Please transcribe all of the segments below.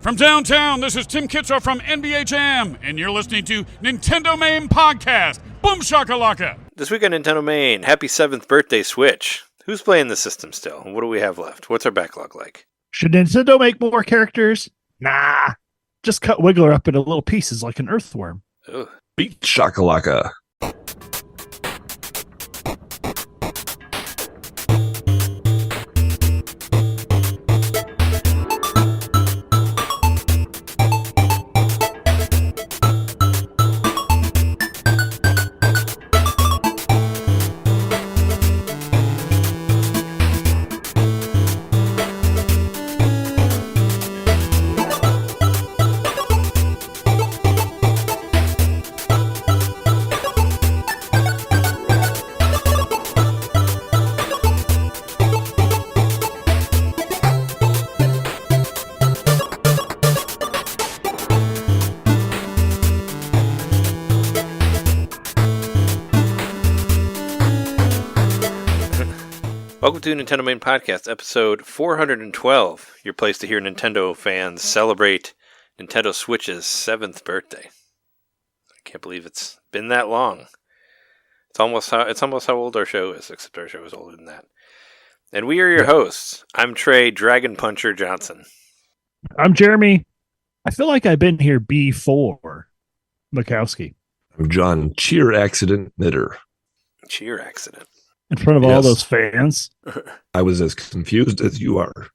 From downtown, this is Tim Kitzer from NBA Jam, and you're listening to Nintendomain Podcast. Boom shakalaka! This week on Nintendomain, happy 7th birthday Switch. Who's playing the system still? And what do we have left? What's our backlog like? Should Nintendo make more characters? Nah. Just cut Wiggler up into little pieces like an earthworm. Ugh. Beat shakalaka. Welcome to Nintendomain Podcast, episode 412, your place to hear Nintendo fans celebrate Nintendo Switch's 7th birthday. I can't believe it's been that long. It's almost how old our show is, except our show is older than that. And we are your hosts. I'm Trey Dragon Puncher Johnson. I'm Jeremy. I feel like I've been here before. Mikowski. I'm John Cheer Accident Knitter. Cheer accident. In front of all those fans. I was as confused as you are.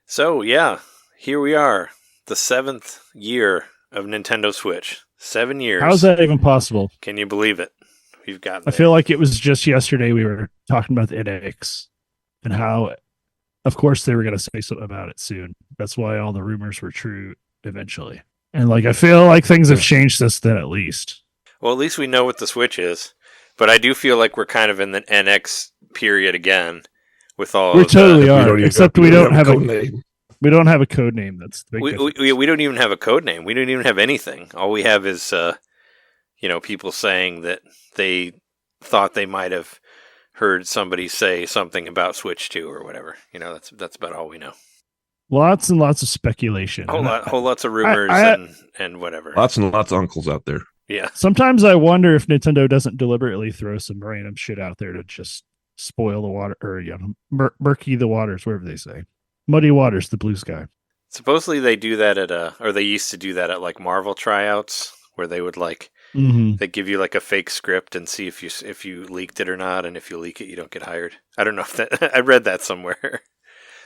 So, yeah, here we are. The 7th year of Nintendo Switch. 7 years. How is that even possible? Can you believe it? We've gotten I feel like it was just yesterday we were talking about the NX and how, of course, they were going to say something about it soon. That's why all the rumors were true eventually. And like I feel like things have changed since then at least. Well, at least we know what the Switch is. But I do feel like we're kind of in the NX period again with all. We totally are, except we don't have a code name. We don't have a code name. That's the big we don't even have a code name. We don't even have anything. All we have is people saying that they thought they might have heard somebody say something about Switch 2 or whatever. That's about all we know. Lots and lots of speculation. Whole lots of rumors and whatever. Lots and lots of uncles out there. Yeah. Sometimes I wonder if Nintendo doesn't deliberately throw some random shit out there to just spoil the water, or murky the waters, whatever they say. Muddy waters, the blue sky. Supposedly they do that or they used to do that at like Marvel tryouts, where they would they give you like a fake script and see if you leaked it or not, and if you leak it, you don't get hired. I don't know if that I read that somewhere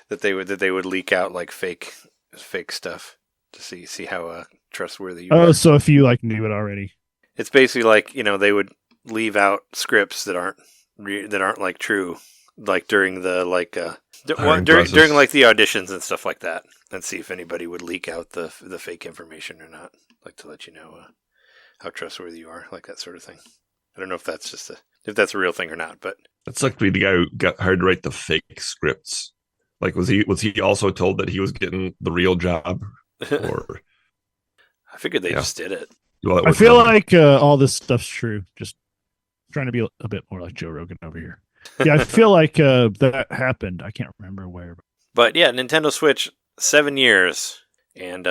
that they would leak out like fake stuff to see how trustworthy you are. Oh, so if you knew it already. It's basically like, they would leave out scripts that aren't like true, like during the during like the auditions and stuff like that, and see if anybody would leak out the fake information or not, like to let you know how trustworthy you are, like that sort of thing. I don't know if that's a real thing or not, but That's like the guy who got hired to write the fake scripts. Like, was he also told that he was getting the real job? Or I figured they just did it. Well, I feel like all this stuff's true. Just trying to be a bit more like Joe Rogan over here. Yeah, I feel like that happened. I can't remember where. But yeah, Nintendo Switch, 7 years, and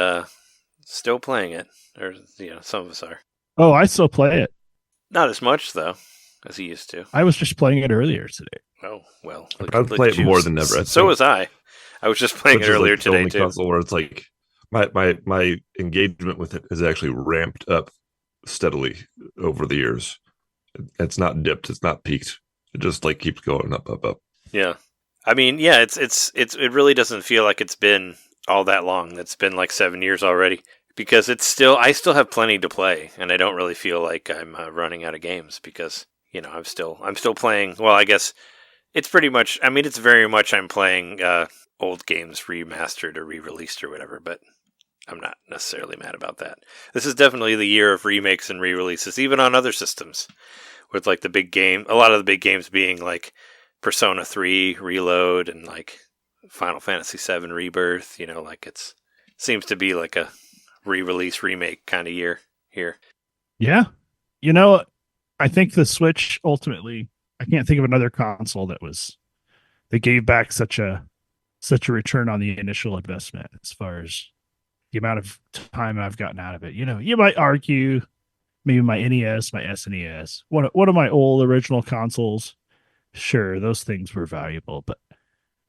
still playing it. Or some of us are. Oh, I still play it. Not as much though as he used to. I was just playing it earlier today. Oh well, I probably play it more than ever. So was I. I was just playing it earlier today too. Console where it's like my engagement with it has actually ramped up steadily over the years. It's not dipped. It's not peaked. It just keeps going up. Yeah, I mean, yeah, it really doesn't feel like it's been all that long. It's been like 7 years already, because I still have plenty to play, and I don't really feel like I'm running out of games, because I'm still playing. Well, I guess it's pretty much. I mean, it's very much I'm playing old games remastered or re-released or whatever, but I'm not necessarily mad about that. This is definitely the year of remakes and re-releases, even on other systems, with a lot of the big games being like Persona 3 Reload and like Final Fantasy 7 Rebirth. It seems to be like a re-release remake kind of year here. Yeah. I think the Switch ultimately, I can't think of another console that gave back such a return on the initial investment as far as the amount of time I've gotten out of it. You know, you might argue maybe my NES, my SNES, one of my old original consoles. Sure, those things were valuable, but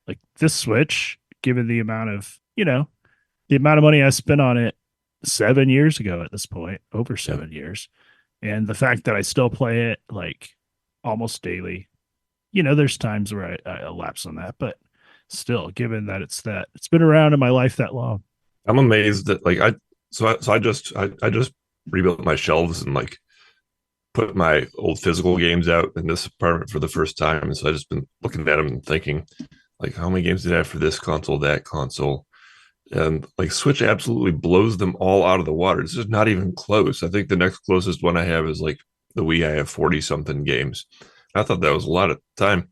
like this Switch, given the amount of, the amount of money I spent on it 7 years ago at this point, over 7 years, and the fact that I still play it like almost daily, there's times where I lapse on that, but still, given that it's been around in my life that long. I'm amazed that like I just rebuilt my shelves and like put my old physical games out in this apartment for the first time. And so I just been looking at them and thinking, like, how many games did I have for this console, that console? And like Switch absolutely blows them all out of the water. It's just not even close. I think the next closest one I have is like the Wii. I have 40 something games. I thought that was a lot of time.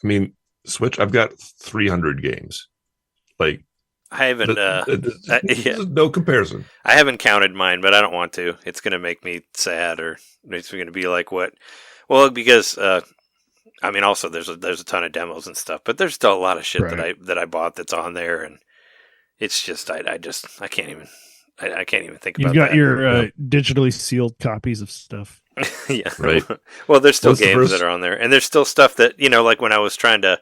I mean, Switch, I've got 300 games. Like, I haven't. There's no comparison. I haven't counted mine, but I don't want to. It's going to make me sad, or it's going to be like what? Well, because I mean, also there's a ton of demos and stuff, but there's still a lot of shit that I bought that's on there, and it's just I can't even think about. You've got your digitally sealed copies of stuff. Yeah, right. Well, there's still games that are on there, and there's still stuff that like when I was trying to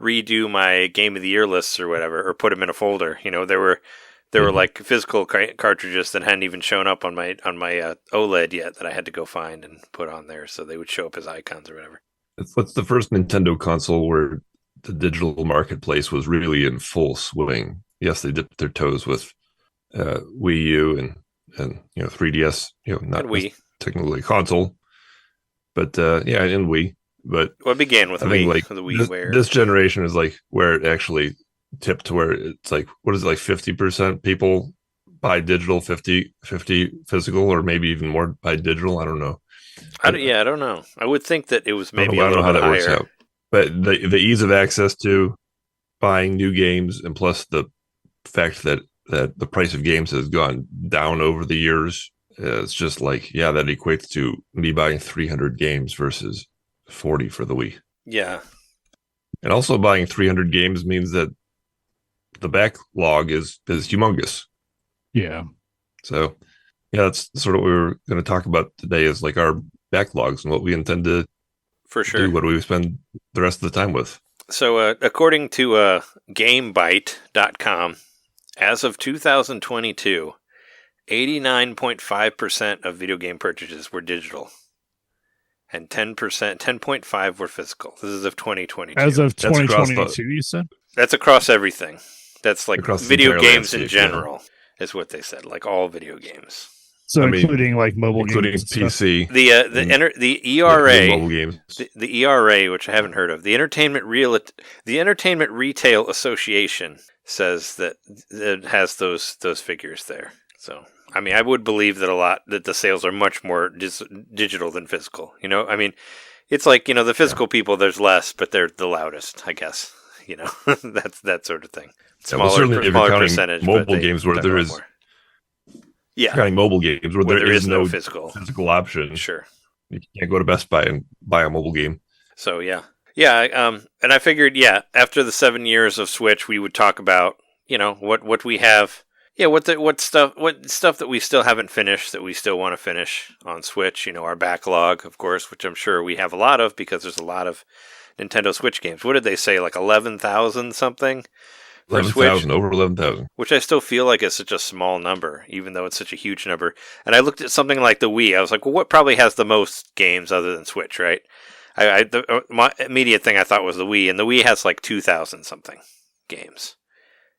redo my Game of the Year lists or whatever, or put them in a folder. There were like physical cartridges that hadn't even shown up on my OLED yet that I had to go find and put on there, so they would show up as icons or whatever. It's the first Nintendo console where the digital marketplace was really in full swing. Yes, they dipped their toes with Wii U and 3DS. Not Wii. Technically a console, but and Wii. But it began with Wii, like the WiiWare. This generation is like where it actually tipped to where it's like, what is it, like 50% people buy digital, 50 physical, or maybe even more buy digital. I don't know. I don't know. I would think that it was maybe I don't know how that higher. works out. But the ease of access to buying new games, and plus the fact that the price of games has gone down over the years, it's just like, that equates to me buying 300 games versus 40 for the Wii. Yeah. And also buying 300 games means that the backlog is humongous. Yeah. So, that's sort of what we were going to talk about today, is like our backlogs and what we intend to do. What do we spend the rest of the time with? So, according to GameBite.com, as of 2022, 89.5% of video game purchases were digital. And 10.5 were physical. This is of 2022. As of 2022, you said? That's across everything. That's like across video games in general, is what they said. Like all video games. So including like mobile games, including PC. The ERA, mobile games. The ERA, which I haven't heard of, the Entertainment Retail Association says that it has those figures there. So, I mean, I would believe that the sales are much more digital than physical. I mean, it's like, the physical people, there's less, but they're the loudest, I guess. That's that sort of thing. Smaller percentage. Mobile games where there is. Yeah. Counting mobile games where there is no physical option. Sure. You can't go to Best Buy and buy a mobile game. So, yeah. Yeah. And I figured, after the 7 years of Switch, we would talk about, what we have. Yeah, what stuff that we still haven't finished that we still want to finish on Switch. Our backlog, of course, which I'm sure we have a lot of because there's a lot of Nintendo Switch games. What did they say? Like 11,000 something? 11,000, over 11,000. Which I still feel like is such a small number, even though it's such a huge number. And I looked at something like the Wii. I was like, well, what probably has the most games other than Switch, right? My immediate thing I thought was the Wii, and the Wii has like 2,000 something games.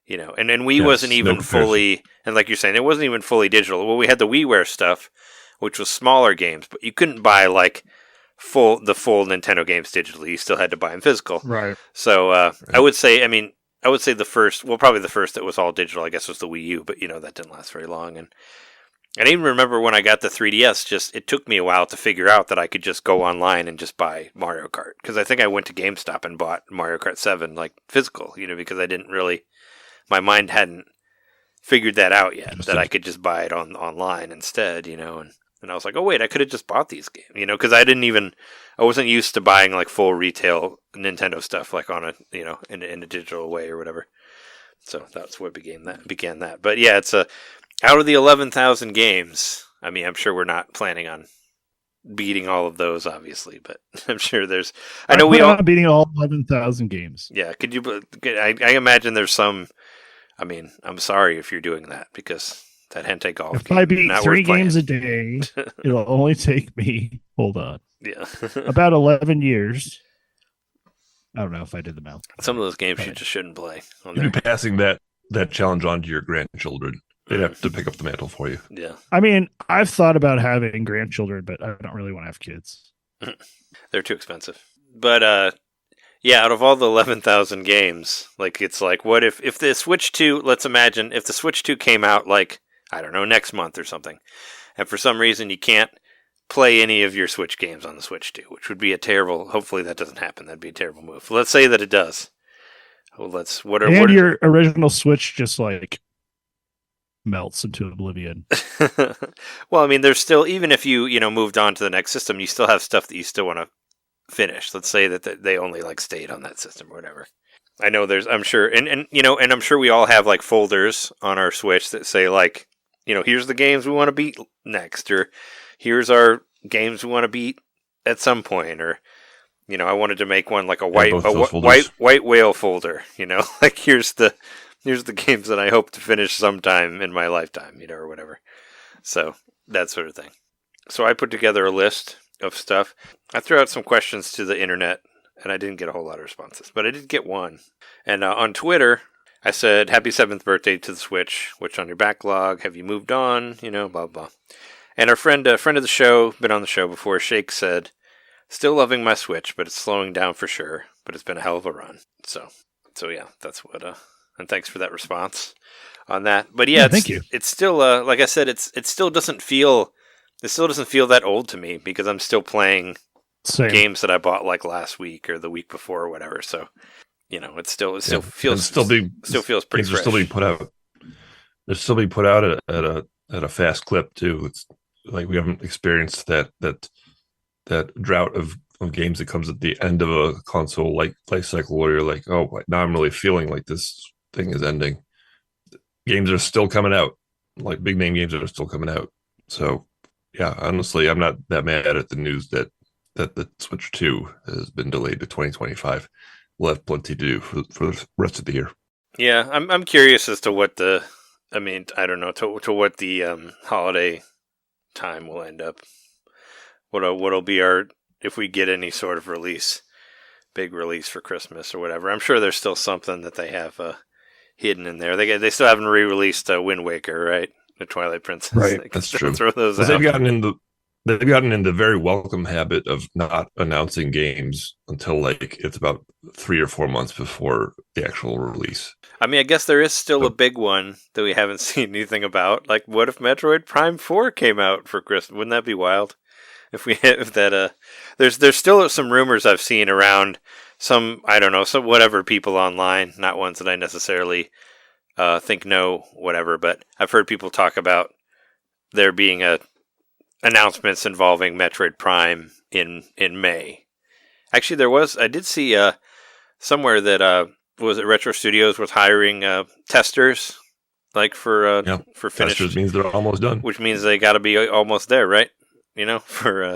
And Wii wasn't even fully, and like you're saying, it wasn't even fully digital. Well, we had the WiiWare stuff, which was smaller games, but you couldn't buy like the full Nintendo games digitally. You still had to buy them physical. Right. So I would say the first, probably the first that was all digital, I guess, was the Wii U, but that didn't last very long. And I even remember when I got the 3DS, it took me a while to figure out that I could just go online and just buy Mario Kart. Because I think I went to GameStop and bought Mario Kart 7, like physical, because I didn't really, my mind hadn't figured that out yet, I could just buy it online instead, and I was like, oh wait, I could have just bought these games, because I wasn't used to buying like full retail Nintendo stuff, like on a, in a digital way or whatever. So that's what began that. But yeah, it's out of the 11,000 games. I mean, I'm sure we're not planning on beating all of those, obviously, but I'm sure there's. I know we all beating all 11,000 games. Yeah, could you? I imagine there's some. I mean, I'm sorry if you're doing that because that hentai golf. If I beat 3 games a day, it'll only take me. Hold on. Yeah, about 11 years. I don't know if I did the math. Some of those games you just shouldn't play. You'd be passing that challenge on to your grandchildren. They'd have to pick up the mantle for you. Yeah. I mean, I've thought about having grandchildren, but I don't really want to have kids. They're too expensive. But yeah, out of all the 11,000 games, like it's like, what if the Switch 2? Let's imagine if the Switch 2 came out like I don't know next month or something, and for some reason you can't play any of your Switch games on the Switch 2, which would be a terrible. Hopefully that doesn't happen. That'd be a terrible move. Let's say that it does. Well, your original Switch just like melts into oblivion. Well, I mean, there's still, even if you moved on to the next system, you still have stuff that you still want to finish. Let's say that they only like stayed on that system or whatever. I know I'm sure, and I'm sure we all have like folders on our Switch that say like, here's the games we want to beat next, or here's our games we want to beat at some point, or I wanted to make one like a white whale folder. Like here's the games that I hope to finish sometime in my lifetime, or whatever. So that sort of thing. So I put together a list of stuff. I threw out some questions to the internet, and I didn't get a whole lot of responses, but I did get one. And on Twitter, I said, "Happy 7th birthday to the Switch. What's on your backlog? Have you moved on? Blah blah." And our friend of the show, been on the show before, Shake said, "Still loving my Switch, but it's slowing down for sure. But it's been a hell of a run." So yeah, that's what. And thanks for that response on that. But yeah, thank you. It's still, like I said, it still doesn't feel that old to me because I'm still playing games that I bought like last week or the week before or whatever. So, it still feels pretty fresh. Still being put out. They're still being put out at a fast clip too. It's like we haven't experienced that drought of games that comes at the end of a console like play cycle where you're like, oh, now I'm really feeling like this thing is ending. Games are still coming out, like big name games are still coming out. So yeah, honestly, I'm not that mad at the news that the Switch 2 has been delayed to 2025. We'll have plenty to do for the rest of the year. Yeah, I'm curious as to what I don't know to what the holiday time will end up. What'll be if we get any sort of big release for Christmas or whatever. I'm sure there's still something that they have hidden in there. They still haven't re-released Wind Waker, right? The Twilight Princess. Right, that's true. Throw those out. They've gotten in the very welcome habit of not announcing games until like it's about 3 or 4 months before the actual release. I mean, I guess there is still a big one that we haven't seen anything about. Like, what if Metroid Prime 4 came out for Christmas? Wouldn't that be wild? There's still some rumors I've seen around some whatever people online, not ones that I necessarily think know whatever, but I've heard people talk about there being announcements involving Metroid Prime in May. Actually, I did see somewhere that was it Retro Studios was hiring testers like for finished. Testers means they're almost done, which means they got to be almost there, right?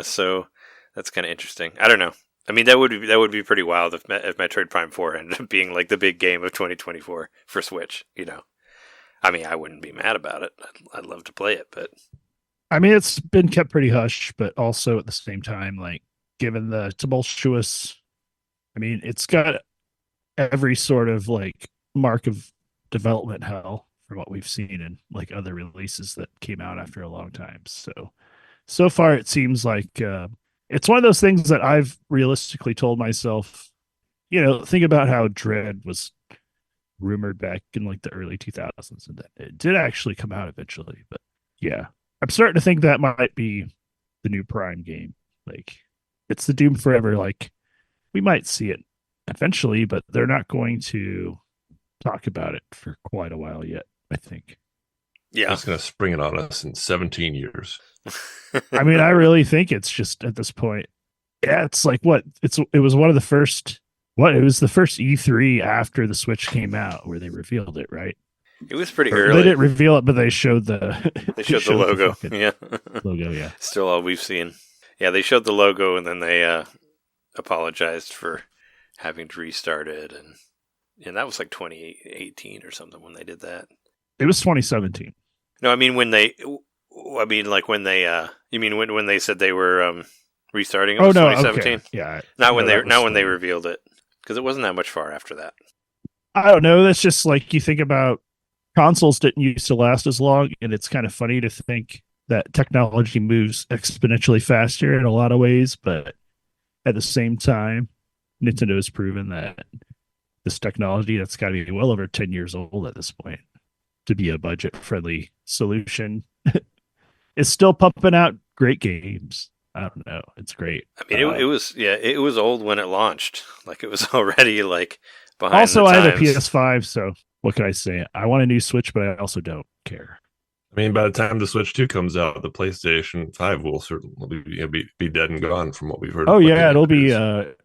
So that's kind of interesting. I don't know. I mean, that would be pretty wild if Metroid Prime 4 ended up being like the big game of 2024 for Switch. I mean, I wouldn't be mad about it. I'd love to play it, but I mean, it's been kept pretty hush, but also at the same time, like given the tumultuous, I mean, it's got every sort of like mark of development hell from what we've seen in like other releases that came out after a long time. So far, it seems like it's one of those things that I've realistically told myself, think about how Dread was rumored back in like the early 2000s, and that it did actually come out eventually. But yeah, I'm starting to think that might be the new Prime game. Like, it's the Doom Forever. Like, we might see it eventually, but they're not going to talk about it for quite a while yet, I think. Yeah. It's going to spring it on us in 17 years. I mean, I really think it's just at this point. Yeah, it's like it was one of the first What? It was the first E3 after the Switch came out where they revealed it, right? It was pretty Or early. they didn't reveal it, but they showed the They showed the logo. Yeah. logo. Yeah. Still all we've seen. Yeah, they showed the logo and then they apologized for having to restart it, and that was like 2018 or something when they did that. It was 2017. No, I mean when they you mean when they said they were restarting it was 2017? Okay. Yeah. Not when they revealed it, because it wasn't that much far after that. I don't know. That's just like you think about consoles didn't used to last as long, and it's kind of funny to think that technology moves exponentially faster in a lot of ways, but at the same time, Nintendo has proven that this technology that's got to be well over 10 years old at this point to be a budget-friendly solution is still pumping out great games. I don't know. It's great. I mean, it was old when it launched. Like, it was already like behind also, the I have a times. PS5, so what can I say? I want a new Switch, but I also don't care. I mean, by the time the Switch 2 comes out, the PlayStation 5 will certainly be dead and gone from what we've heard. Oh yeah, it'll be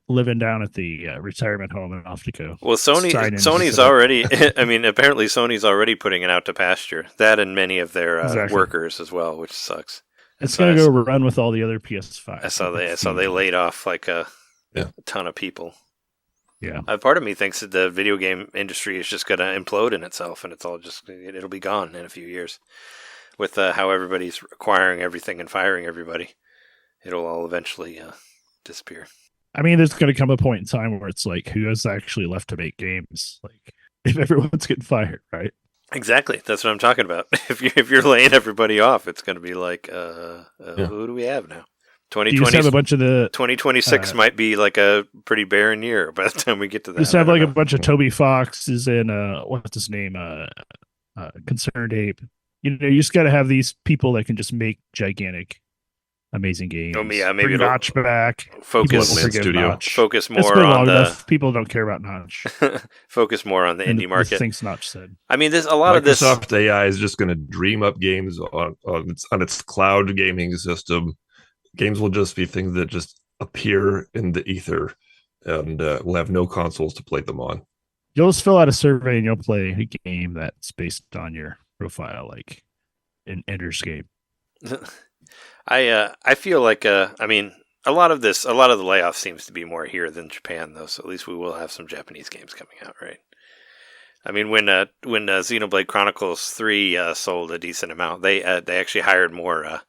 living down at the retirement home in off to go. Well, Sony's already. I mean, apparently Sony's already putting it out to pasture. That and many of their workers as well, which sucks. It's going to go run with all the other PS5. I saw they laid off like a ton of people. Yeah. Part of me thinks that the video game industry is just going to implode in itself, and it'll be gone in a few years. With how everybody's acquiring everything and firing everybody, it'll all eventually disappear. I mean, there's going to come a point in time where it's like, who is actually left to make games? Like, if everyone's getting fired, right? Exactly. That's what I'm talking about. If you're laying everybody off, it's going to be like, who do we have now? 2020. Have a bunch of the 2026 might be like a pretty barren year by the time we get to that. Just have like a bunch of Toby Foxes and what's his name, Concerned Ape. You know, you just got to have these people that can just make gigantic, amazing games. Oh yeah, maybe bring Notch back. Focus more on enough. People don't care about Notch. Focus more on the indie market. Things Notch said. I mean, there's a lot of this. Microsoft AI is just going to dream up games on its cloud gaming system. Games will just be things that just appear in the ether, and we'll have no consoles to play them on. You'll just fill out a survey and you'll play a game that's based on your profile, like in Ender's Game. I feel like I mean, a lot of the layoff seems to be more here than Japan, though. So at least we will have some Japanese games coming out, right? I mean, when Xenoblade Chronicles 3 sold a decent amount, they actually hired more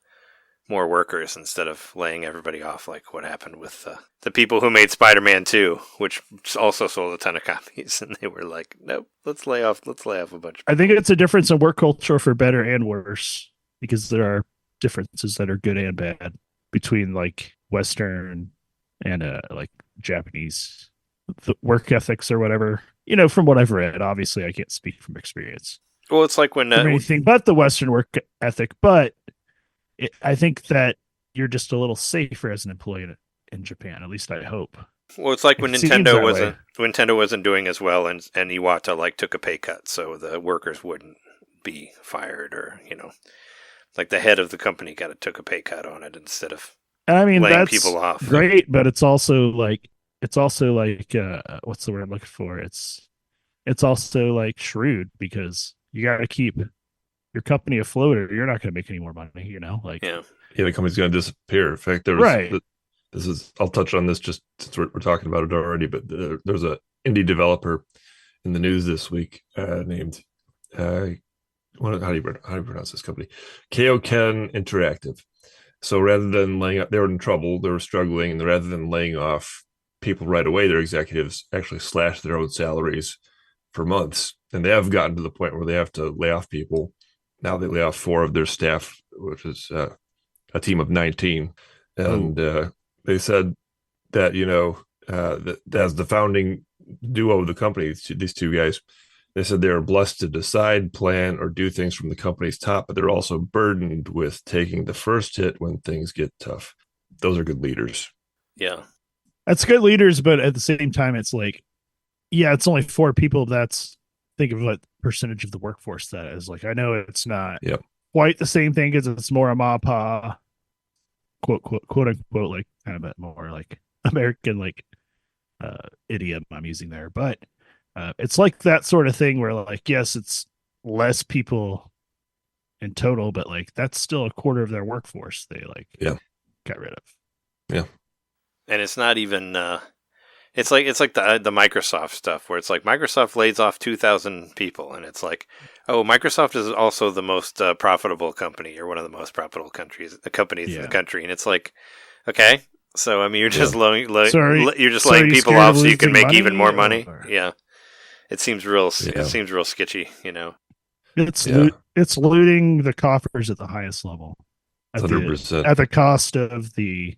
workers instead of laying everybody off, like what happened with the people who made Spider-Man 2, which also sold a ton of copies, and they were like, nope, let's lay off a bunch. I think it's a difference in work culture for better and worse, because there are differences that are good and bad between like Western and like Japanese work ethics or whatever. You know, from what I've read, obviously I can't speak from experience. Well, it's like when anything but the Western work ethic, but I think that you're just a little safer as an employee in Japan. At least I hope. Well, it's like when Nintendo wasn't doing as well, and Iwata like took a pay cut, so the workers wouldn't be fired, or like the head of the company took a pay cut on it instead of laying people off. Great, but it's also like what's the word I'm looking for? It's also like shrewd, because you got to keep your company afloat, or you're not going to make any more money. The company's going to disappear. In fact, I'll touch on this just since we're talking about it already. But there's a indie developer in the news this week named how do you pronounce this company? Kaioken Interactive. So rather than laying off, they were in trouble, they were struggling, and rather than laying off people right away, their executives actually slashed their own salaries for months, and they have gotten to the point where they have to lay off people. Now they lay off 4 of their staff, which is a team of 19. And they said that, that as the founding duo of the company, these two guys, they said they are blessed to decide, plan, or do things from the company's top, but they're also burdened with taking the first hit when things get tough. Those are good leaders. Yeah. That's good leaders, but at the same time, it's like, yeah, it's only 4 people. Think of what percentage of the workforce that is. Like, I know it's not quite the same thing, because it's more a MAPA, quote unquote, like kind of a more like American, like idiom I'm using there, but it's like that sort of thing where, like, yes, it's less people in total, but like that's still a quarter of their workforce they got rid of. Yeah. And it's not even it's like the Microsoft stuff where it's like Microsoft lays off 2,000 people, and it's like, oh, Microsoft is also the most profitable company, or one of the most profitable companies in the country, and it's like, okay, so I mean you're just laying people off so you can make even more money. Yeah, it seems real sketchy, you know. It's looting the coffers at the highest level, at 100%. at the cost of the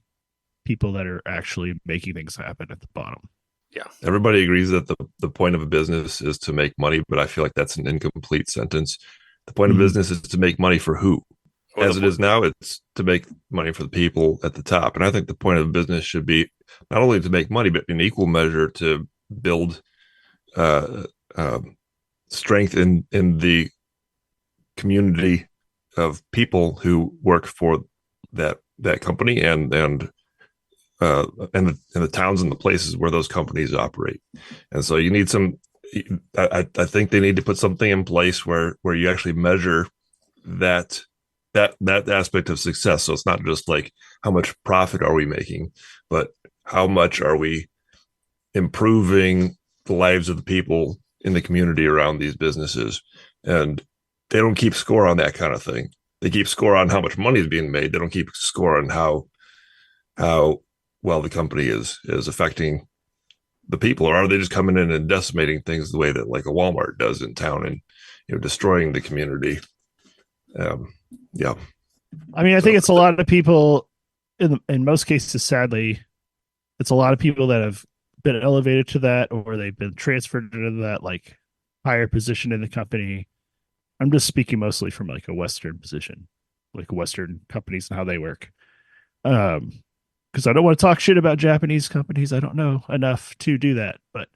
people that are actually making things happen at the bottom. Yeah, everybody agrees that the point of a business is to make money, but I feel like that's an incomplete sentence. The point of business is to make money for who? As it is now, it's to make money for the people at the top. And I think the point of a business should be not only to make money, but in equal measure to build strength in the community of people who work for that company and the towns and the places where those companies operate. And so you need I think they need to put something in place where you actually measure that aspect of success. So it's not just like how much profit are we making, but how much are we improving the lives of the people in the community around these businesses. And they don't keep score on that kind of thing. They keep score on how much money is being made. They don't keep score on how well the company is affecting the people, or are they just coming in and decimating things the way that like a Walmart does in town and destroying the community? Yeah. I mean, I think it's a lot of people in most cases, sadly, it's a lot of people that have been elevated to that, or they've been transferred to that like higher position in the company. I'm just speaking mostly from like a Western position, like Western companies and how they work. Because I don't want to talk shit about Japanese companies. I don't know enough to do that. But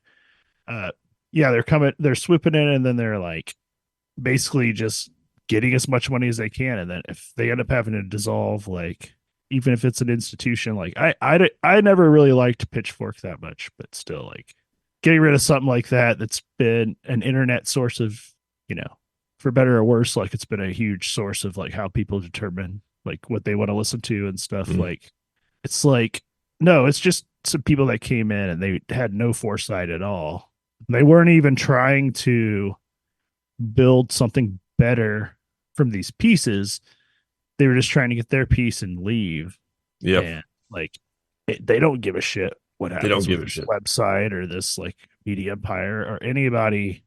yeah, they're swooping in, and then they're like basically just getting as much money as they can. And then if they end up having to dissolve, like even if it's an institution, like I never really liked Pitchfork that much, but still like getting rid of something like that's been an internet source of, for better or worse, like it's been a huge source of like how people determine like what they want to listen to and stuff. Mm-hmm. Like, it's like, no, it's just some people that came in and they had no foresight at all. They weren't even trying to build something better from these pieces. They were just trying to get their piece and leave. Yeah. And like, they don't give a shit what happens. They don't give a shit. Website or this like media empire or anybody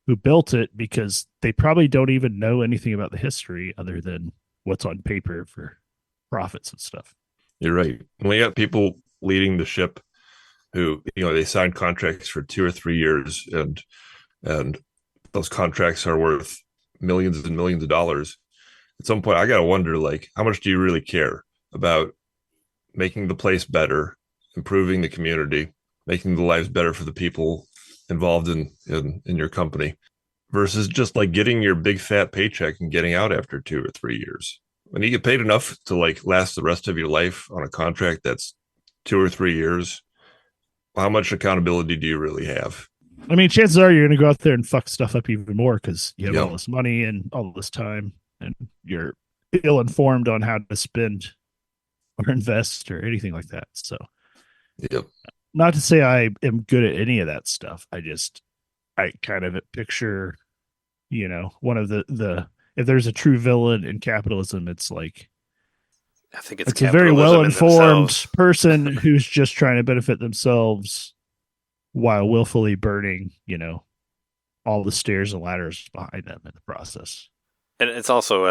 who built it, because they probably don't even know anything about the history other than what's on paper for profits and stuff. You're right. We got people leading the ship who, they signed contracts for 2 or 3 years, and those contracts are worth millions and millions of dollars. At some point, I got to wonder, like, how much do you really care about making the place better, improving the community, making the lives better for the people involved in your company, versus just like getting your big fat paycheck and getting out after 2 or 3 years? When you get paid enough to like last the rest of your life on a contract that's 2 or 3 years, how much accountability do you really have? I mean, chances are you're going to go out there and fuck stuff up even more because you have all this money and all this time, and you're ill-informed on how to spend or invest or anything like that. So, not to say I am good at any of that stuff. I kind of picture, one of the if there's a true villain in capitalism, it's like, I think it's a very well-informed person who's just trying to benefit themselves while willfully burning, all the stairs and ladders behind them in the process. And it's also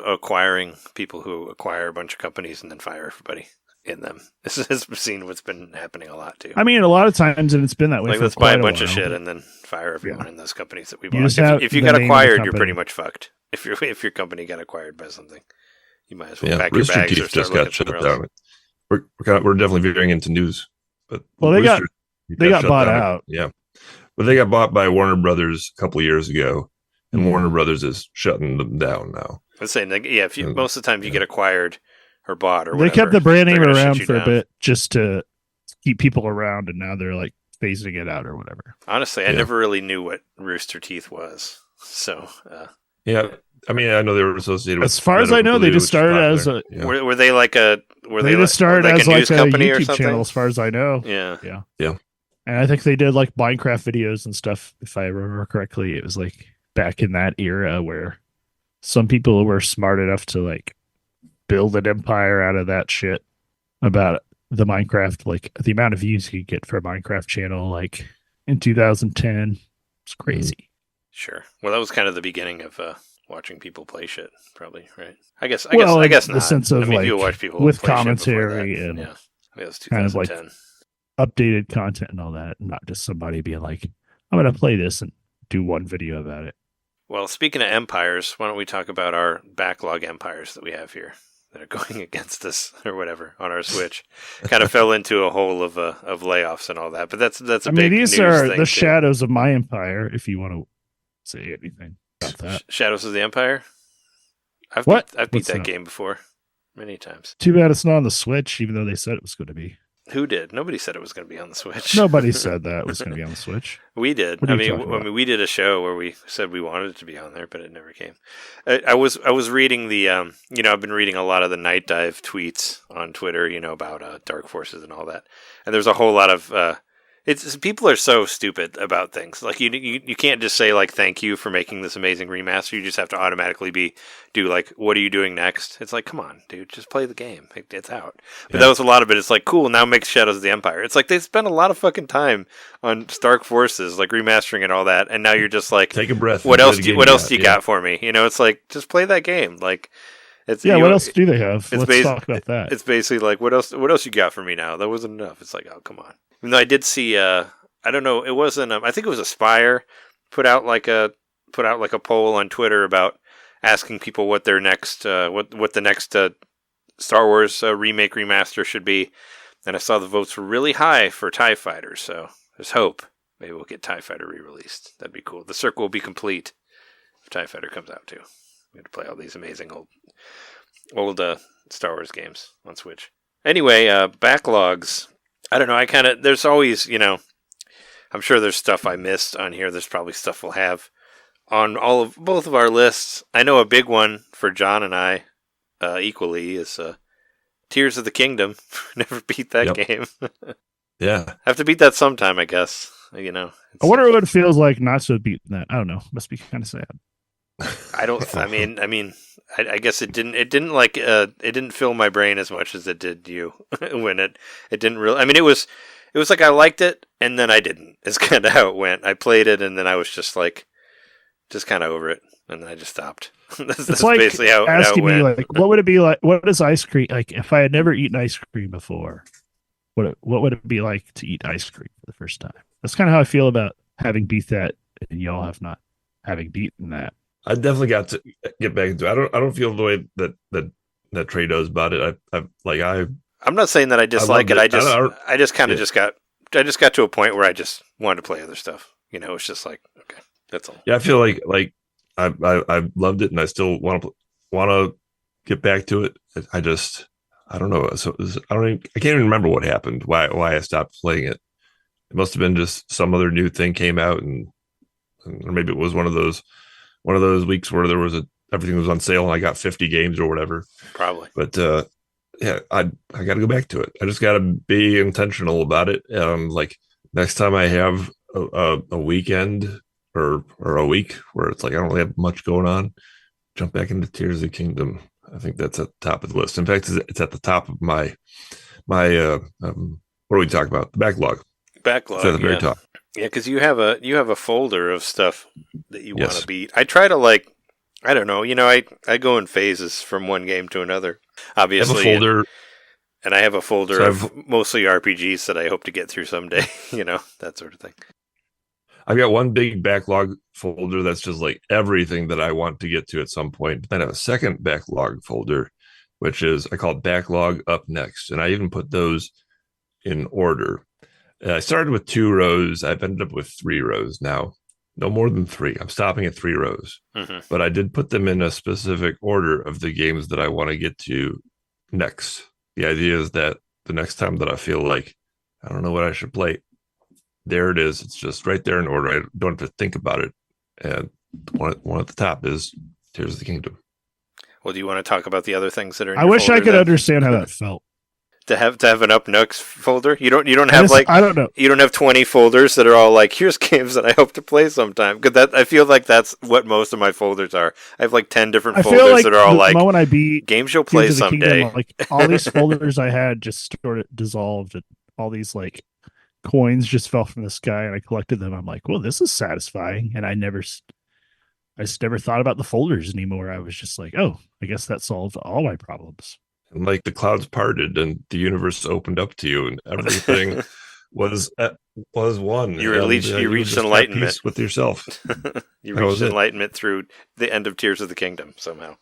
acquiring people who acquire a bunch of companies and then fire everybody in them. This has seen what's been happening a lot too. I mean, a lot of times, and it's been that way. Like, for let's buy a bunch of shit and then fire everyone in those companies that we bought. If you got acquired, you're pretty much fucked. If your company got acquired by something, you might as well pack your bags or start looking somewhere else. We're definitely veering into news, but they got bought out. Yeah, but they got bought by Warner Brothers a couple of years ago, and Warner Brothers is shutting them down now. I'm saying, most of the time you get acquired or bought or whatever, they kept the brand name around for a bit just to keep people around, and now they're like phasing it out or whatever. Honestly, I never really knew what Rooster Teeth was. So, yeah, I mean, I know they were associated with. As far as I know, they just started as a. Yeah. were they like a? Were they just started as a news like a company or YouTube something? channel, as far as I know. Yeah. And I think they did like Minecraft videos and stuff. If I remember correctly, it was like back in that era where some people were smart enough to like build an empire out of that shit about the Minecraft, like the amount of views you could get for a Minecraft channel, like in 2010, it's crazy. Sure. Well, that was kind of the beginning of watching people play shit, probably, right? I guess in not. The sense of you like watch people with play shit commentary before that. and yeah, it was 2010. kind of like updated content and all that, not just somebody being like, I'm going to play this and do one video about it. Well, speaking of empires, why don't we talk about our backlog empires that we have here that are going against us or whatever on our Switch? Kind of fell into a hole of layoffs and all that, but that's a big these news are thing the too. shadows of my empire. If you want to say anything about that, Shadows of the Empire. I've What? beat What's that that? game before many times. too bad it's not on the Switch, even though they said it was going to be. Who did? Nobody said it was going to be on the Switch. Nobody said that it was going to be on the Switch. We did. What are you talking I about? mean, we did a show where we said we wanted it to be on there, but it never came. I was reading the, I've been reading a lot of the Night Dive tweets on Twitter, about Dark Forces and all that. And there's a whole lot of, people are so stupid about things. Like you can't just say like thank you for making this amazing remaster. You just have to automatically do like, what are you doing next? It's like, come on, dude, just play the game. It's out. But that was a lot of it. It's like, cool, now make Shadows of the Empire. It's like they spent a lot of fucking time on Dark Forces, like remastering and all that, and now you're just like, Take a breath. what else do you got for me? It's like, just play that game. Like, it's What else do they have? it's Let's talk about that. It's basically like, what else you got for me now? That wasn't enough. It's like, oh, come on. Even though I did see, I don't know, it wasn't. I think it was Aspire put out like a poll on Twitter about asking people what their next, what the next Star Wars remake remaster should be, and I saw the votes were really high for TIE Fighter. So there's hope. Maybe we'll get TIE Fighter re-released. That'd be cool. The circle will be complete if TIE Fighter comes out too. We have to play all these amazing old Star Wars games on Switch. Anyway, backlogs. I don't know. There's always, I'm sure there's stuff I missed on here. There's probably stuff we'll have on both of our lists. I know a big one for John and I, equally, is Tears of the Kingdom. Never beat that game. Yeah. Have to beat that sometime, I guess. I wonder what it feels like not to have beaten that. I don't know. Must be kind of sad. I guess it didn't like it didn't fill my brain as much as it did you when it didn't really. I mean, it was like I liked it and then I didn't. It's kind of how it went. I played it and then I was just kind of over it and then I just stopped. that's like basically how asking it went. me like, what would it be like? What is ice cream like? If I had never eaten ice cream before, what would it be like to eat ice cream for the first time? That's kind of how I feel about having beat that, and y'all have not having beaten that. I definitely got to get back into it. I don't feel the way that Trey does about it. I'm not saying that I dislike it. I just got to a point where I just wanted to play other stuff. It's just like, okay, that's all. Yeah, I feel like I loved it and I still want to get back to it. I don't know. So I can't even remember what happened. Why I stopped playing it. It must have been just some other new thing came out or maybe it was one of those weeks where everything was on sale and I got 50 games or whatever. Probably. But I got to go back to it. I just got to be intentional about it. Like next time I have a weekend or a week where it's like I don't really have much going on, jump back into Tears of the Kingdom. I think that's at the top of the list. In fact, it's at the top of my what are we talking about? The backlog. Backlog. It's at the very top. Yeah, because you have a folder of stuff that you want to beat. I try to I don't know. I go in phases from one game to another. Obviously, I have a folder, and I have a folder of mostly RPGs that I hope to get through someday. That sort of thing. I've got one big backlog folder that's just like everything that I want to get to at some point. But then I have a second backlog folder, which is I call it backlog up next, and I even put those in order. I started with 2 rows. I've ended up with 3 rows now. No more than 3. I'm stopping at 3 rows. Mm-hmm. But I did put them in a specific order of the games that I want to get to next. The idea is that the next time that I feel like I don't know what I should play. There it is. It's just right there in order. I don't have to think about it. And one at the top is Tears of the Kingdom. Well, do you want to talk about the other things that are in I your wish I folder could then? understand how that felt. To have an Up Nooks folder. You don't have I don't know. you don't have 20 folders that are all like, here's games that I hope to play sometime. Because I feel like that's what most of my folders are. I have like 10 different I folders feel like that are all the like moment I beat games you'll play Tears of the someday. Kingdom, like all these folders I had just sort of dissolved, and all these like coins just fell from the sky, and I collected them. I'm like, well, this is satisfying, and I just never thought about the folders anymore. I was just like, oh, I guess that solved all my problems. And like the clouds parted and the universe opened up to you and everything was one. You reached just at enlightenment peace with yourself. You That was reached it. enlightenment through the end of Tears of the Kingdom somehow.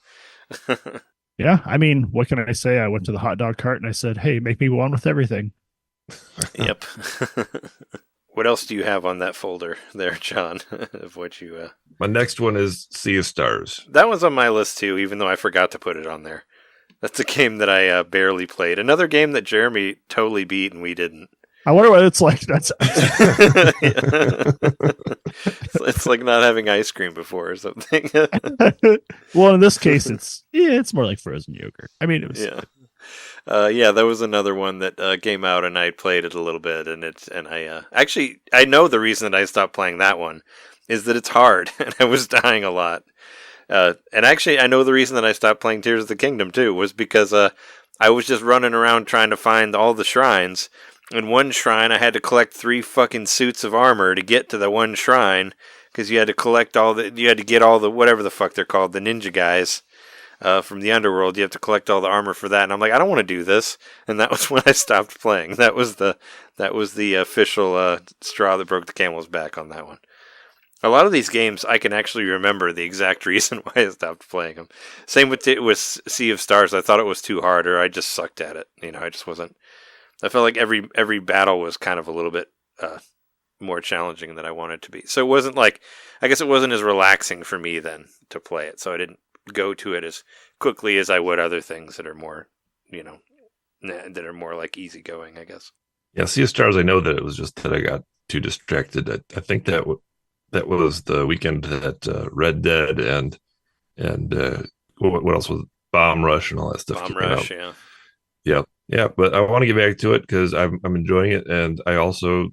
Yeah, I mean, what can I say? I went to the hot dog cart and I said, hey, make me one with everything. Yep. What else do you have on that folder there, John? Of what you My next one is Sea of Stars. That one's on my list too, even though I forgot to put it on there. That's a game that I barely played. Another game that Jeremy totally beat and we didn't. I wonder what it's like. That's It's like not having ice cream before or something. well, in this case, it's more like frozen yogurt. I mean, it was yeah, that was another one that came out, and I played it a little bit, and I know the reason that I stopped playing that one is that it's hard, and I was dying a lot. And actually, I know the reason that I stopped playing Tears of the Kingdom too was because I was just running around trying to find all the shrines. In one shrine, I had to collect 3 fucking suits of armor to get to the one shrine, because you had to collect you had to get all the whatever the fuck they're called, the ninja guys. From the underworld, you have to collect all the armor for that, and I'm like, I don't want to do this, and that was when I stopped playing. That was the official straw that broke the camel's back on that one. A lot of these games, I can actually remember the exact reason why I stopped playing them. Same with Sea of Stars. I thought it was too hard, or I just sucked at it. I just wasn't. I felt like every battle was kind of a little bit more challenging than I wanted to be. So it wasn't like, I guess it wasn't as relaxing for me then to play it. So I didn't go to it as quickly as I would other things that are more, that are more like easygoing, I guess. Yeah, Sea of Stars, I know that it was just that I got too distracted. I think that was the weekend that Red Dead and what else was it? Bomb Rush and all that stuff. Bomb Rush, out. yeah. Yeah, but I want to get back to it because I'm enjoying it, and I also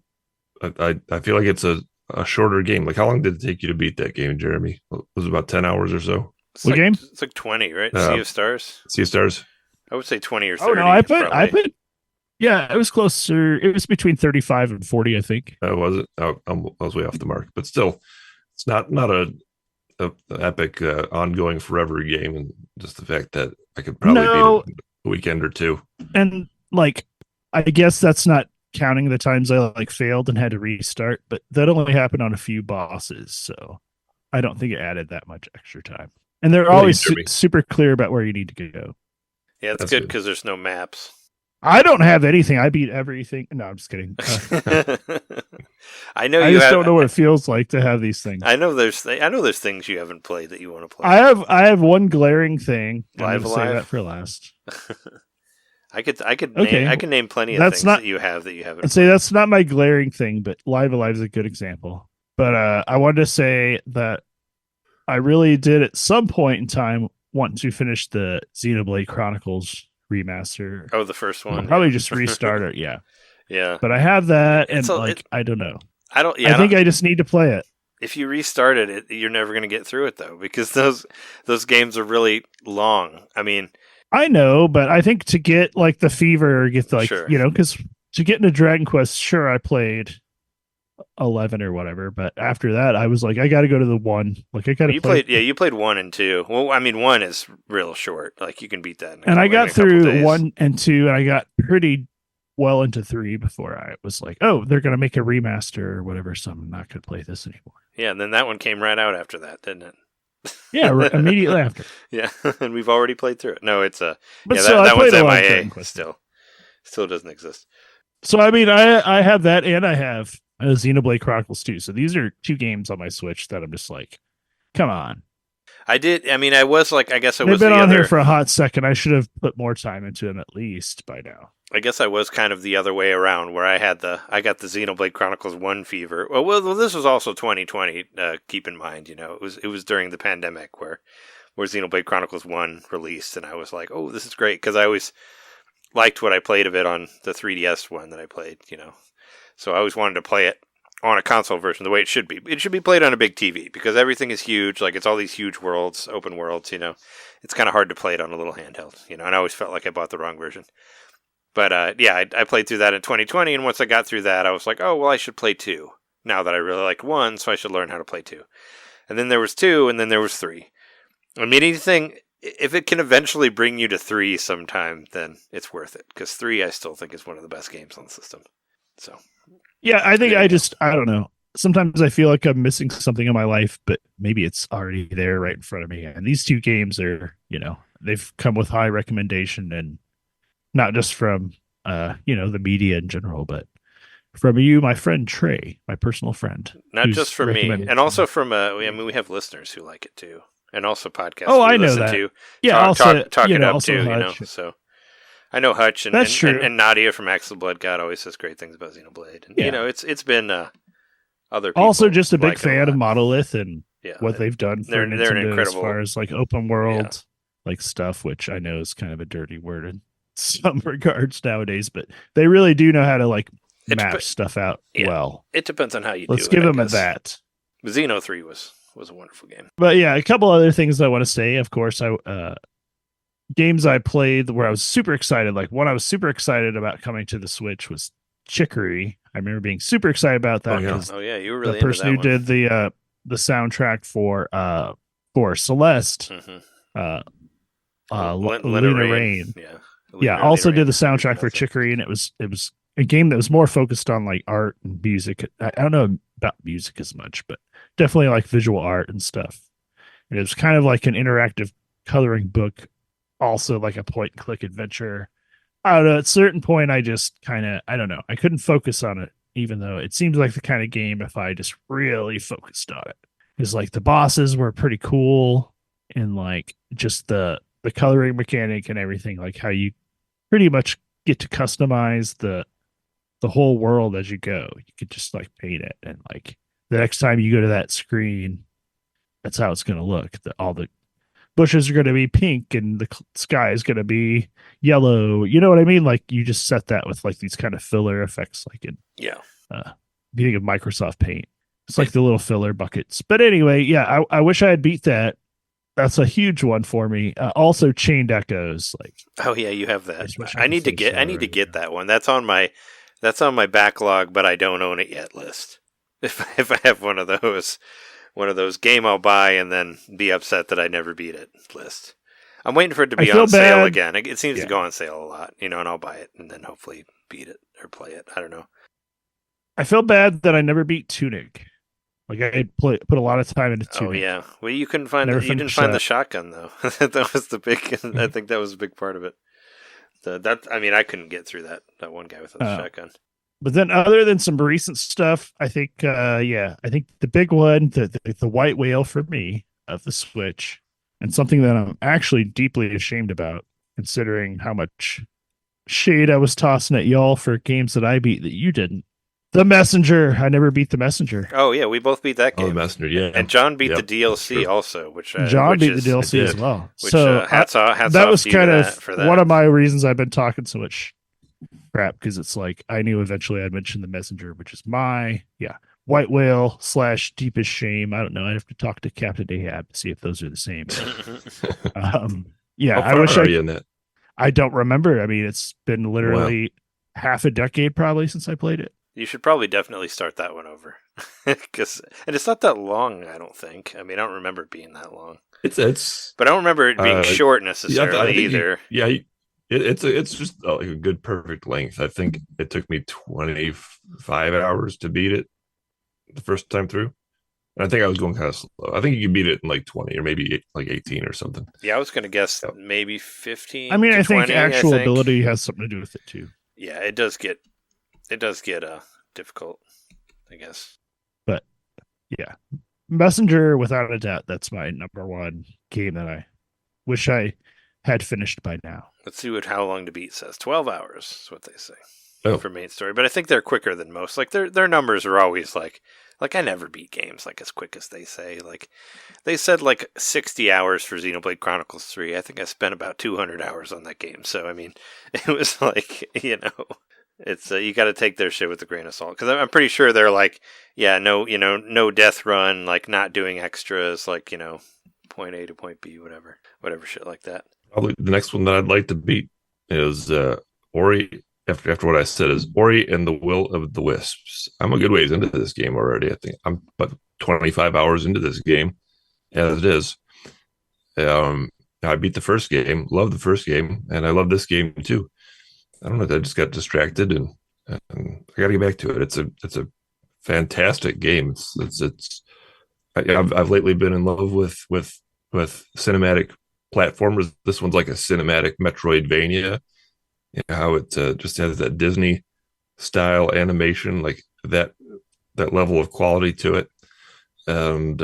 I feel like it's a shorter game. Like, how long did it take you to beat that game, Jeremy? It was about 10 hours or so. What game? It's like 20, right? Sea of Stars. Sea of Stars. I would say 20 or 30. Oh no, I put. Yeah, it was closer. It was between 35 and 40, I think. Was it? I was way off the mark, but still, it's not a epic ongoing forever game, and just the fact that I could probably beat it in a weekend or two. And like, I guess that's not counting the times I like failed and had to restart, but that only happened on a few bosses, so I don't think it added that much extra time. And they're always super clear about where you need to go. Yeah, that's good because there's no maps. I don't have anything. I beat everything. No, I'm just kidding. I know. I just don't know what it feels like to have these things. I know there's things you haven't played that you want to play. I have one glaring thing. Live I'm Alive? say that for last. I could Okay. I can name plenty of things that you have that you haven't. I'd say that's not my glaring thing, but Live Alive is a good example. But I wanted to say that I really did at some point in time want to finish the Xenoblade Chronicles remaster. Oh, the first one. I'll probably just restart it. Yeah. Yeah. But I have that, and I don't know. I don't. Yeah, I think I just need to play it. If you restarted it, you're never going to get through it though, because those games are really long. I mean, I know, but I think to get like the fever, or get the, like Sure. because to get into Dragon Quest, sure, I played 11 or whatever, but after that, I was like, I got to go to the 1. Like I got to. You played 1 and 2. Well, I mean, 1 is real short. Like you can beat that. And I got through 1 and 2, and I got pretty well into 3 before I was like, oh, they're gonna make a remaster or whatever, so I'm not gonna play this anymore. Yeah, and then that one came right out after that, didn't it? Yeah, immediately after. Yeah, and we've already played through it. No, it's But yeah, still, that I one's played a lot of MIA Dragon Quest. still doesn't exist. So I mean, I have that, and I have Xenoblade Chronicles 2. So these are 2 games on my Switch that I'm just like, come on. I did. I mean, I was like, I guess I They've was been the on other. here for a hot second. I should have put more time into them at least by now. I guess I was kind of the other way around, where I got the Xenoblade Chronicles 1 fever. Well, this was also 2020. Keep in mind, it was during the pandemic where Xenoblade Chronicles 1 released, and I was like, oh, this is great, because I always liked what I played of it on the 3DS one that I played, So I always wanted to play it on a console version the way it should be. It should be played on a big TV, because everything is huge. Like, it's all these huge worlds, open worlds, It's kind of hard to play it on a little handheld, and I always felt like I bought the wrong version. But, I played through that in 2020, and once I got through that, I was like, oh, well, I should play 2. Now that I really like 1, so I should learn how to play 2. And then there was 2, and then there was 3. I mean, anything, if it can eventually bring you to 3 sometime, then it's worth it. Because 3, I still think, is one of the best games on the system. So... Yeah, I think I don't know. Sometimes I feel like I'm missing something in my life, but maybe it's already there right in front of me. And these 2 games are, they've come with high recommendation, and not just from, the media in general, but from you, my friend Trey, my personal friend. Not just from me, and also from, we have listeners who like it too. And also podcasts I know that. To. Yeah, talk it up also too, Hutch. so... I know Hutch and That's true. And Nadia from Axel Blood God always says great things about Xenoblade. And, it's been other people. Also, just a big like fan of Monolith and what they've done for they're Nintendo incredible. as far as like open world like stuff, which I know is kind of a dirty word in some regards nowadays, but they really do know how to like map stuff out well. It depends on how you Let's do it. give them at that. Xeno 3 was a wonderful game. But yeah, a couple other things I want to say. Of course, games I played where I was super excited. Like one I was super excited about coming to the Switch was Chicory. I remember being super excited about that because you were really the person who into that did the soundtrack for Celeste, Luna Rain. Also did the soundtrack for Chicory, and it was a game that was more focused on like art and music. I don't know about music as much, but definitely like visual art and stuff. And it was kind of like an interactive coloring book. Also like a point and click adventure. I don't know. At a certain point, I just kind of, I don't know. I couldn't focus on it, even though it seems like the kind of game if I just really focused on it. Because like the bosses were pretty cool, and like just the coloring mechanic and everything, like how you pretty much get to customize the whole world as you go. You could just like paint it, and like the next time you go to that screen, that's how it's going to look. All the bushes are going to be pink and the sky is going to be yellow. You know what I mean? Like you just set that with like these kind of filler effects, like in beginning of Microsoft Paint. It's like the little filler buckets. But anyway, yeah, I wish I had beat that. That's a huge one for me. Also, Chained Echoes. Like, oh yeah, you have that. I need to get that one. That's on my backlog, but I don't own it yet list. If I have one of those game I'll buy and then be upset that I never beat it list. I'm waiting for it to be on sale again. It seems to go on sale a lot, and I'll buy it and then hopefully beat it or play it. I don't know. I feel bad that I never beat Tunic. Like I put a lot of time into Tunic. Oh yeah, well you couldn't find you didn't find the shotgun though. That was the big. I think that was a big part of it. I couldn't get through that one guy without the shotgun. But then, other than some recent stuff, I think, I think the big one, the white whale for me of the Switch, and something that I'm actually deeply ashamed about, considering how much shade I was tossing at y'all for games that I beat that you didn't. The Messenger. I never beat The Messenger. Oh yeah, we both beat that game. Oh, The Messenger, yeah. And John beat the DLC also, John beat the DLC as well. Which, so hats off that was to you kind of for that. one of my reasons I've been talking so much crap, because it's like I knew eventually I'd mention The Messenger, which is my white whale / deepest shame. I don't know. I'd have to talk to Captain Ahab to see if those are the same. I wish are you in that? I don't remember. I mean, it's been literally half a decade probably since I played it. You should probably definitely start that one over, and it's not that long. I don't think. I mean, I don't remember it being that long. It's, but I don't remember it being short necessarily either. It's just like a good perfect length. I think it took me 25 hours to beat it the first time through. And I think I was going kind of slow. I think you could beat it in like 20 or maybe like 18 or something. Yeah, I was going to guess maybe 15. I mean, I think 20, actual ability has something to do with it too. Yeah, it does get difficult, I guess. But yeah, Messenger, without a doubt, that's my number one game that I wish I had finished by now. Let's see what How Long to Beat says. 12 hours is what they say Oh, for main story. But I think they're quicker than most. Like their numbers are always like I never beat games like as quick as they say. Like they said like 60 hours for Xenoblade Chronicles 3. I think I spent about 200 hours on that game. So I mean, it was like, it's you got to take their shit with a grain of salt, because I'm pretty sure they're like, yeah, no death run, like not doing extras, like point A to point B, whatever shit like that. probably the next one that I'd like to beat is Ori. After what I said is Ori and the Will of the Wisps. I'm a good ways into this game already. I think I'm about 25 hours into this game as it is. I beat the first game, loved the first game, and I love this game too. I don't know. I just got distracted, and I got to get back to it. It's a fantastic game. I've lately been in love with cinematic platformers. This one's like a cinematic Metroidvania. How it just has that Disney style animation, like that level of quality to it, and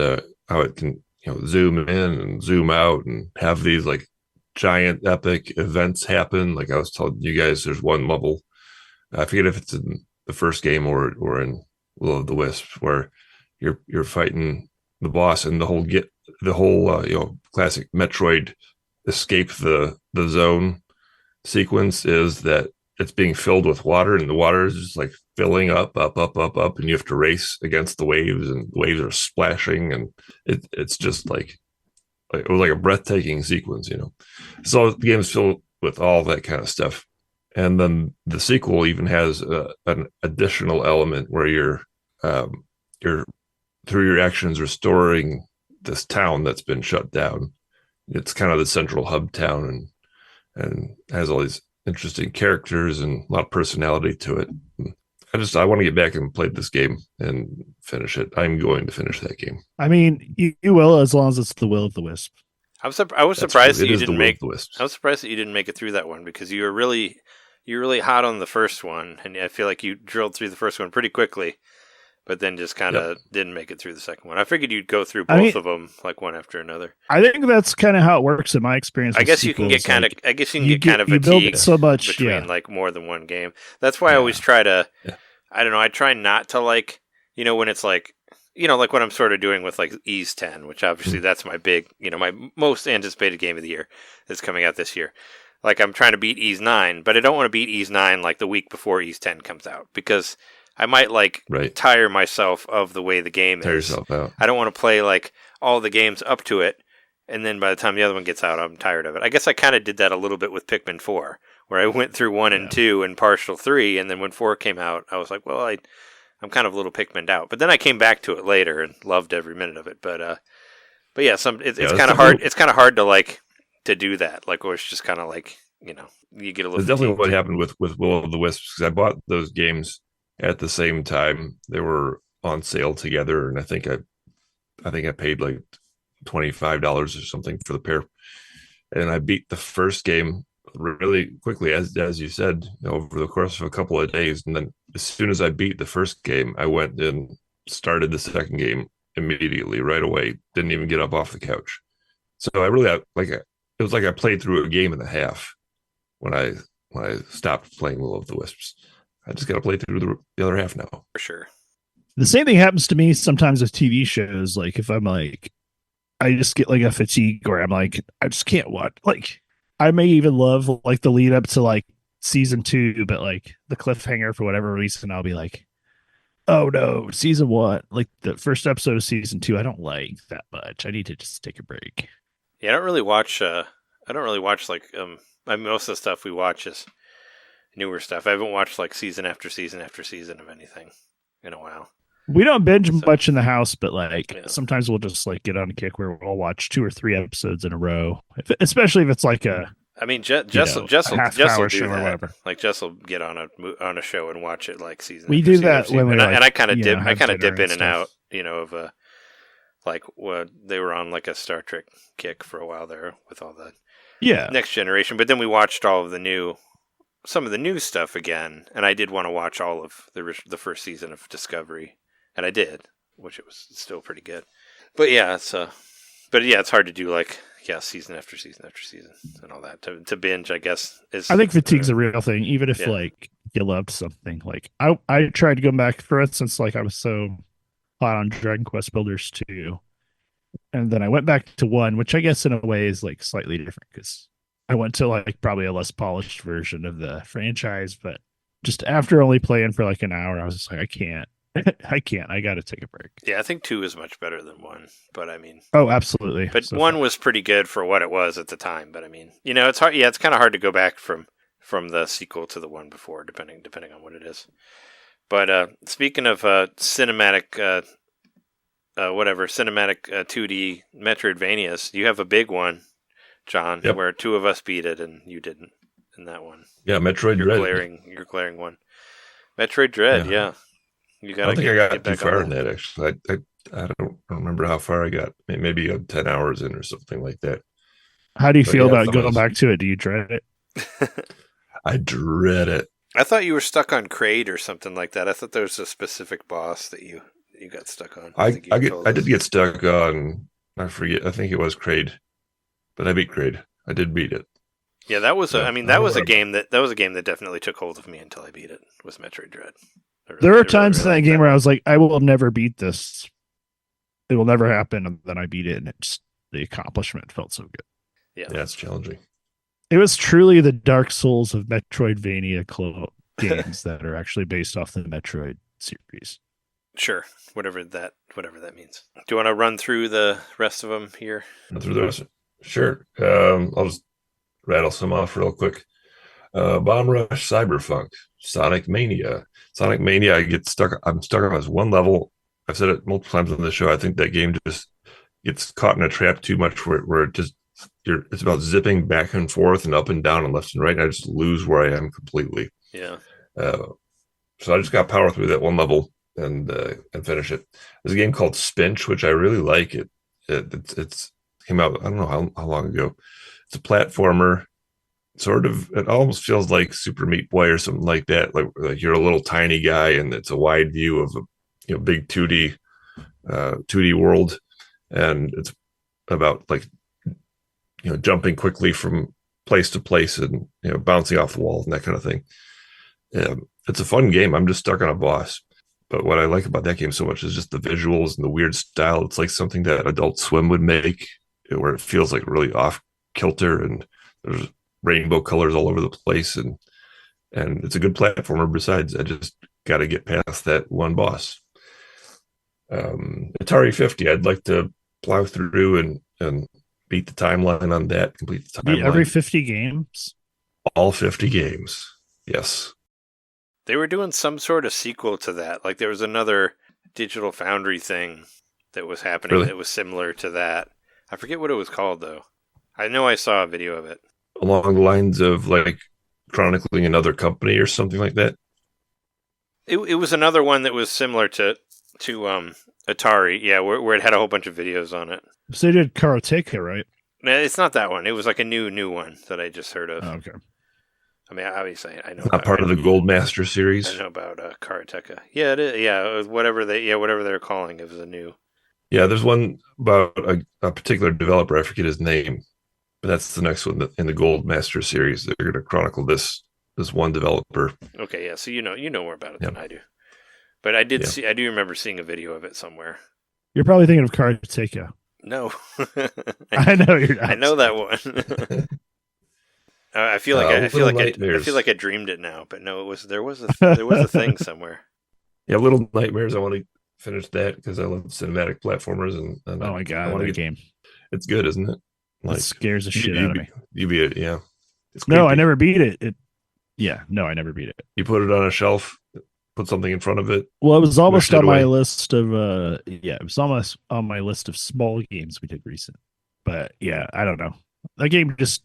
how it can zoom in and zoom out and have these like giant epic events happen. Like I was telling you guys, there's one level, I forget if it's in the first game or in Will of the Wisps, where you're fighting the boss, and the whole classic Metroid escape the zone sequence is that it's being filled with water, and the water is just like filling up, and you have to race against the waves, and the waves are splashing, and it's just like it was like a breathtaking sequence, So the game's filled with all that kind of stuff. And then the sequel even has an additional element where you're through your actions restoring this town that's been shut down. It's kind of the central hub town, and has all these interesting characters and a lot of personality to it. I want to get back and play this game and finish it. I'm going to finish that game. I mean, you will, as long as it's the Will of the Wisp. I was surprised that you didn't make. I was surprised that you didn't make it through that one, because you were really hot on the first one, and I feel like you drilled through the first one pretty quickly, but then just kind of didn't make it through the second one. I figured you'd go through both of them like one after another. I think that's kind of how it works in my experience. I guess you can get kind of. I guess you can get kind of fatigued so much between like more than one game. That's why I always try to. Yeah. I don't know. I try not to like when it's like like what I'm sort of doing with like Ys 10, which obviously that's my big my most anticipated game of the year that's coming out this year. Like I'm trying to beat Ys 9, but I don't want to beat Ys 9 like the week before Ys 10 comes out, because I might tire myself of the way the game Tire is. yourself out. I don't want to play like all the games up to it, and then by the time the other one gets out, I'm tired of it. I guess I kind of did that a little bit with Pikmin 4, where I went through 1 and 2 and partial 3, and then when 4 came out, I was like, well, I'm kind of a little Pikmin'd out. But then I came back to it later and loved every minute of it. But yeah, it's kind of hard. It's kind of hard to like to do that. Like, or it's just kind of like you get a little. It's definitely what happened with Will of the Wisps, because I bought those games at the same time. They were on sale together, and I think I paid like $25 or something for the pair, and I beat the first game really quickly, as you said, over the course of a couple of days. And then as soon as I beat the first game, I went and started the second game immediately, right away. Didn't even get up off the couch. So I really it was like I played through a game and a half when I stopped playing Will of the Wisps. I just got to play through the other half now. For sure. The same thing happens to me sometimes with TV shows. Like if I'm like, I just get like a fatigue, or I'm like, I just can't watch. Like I may even love like the lead up to like season 2, but like the cliffhanger for whatever reason, I'll be like, oh no, season 1, like the first episode of season 2, I don't like that much. I need to just take a break. Yeah, I don't really watch like I mean, most of the stuff we watch is newer stuff. I haven't watched like season after season after season of anything in a while. We don't binge much in the house, but like sometimes we'll just like get on a kick where we'll watch 2 or 3 episodes in a row, especially if it's like a. I mean, Jess will do that. Like Jess will get on a show and watch it like season. We do that when we and I kind of dip. I kind of dip in and out. Of like they were on like a Star Trek kick for a while there with all the Next Generation, but then we watched all of some of the new stuff again, and I did want to watch all of the first season of Discovery. And I did, which it was still pretty good. But yeah, it's hard to do like season after season after season and all that to binge. I guess is. I think fatigue's a real thing, even if like you loved something. Like I tried to go back, for instance, like I was so hot on Dragon Quest Builders 2, and then I went back to 1, which I guess in a way is like slightly different because I went to like probably a less polished version of the franchise, but just after only playing for like an hour, I was just like, I can't. I got to take a break. Yeah, I think 2 is much better than 1, but I mean... Oh, absolutely. But so 1 was pretty good for what it was at the time, but I mean, it's hard. Yeah, it's kind of hard to go back from the sequel to the one before, depending on what it is. But speaking of cinematic 2D Metroidvanias, you have a big one, John, where 2 of us beat it and you didn't in that one. Yeah, Metroid Dread. Your glaring one. Metroid Dread, yeah. You gotta I don't think I got too far in that, actually. I don't remember how far I got. Maybe 10 hours in or something like that. How do you feel about going back to it? Do you dread it? I dread it. I thought you were stuck on Kraid or something like that. I thought there was a specific boss that you got stuck on. I did get stuck on, I forget, I think it was Kraid. But I beat Kraid. I did beat it. Yeah, that was a game that definitely took hold of me until I beat it, was Metroid Dread. There are times in that game where I was like, I will never beat this. It will never happen. And then I beat it, and the accomplishment felt so good. Yeah, it's challenging. It was truly the Dark Souls of Metroidvania games that are actually based off the Metroid series. Sure, whatever that means. Do you want to run through the rest of them here? Run through the rest. Sure. I'll just rattle some off real quick. Bomb Rush, Cyberpunk, Sonic Mania. Sonic Mania, I'm stuck on this one level. I've said it multiple times on the show. I think that game just gets caught in a trap too much where it's about zipping back and forth and up and down and left and right, and I just lose where I am completely. Yeah. So I just got power through that one level and finish it. There's a game called Spinch, which I really like. It's came out, I don't know how long ago. It's a platformer. It almost feels like Super Meat Boy or something like that. Like you're a little tiny guy, and it's a wide view of a big 2D world, and it's about jumping quickly from place to place and bouncing off the walls and that kind of thing. It's a fun game. I'm just stuck on a boss, but what I like about that game so much is just the visuals and the weird style. It's like something that Adult Swim would make, where it feels like really off kilter, and there's rainbow colors all over the place, and it's a good platformer. Besides, I just got to get past that one boss. Atari 50, I'd like to plow through and beat the timeline on that, complete the timeline. Every 50 games? All 50 games, yes. They were doing some sort of sequel to that. Like there was another Digital Foundry thing that was happening that was similar to that. I forget what it was called, though. I know I saw a video of it. Along the lines of like chronicling another company or something like that. It was another one that was similar to Atari, yeah, where it had a whole bunch of videos on it. So they did Karateka, right? No, it's not that one. It was like a new one that I just heard of. Oh, okay. I mean, obviously, I know. It's not part of the Goldmaster series. I know about Karateka. Yeah, it is. Yeah, whatever they're calling it was a new. Yeah, there's one about a particular developer. I forget his name, but that's the next one in the Goldmaster series. They're going to chronicle this one developer. Okay, yeah. So you know more about it than I do. But I do remember seeing a video of it somewhere. You're probably thinking of Karateka. No, I know you're not. I know that one. I feel like I dreamed it now, but no, there was a thing somewhere. Yeah, Little Nightmares. I want to finish that because I love cinematic platformers and oh my god, that game! It's good, isn't it? It scares the shit out of me. You beat it, yeah. No, I never beat it. I never beat it. You put it on a shelf, put something in front of it. Well, it was almost on my list of it was almost on my list of small games we did recent. But yeah, I don't know. That game just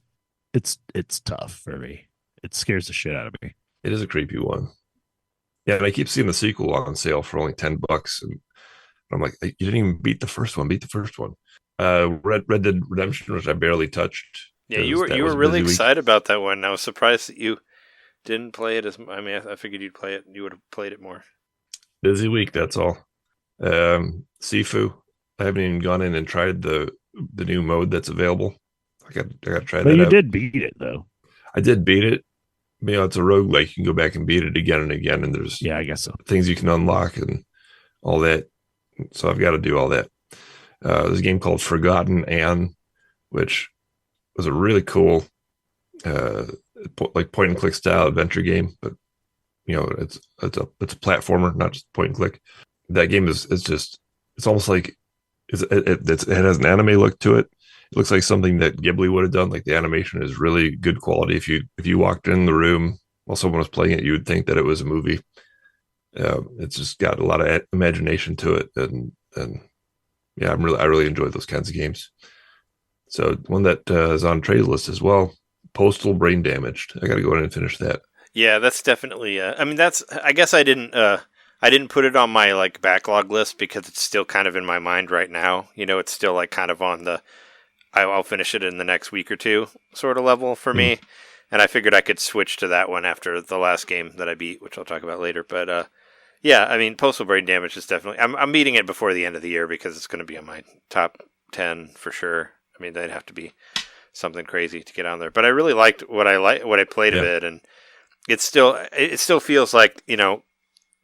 it's tough for me. It scares the shit out of me. It is a creepy one. Yeah, and I keep seeing the sequel on sale for only $10, and I'm like, you didn't even beat the first one. Beat the first one. Red Dead Redemption, which I barely touched. Yeah, you were really excited about that one. I was surprised that you didn't play it I figured you'd play it. You would have played it more. Busy week, that's all. Sifu. I haven't even gone in and tried the new mode that's available. I got to try But that you out. did beat it though. I did beat it. You know, it's a roguelike. You can go back and beat it again and again, and there's Yeah, I guess so. things you can unlock and all that. So I've got to do all that. There's a game called Forgotten Anne, which was a really cool, like point and click style adventure game. But you know, it's a platformer, not just point and click. That game is just it's almost like it has an anime look to it. It looks like something that Ghibli would have done. Like the animation is really good quality. If you walked in the room while someone was playing it, you would think that it was a movie. It's just got a lot of imagination to it, and yeah, I really enjoy those kinds of games. So one that is on Trey's list as well, Postal Brain Damaged. I got to go in and finish that. Yeah, that's definitely. I mean, I guess I didn't put it on my like backlog list because it's still kind of in my mind right now. You know, it's still like kind of on the I'll finish it in the next week or two sort of level for me. And I figured I could switch to that one after the last game that I beat, which I'll talk about later. But yeah, I mean, Postal Brain Damage is definitely. I'm beating it before the end of the year because it's going to be on my top 10 for sure. I mean, they'd have to be something crazy to get on there. But I really liked what I played of it, and it still feels like, you know,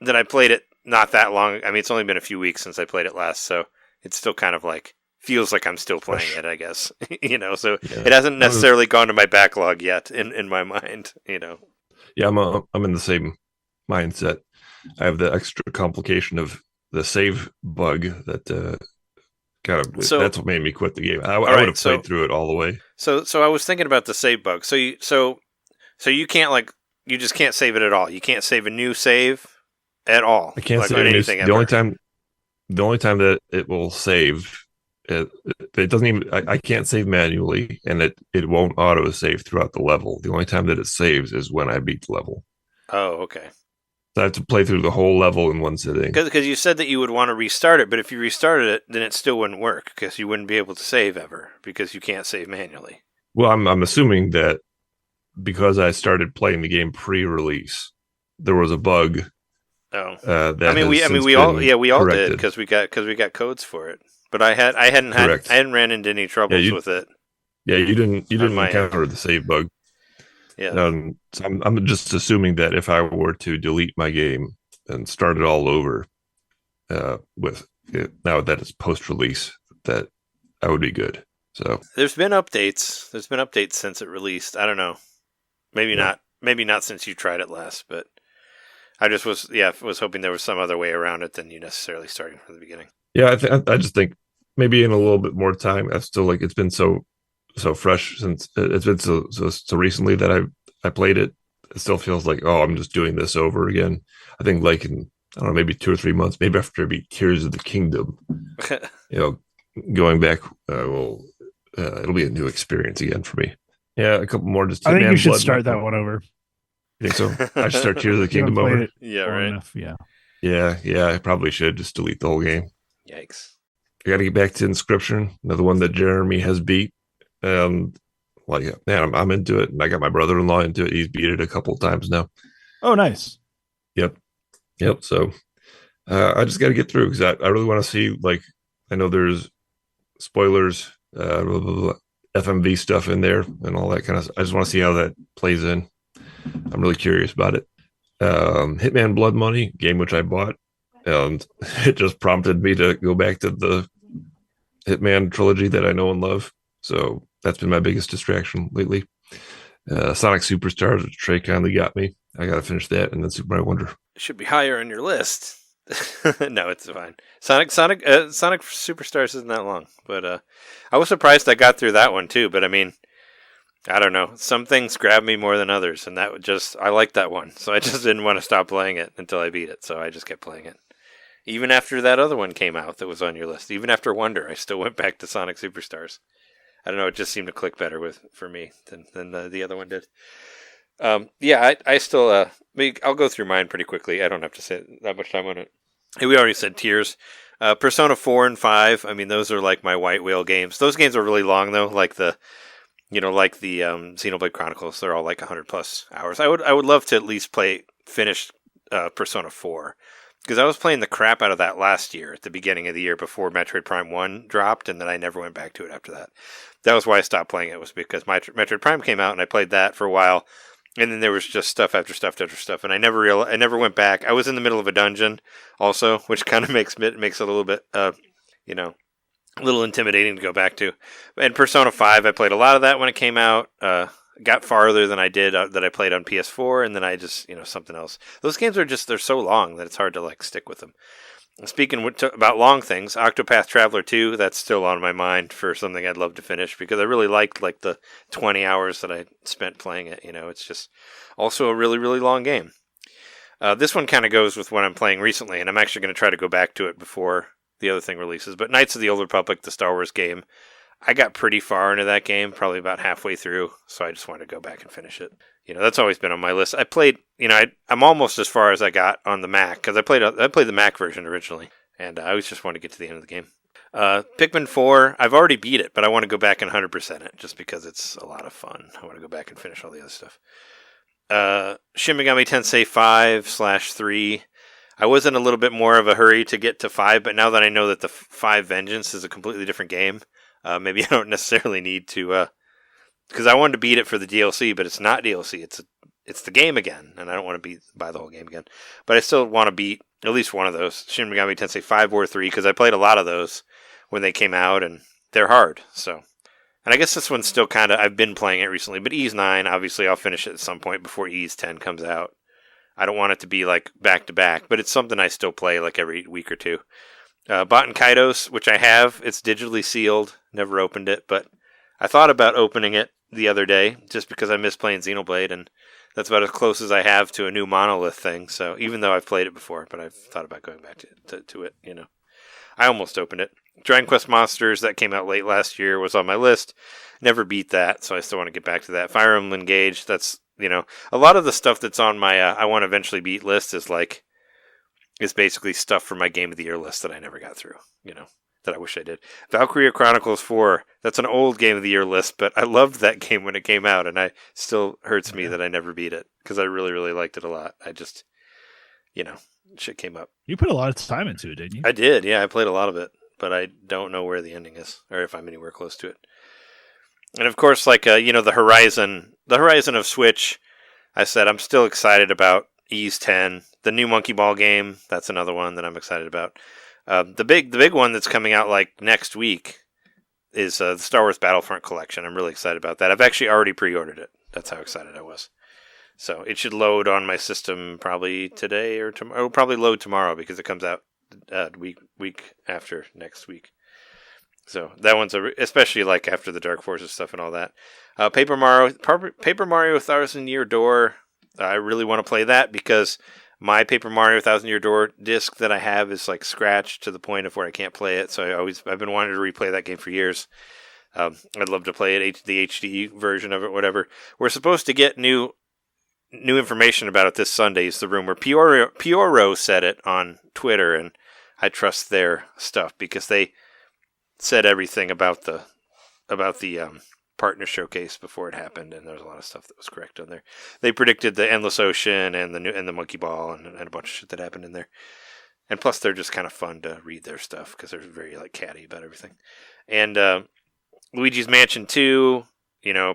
that I played it not that long. I mean, it's only been a few weeks since I played it last, so it's still kind of like feels like I'm still playing it, I guess. You know, so it hasn't necessarily gone to my backlog yet in my mind, you know. Yeah, I'm in the same mindset. I have the extra complication of the save bug that that's what made me quit the game. I would have played through it all the way. So I was thinking about the save bug. So you can't you just can't save it at all. You can't save a new save at all. I can't save anything. The only time that it will save, it doesn't even. I can't save manually, and it won't auto save throughout the level. The only time that it saves is when I beat the level. Oh, okay. So I have to play through the whole level in one sitting. Because you said that you would want to restart it, but if you restarted it, then it still wouldn't work because you wouldn't be able to save ever because you can't save manually. Well, I'm assuming that because I started playing the game pre-release, there was a bug. Oh, that we all did because we got codes for it. But I hadn't ran into any troubles with it. Yeah, you didn't encounter the save bug. Yeah. So I'm just assuming that if I were to delete my game and start it all over, with it, now that it's post-release, that I would be good. So there's been updates. There's been updates since it released. I don't know. Maybe not. Maybe not since you tried it last. But I just was hoping there was some other way around it than you necessarily starting from the beginning. Yeah, I just think maybe in a little bit more time. I still it's been so fresh since it's been so recently that I played it. It still feels like, oh, I'm just doing this over again. I think like in, I don't know, maybe 2 or 3 months, maybe after I beat Tears of the Kingdom, you know, going back, it'll be a new experience again for me. Yeah, a couple more. Just I think you should start that one over. You think so? I should start Tears of the Kingdom over. Yeah, right. Enough, yeah. Yeah. I probably should just delete the whole game. Yikes! I got to get back to Inscription, another one that Jeremy has beat. Man, I'm into it, and I got my brother-in-law into it. He's beat it a couple of times now. Oh, nice. Yep. So I just got to get through because I really want to see. Like, I know there's spoilers, FMV stuff in there, and all that kind of. I just want to see how that plays in. I'm really curious about it. Hitman Blood Money, game which I bought, and it just prompted me to go back to the Hitman trilogy that I know and love. So that's been my biggest distraction lately. Sonic Superstars, which Trey kindly got me. I got to finish that, and then Super Mario Wonder. It should be higher on your list. No, it's fine. Sonic Superstars isn't that long, but I was surprised I got through that one too. But I mean, I don't know. Some things grab me more than others, and I liked that one, so I just didn't want to stop playing it until I beat it. So I just kept playing it. Even after that other one came out that was on your list, even after Wonder, I still went back to Sonic Superstars. I don't know. It just seemed to click better for me than the other one did. Yeah, I still. I'll go through mine pretty quickly. I don't have to say that much time on it. Hey, we already said Tears. Persona 4 and 5. I mean, those are like my white whale games. Those games are really long though. Like the Xenoblade Chronicles. They're all like 100+ hours. I would love to at least finish Persona 4. Because I was playing the crap out of that last year at the beginning of the year before Metroid Prime 1 dropped, and then I never went back to it after that. That was why I stopped playing it, was because Metroid Prime came out and I played that for a while, and then there was just stuff after stuff after stuff, and I never went back. I was in the middle of a dungeon also, which kind of makes it a little bit, a little intimidating to go back to. And Persona 5, I played a lot of that when it came out. Got farther than I did that I played on PS4, and then I just, something else. Those games they're so long that it's hard to stick with them. And speaking about long things, Octopath Traveler 2, that's still on my mind for something I'd love to finish, because I really liked the 20 hours that I spent playing it. It's just also a really, really long game. This one kind of goes with what I'm playing recently, and I'm actually going to try to go back to it before the other thing releases. But Knights of the Old Republic, the Star Wars game, I got pretty far into that game, probably about halfway through, so I just wanted to go back and finish it. That's always been on my list. I played, I'm almost as far as I got on the Mac, because I played the Mac version originally, and I always just wanted to get to the end of the game. Pikmin 4, I've already beat it, but I want to go back and 100% it, just because it's a lot of fun. I want to go back and finish all the other stuff. Shin Megami Tensei 5/3, I was in a little bit more of a hurry to get to 5, but now that I know that the 5 Vengeance is a completely different game, maybe I don't necessarily need to, because I wanted to beat it for the DLC, but it's not DLC. It's the game again, and I don't want to buy the whole game again. But I still want to beat at least one of those, Shin Megami Tensei 5 or 3, because I played a lot of those when they came out, and they're hard. So, and I guess this one's still kind of, I've been playing it recently, but Ys 9, obviously I'll finish it at some point before Ys 10 comes out. I don't want it to be back to back, but it's something I still play every week or two. Baten Kaitos, which I have, it's digitally sealed, never opened it, but I thought about opening it the other day, just because I miss playing Xenoblade, and that's about as close as I have to a new Monolith thing, so even though I've played it before, but I've thought about going back to it, I almost opened it. Dragon Quest Monsters, that came out late last year, was on my list, never beat that, so I still want to get back to that. Fire Emblem Engage, that's, a lot of the stuff that's on my I want to eventually beat list is basically stuff for my Game of the Year list that I never got through, that I wish I did. Valkyria Chronicles 4, that's an old Game of the Year list, but I loved that game when it came out, and it still hurts me that I never beat it, because I really, really liked it a lot. I just, shit came up. You put a lot of time into it, didn't you? I did, yeah, I played a lot of it, but I don't know where the ending is, or if I'm anywhere close to it. And of course, the Horizon of Switch, I said I'm still excited about Ys 10. The new Monkey Ball game, that's another one that I'm excited about. The big one that's coming out next week is the Star Wars Battlefront Collection. I'm really excited about that. I've actually already pre-ordered it. That's how excited I was. So it should load on my system probably today or tomorrow. It'll probably load tomorrow because it comes out week after next week. So that one's especially after the Dark Forces stuff and all that. Paper Mario Thousand Year Door. I really want to play that because my Paper Mario Thousand Year Door disc that I have is scratched to the point of where I can't play it. So I've been wanting to replay that game for years. I'd love to play it, the HD version of it, whatever. We're supposed to get new information about it this Sunday. Is the rumor. Pioro said it on Twitter, and I trust their stuff because they said everything about the partner showcase before it happened, and there was a lot of stuff that was correct on there. They predicted the Endless Ocean and the Monkey Ball and a bunch of shit that happened in there. And plus, they're just kind of fun to read their stuff because they're very catty about everything. And Luigi's Mansion 2,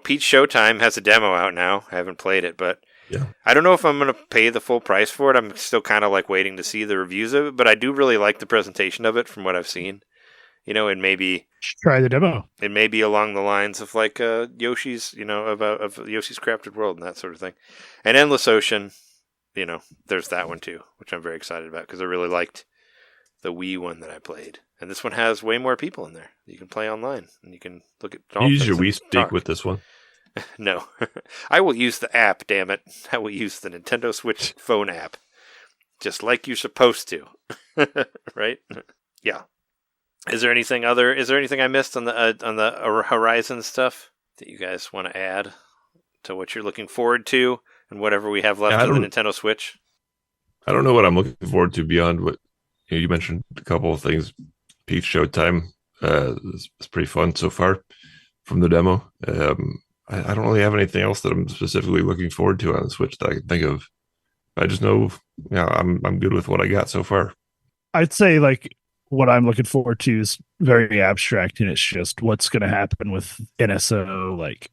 Peach Showtime has a demo out now. I haven't played it, but yeah, I don't know if I'm going to pay the full price for it. I'm still kind of waiting to see the reviews of it, but I do really like the presentation of it from what I've seen. And maybe try the demo. It may be along the lines of Yoshi's, of Yoshi's Crafted World and that sort of thing. And Endless Ocean, there's that one too, which I'm very excited about because I really liked the Wii one that I played. And this one has way more people in there. You can play online and you can look at dolphins. You use your Wii stick with this one? No. I will use the app, damn it. I will use the Nintendo Switch phone app. Just like you're supposed to. Right? Yeah. Is there anything I missed on the Horizon stuff that you guys want to add to what you're looking forward to and whatever we have left of the Nintendo Switch? I don't know what I'm looking forward to beyond what you mentioned. A couple of things. Peach Showtime is pretty fun so far from the demo. I don't really have anything else that I'm specifically looking forward to on the Switch that I can think of. I just know, I'm good with what I got so far. I'd say like what I'm looking forward to is very abstract, and it's just what's going to happen with NSO. Like,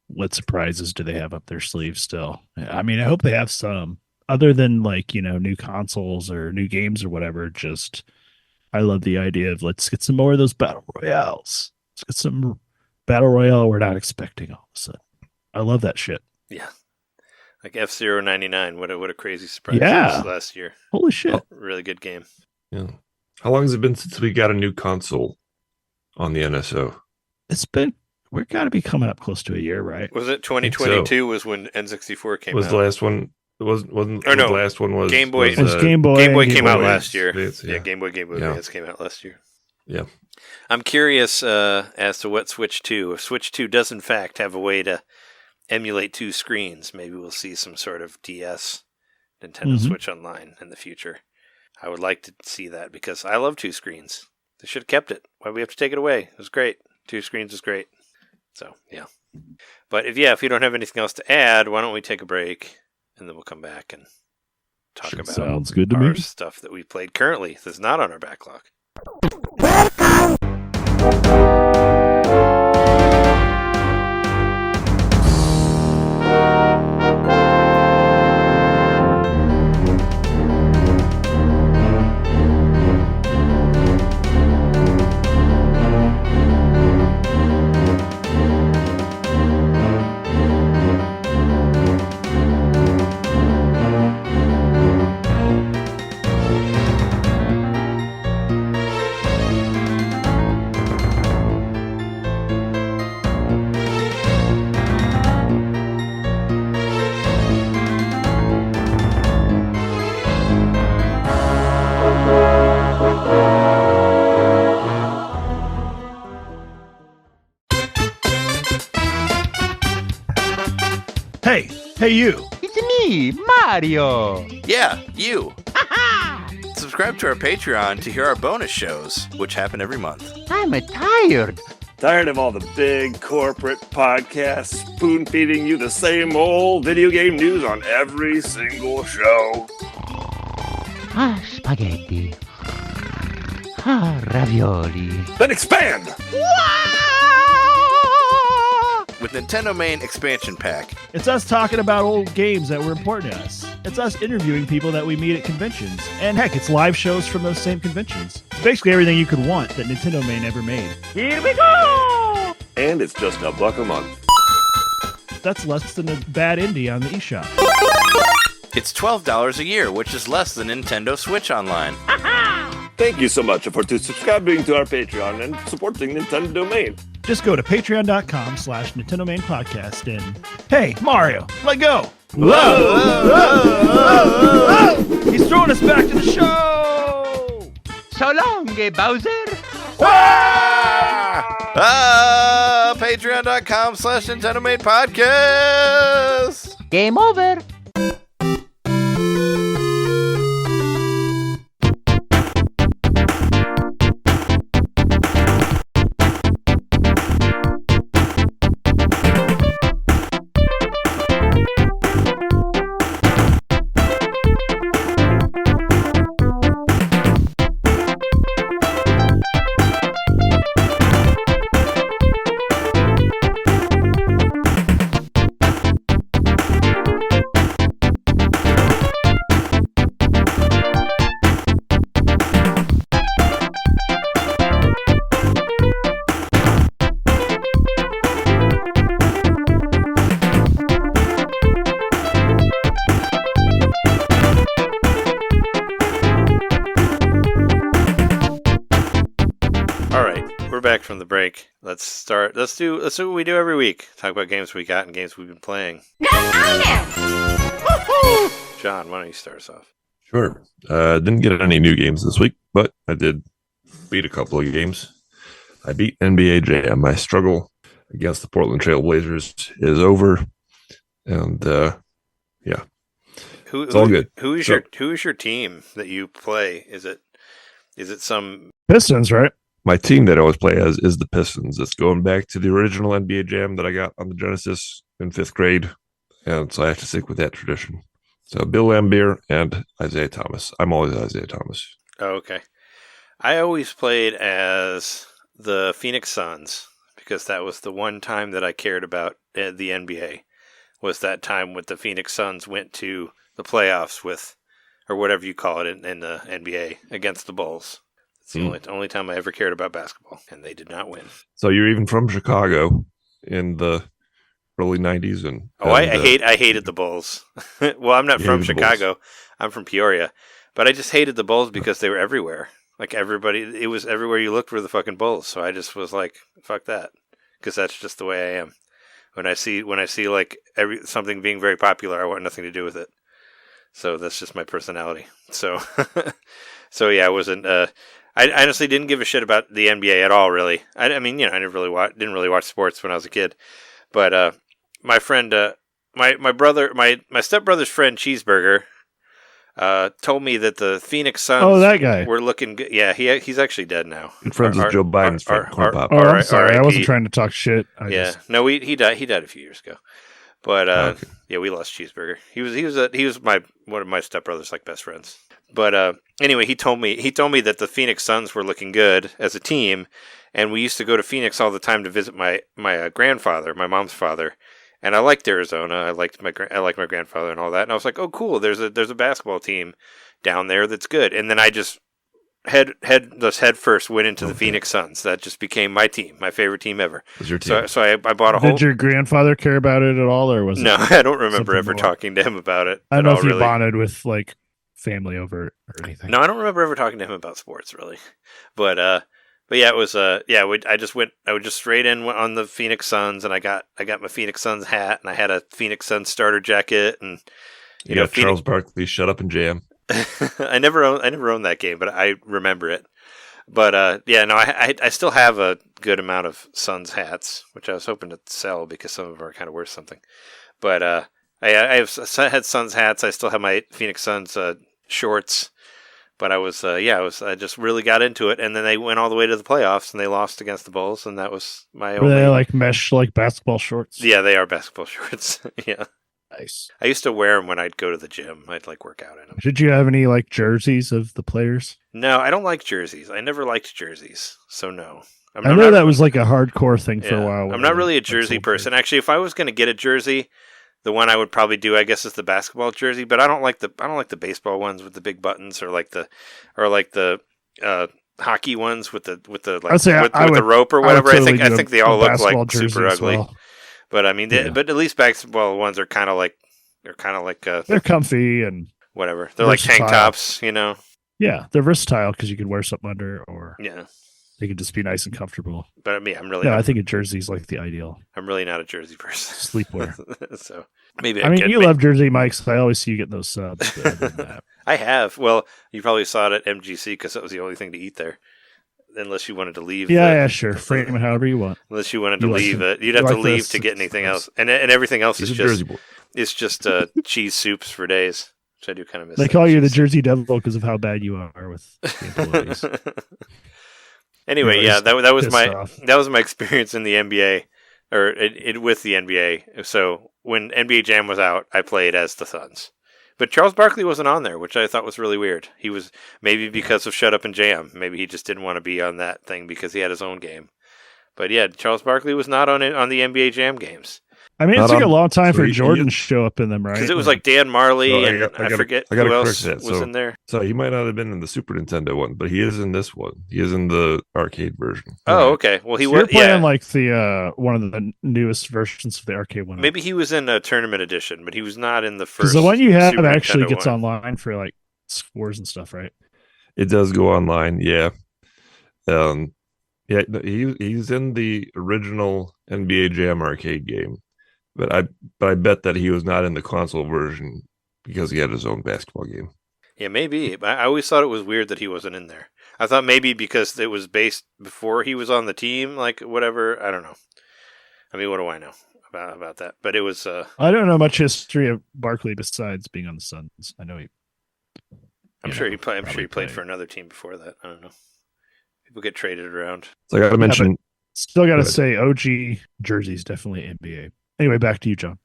what surprises do they have up their sleeves still? I mean, I hope they have some other than like, new consoles or new games or whatever. Just, I love the idea of let's get some more of those battle royales. Let's get some battle royale we're not expecting all of a sudden. I love that shit. Yeah. Like F-Zero 99. What a crazy surprise Yeah. last year. Holy shit. Really good game. Yeah. How long has it been since we got a new console on the NSO? We're got to be coming up close to a year, right? Was it 2022 was when N64 came out? Was the last one? Wasn't Or no, the last one was Game Boy. It was Game Boy. Game Boy and came Boy out Advance. last year. Advance, Yeah, Game Boy Advance came out last year. Yeah. I'm curious as to what Switch 2, if Switch 2 does in fact have a way to emulate two screens, maybe we'll see some sort of DS Nintendo Switch Online in the future. I would like to see that because I love two screens. They should have kept it. Why do we have to take it away? It was great. Two screens is great. So, yeah. But if you don't have anything else to add, why don't we take a break and then we'll come back and talk about Sounds good to our me. stuff that we played currently that's not on our backlog. Hey, you. It's me, Mario. Yeah, you. Subscribe to our Patreon to hear our bonus shows, which happen every month. I'm tired. Tired of all the big corporate podcasts spoon-feeding you the same old video game news on every single show? Spaghetti. Ravioli. Then expand! With Nintendomain Expansion Pack. It's us talking about old games that were important to us. It's us interviewing people that we meet at conventions. And heck, it's live shows from those same conventions. It's basically everything you could want that Nintendomain ever made. Here we go! And it's just $1 a month. That's less than a bad indie on the eShop. It's $12 a year, which is less than Nintendo Switch Online. Thank you so much for subscribing to our Patreon and supporting Nintendomain. Just go to patreon.com/Nintendomain podcast and hey, Mario, let go. Whoa! He's throwing us back to the show. So long, Bowser. Patreon.com/Nintendomain podcast. Game over. Back from the break. Let's do what we do every week. Talk about games we got and games we've been playing. John, why don't you start us off? Sure. Didn't get any new games this week, but I did beat a couple of games. I beat NBA Jam. My struggle against the Portland Trail Blazers is over, and yeah, it's all good. Who is your team that you play? Is it some Pistons, right? My team that I always play as is the Pistons. It's going back to the original NBA Jam that I got on the Genesis in 5th grade, and so I have to stick with that tradition. So Bill Laimbeer and Isaiah Thomas. I'm always Isaiah Thomas. Oh, okay. I always played as the Phoenix Suns because that was the one time that I cared about the NBA. Was that time when the Phoenix Suns went to the playoffs with, or whatever you call it in the NBA, against the Bulls. It's the only time I ever cared about basketball, and they did not win. So you're even from Chicago in the early 90s. I hated the Bulls. Well, I'm not from Chicago. I'm from Peoria. But I just hated the Bulls because they were everywhere. Like everybody, it was everywhere you looked were the fucking Bulls. So I just was like, fuck that. Because that's just the way I am. When I see like something being very popular, I want nothing to do with it. So that's just my personality. So, so yeah, I wasn't. I honestly didn't give a shit about the NBA at all. Really, I mean, I didn't really watch sports when I was a kid. But my friend, my stepbrother's friend Cheeseburger, told me that the Phoenix Suns that guy. were looking good. Yeah, he's actually dead now. Good friends with Joe Biden's friend, Corn Pop. Oh, I'm sorry. I wasn't trying to talk shit. No, he died a few years ago. But yeah, we lost Cheeseburger. He was one of my stepbrother's like best friends. But anyway, he told me that the Phoenix Suns were looking good as a team, and we used to go to Phoenix all the time to visit my grandfather, my mom's father. And I liked Arizona. I liked my grandfather and all that. And I was like, oh, cool. There's a basketball team down there that's good. And then I just head first went into the Phoenix Suns. That just became my team, my favorite team ever. Was your team? So I bought a whole. Did your grandfather care about it at all, or was no? It I don't remember ever talking to him about it. I don't know if you really bonded with like family over it or anything. No, I don't remember ever talking to him about sports really. But yeah, it was I would just straight in on the Phoenix Suns, and I got my Phoenix Suns hat, and I had a Phoenix Suns starter jacket, and you got Charles Barkley, Shut Up and Jam. I never owned that game, but I remember it. But yeah, no, I still have a good amount of Suns hats, which I was hoping to sell because some of them are kind of worth something. But I had Suns hats. I still have my Phoenix Suns shorts. But I just really got into it, and then they went all the way to the playoffs, and they lost against the Bulls, and that was my only. Were they like mesh like basketball shorts? Yeah, they are basketball shorts. Yeah. Nice. I used to wear them when I'd go to the gym. I'd like work out in them. Did you have any like jerseys of the players? No, I don't like jerseys. I never liked jerseys, so no. I know that was like a hardcore thing for a while. I'm not really a jersey person. Actually, if I was going to get a jersey, the one I would probably do, I guess, is the basketball jersey. But I don't like the baseball ones with the big buttons, or like the hockey ones with the rope or whatever. I think they all look like super ugly. Well. But I mean, but at least basketball ones are kind of like they're comfy and whatever. They're versatile. Like tank tops, Yeah, they're versatile because you can wear something under, or yeah, they can just be nice and comfortable. But I mean, I think a jersey's like the ideal. I'm really not a jersey person. Sleepwear. So maybe you love jersey, Mike. So I always see you getting those subs. I have. Well, you probably saw it at MGC because that was the only thing to eat there. Unless you wanted to leave. Yeah, sure. Frame it however you want. Unless you wanted to leave it. You'd have to leave to get anything else. And everything else is just cheese soups for days, which I do kind of miss. They call you the Jersey Devil because of how bad you are with the employees. Anyway, yeah, that was my experience in the NBA, or with the NBA. So when NBA Jam was out, I played as the Suns. But Charles Barkley wasn't on there, which I thought was really weird. He was, maybe because of Shut Up and Jam. Maybe he just didn't want to be on that thing because he had his own game. But yeah, Charles Barkley was not on the NBA Jam games. I mean, it took a long time for Jordan to show up in them, right? Because it was like Dan Marley, and I forget who else was in there. So he might not have been in the Super Nintendo one, but he is in this one. He is in the arcade version. Oh, okay. Well, he was playing like the one of the newest versions of the arcade one. Maybe he was in a tournament edition, but he was not in the first. Because the one you have Super actually Nintendo gets one. online for like scores and stuff, right? It does go online, yeah. Yeah, he's in the original NBA Jam arcade game. But I bet that he was not in the console version because he had his own basketball game. Yeah, maybe. I always thought it was weird that he wasn't in there. I thought maybe because it was based before he was on the team, like whatever. I don't know. I mean, what do I know about that? But it was. I don't know much history of Barkley besides being on the Suns. I know he. I'm sure he played for another team before that. I don't know. People get traded around. So I got to mention. Still got to say, OG jerseys definitely NBA. Anyway, back to you, John.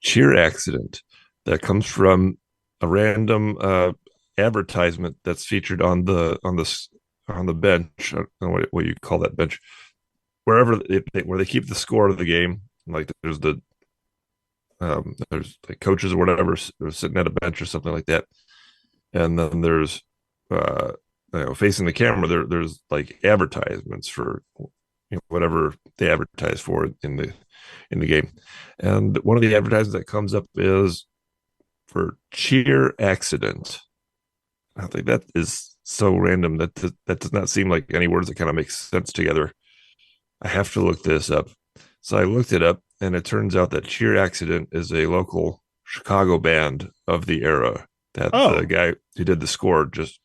Cheer accident. that comes from a random advertisement that's featured on the bench. I don't know what you call that bench, where they keep the score of the game. Like there's like coaches or whatever sitting at a bench or something like that, and then there's facing the camera. There's like advertisements for whatever they advertise for in the game, and one of the advertisements that comes up is for cheer accident. I think that is so random that does not seem like any words that kind of make sense together. I have to look this up. So I looked it up, and it turns out that Cheer Accident is a local Chicago band of the era that the guy who did the score just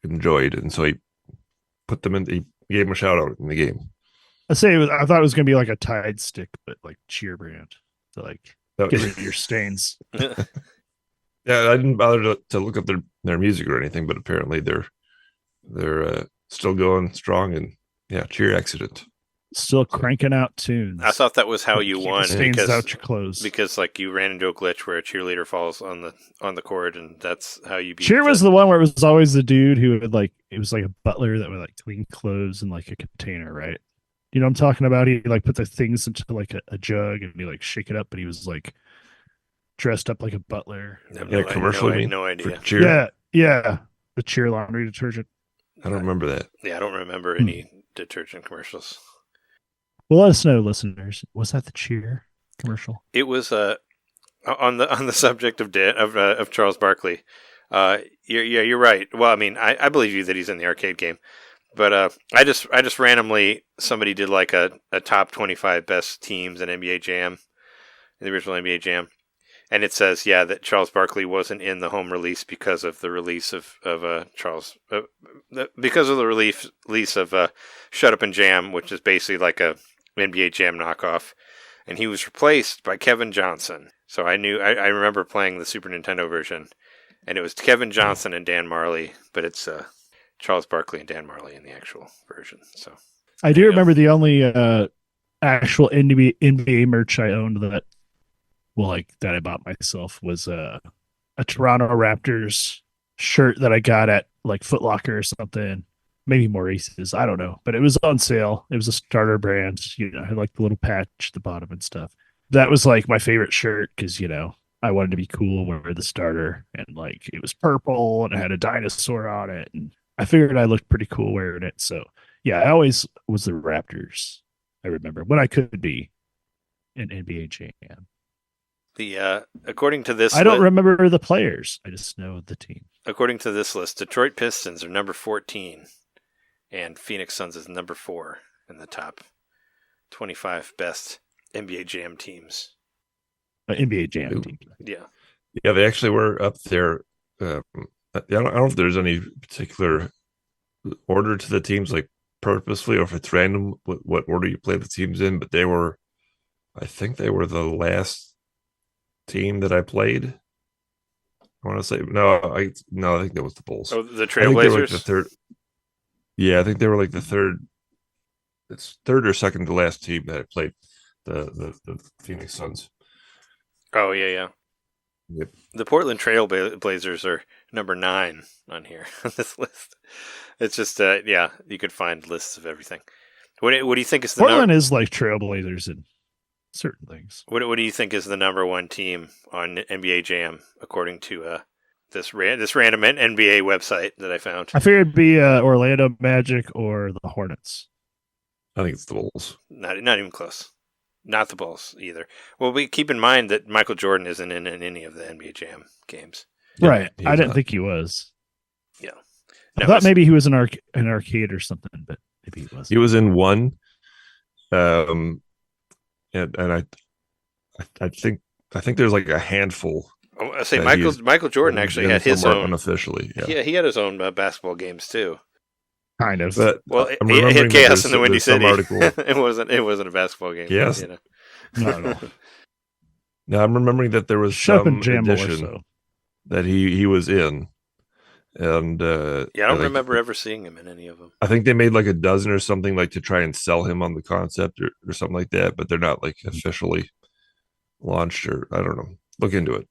enjoyed, and so he put them in. He gave him a shout out in the game. I thought it was going to be like a Tide stick, but like Cheer brand to like get rid of your stains. Yeah, I didn't bother to look up their music or anything, but apparently they're still going strong, and yeah, Cheer Accident. Still cranking out tunes. I thought that was how you won stains out your clothes. Because like you ran into a glitch where a cheerleader falls on the court, and that's how you beat. Cheer was the one where it was always the dude who would like, it was like a butler that would like clean clothes in like a container, right? You know what I'm talking about? He like put the things into like a jug and he like shake it up, but he was like dressed up like a butler. Commercial. No idea. Cheer? Yeah. The Cheer laundry detergent. I don't remember that. Yeah, I don't remember any detergent commercials. Well, let us know, listeners. Was that the Cheer commercial? It was on the subject of Charles Barkley. You're right. Well, I mean, I believe you that he's in the arcade game, but I just randomly, somebody did like a top 25 best teams in NBA Jam, in the original NBA Jam, and it says that Charles Barkley wasn't in the home release because of the release of Shut Up and Jam, which is basically like a NBA Jam knockoff, and he was replaced by Kevin Johnson. So I remember playing the Super Nintendo version, and it was Kevin Johnson and Dan Marley, but it's Charles Barkley and Dan Marley in the actual version. So I do remember the only actual NBA merch I owned that I bought myself was a Toronto Raptors shirt that I got at like Foot Locker or something. Maybe Maurice's, I don't know, but it was on sale. It was a starter brand, I had like the little patch at the bottom and stuff. That was like my favorite shirt because, I wanted to be cool, wear the starter, and like it was purple and it had a dinosaur on it. And I figured I looked pretty cool wearing it. So yeah, I always was the Raptors. I remember when I could be in NBA Jam. According to this, I don't remember the players. I just know the team. According to this list, Detroit Pistons are number 14. And Phoenix Suns is number 4 in the top 25 best NBA Jam teams. NBA Jam team. Yeah. Yeah, they actually were up there. I don't know if there's any particular order to the teams, like purposely, or if it's random what order you play the teams in, but I think they were the last team that I played. I want to say, I think that was the Bulls. Oh, the Trailblazers? Like the third. Yeah, I think they were like the third or second to last team that I played, the Phoenix Suns. Oh, yeah. Yep. The Portland Trailblazers are number 9 on here on this list. It's just, you could find lists of everything. What do you think is the Portland is like Trailblazers in certain things. What do you think is the number 1 team on NBA Jam according to this random NBA website that I found? I figured it'd be Orlando Magic or the Hornets. I think it's the Bulls. Not even close. Not the Bulls either. Well, we keep in mind that Michael Jordan isn't in any of the NBA Jam games. Right. I didn't think he was. Yeah. I thought maybe he was an arcade or something, but maybe he wasn't. He was in one. And I think there's like a handful. I say Michael Jordan actually had his own unofficially. Yeah, he had his own basketball games too. Kind of. But he had chaos in the Windy City. it wasn't a basketball game. Yes. No. Now I'm remembering that there was some edition that he was in, and I don't remember ever seeing him in any of them. I think they made like a dozen or something, like to try and sell him on the concept or something like that, but they're not like officially launched, or I don't know. Look into it.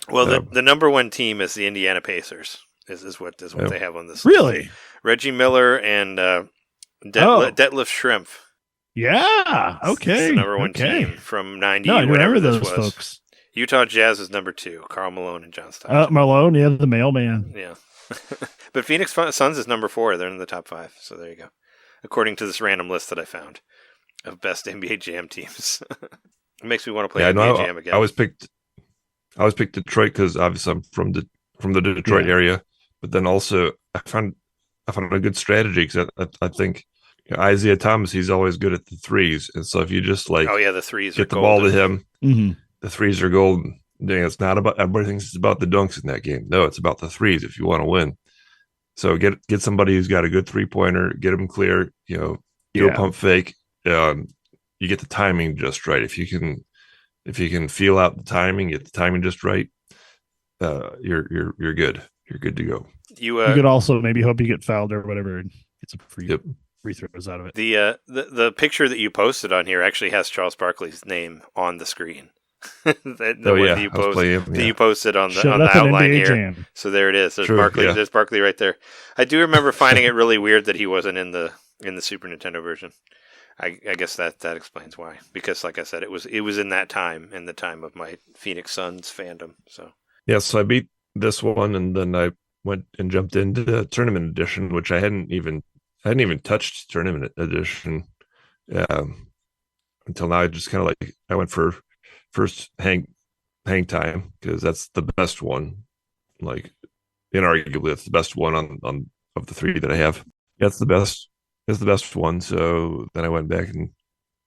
Well, the number one team is the Indiana Pacers. Is what they have on this list. Really? Reggie Miller and Detlef Shrimp. Yeah. It's Okay. the number one team from 90, No, I whatever remember this those was. folks. Utah Jazz is number 2. Karl Malone and John Stockton. Malone, yeah, the mailman. Yeah. But Phoenix Suns is number 4. They're in the top 5. So there you go. According to this random list that I found of best NBA Jam teams. It makes me want to play NBA Jam again. I was picked Detroit because obviously I'm from the Detroit area, but then also I found a good strategy because I think Isaiah Thomas, he's always good at the threes, and so if you just the threes get are the ball to golden. him, the threes are golden. It's not about everybody thinks it's about the dunks in that game. No, it's about the threes if you want to win. So get somebody who's got a good 3-pointer, get them clear. Do a pump fake. You get the timing just right. If you can feel out the timing, get the timing just right, you're good. You're good to go. You could also maybe hope you get fouled or whatever and get some free throws out of it. The picture that you posted on here actually has Charles Barkley's name on the screen. You posted on the outline here. Jam. So there it is. There's Barkley. Yeah. There's Barkley right there. I do remember finding it really weird that he wasn't in the Super Nintendo version. I guess that explains why. Because, like I said, it was in that time, in the time of my Phoenix Suns fandom. So I beat this one, and then I went and jumped into the Tournament Edition, which I hadn't even touched Tournament Edition until now. I just kind of I went for first hang time because that's the best one. Inarguably, it's the best one on of the 3 that I have. Yeah, it's the best. It's the best one. So then I went back and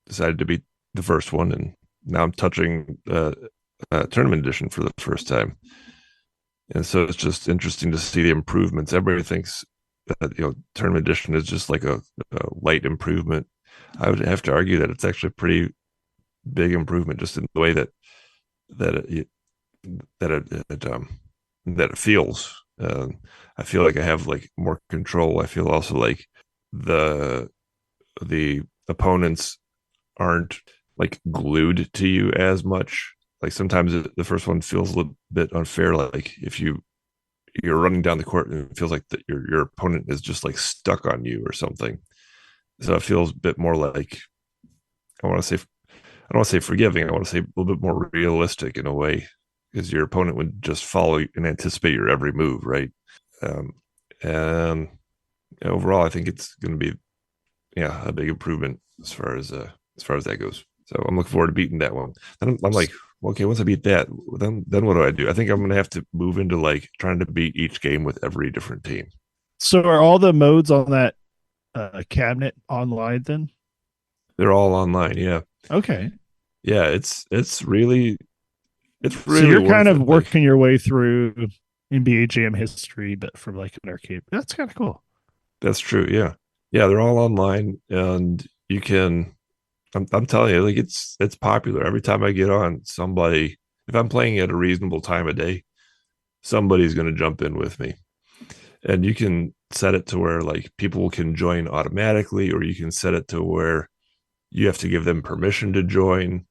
decided to beat the first one, and now I'm touching Tournament Edition for the first time. And so it's just interesting to see the improvements. Everybody thinks that Tournament Edition is just like a light improvement. I would have to argue that it's actually a pretty big improvement, just in the way that it feels. I feel like I have more control. I feel also like the opponents aren't glued to you as much. Sometimes the first one feels a little bit unfair. If you're running down the court and it feels like that your opponent is just stuck on you or something. So it feels a bit more I don't want to say forgiving. I want to say a little bit more realistic in a way, because your opponent would just follow and anticipate your every move, right? And overall, I think it's going to be a big improvement as far as that goes. So I'm looking forward to beating that one. Then I'm like, okay, once I beat that, then what do? I think I'm going to have to move into trying to beat each game with every different team. So are all the modes on that cabinet online then? They're all online, yeah. Okay. Yeah, it's really so you're kind of working your way through NBA Jam history, but from an arcade. That's kind of cool. That's true. Yeah. They're all online, and you can. I'm telling you, it's popular. Every time I get on, somebody, if I'm playing at a reasonable time of day, somebody's going to jump in with me, and you can set it to where people can join automatically, or you can set it to where you have to give them permission to join.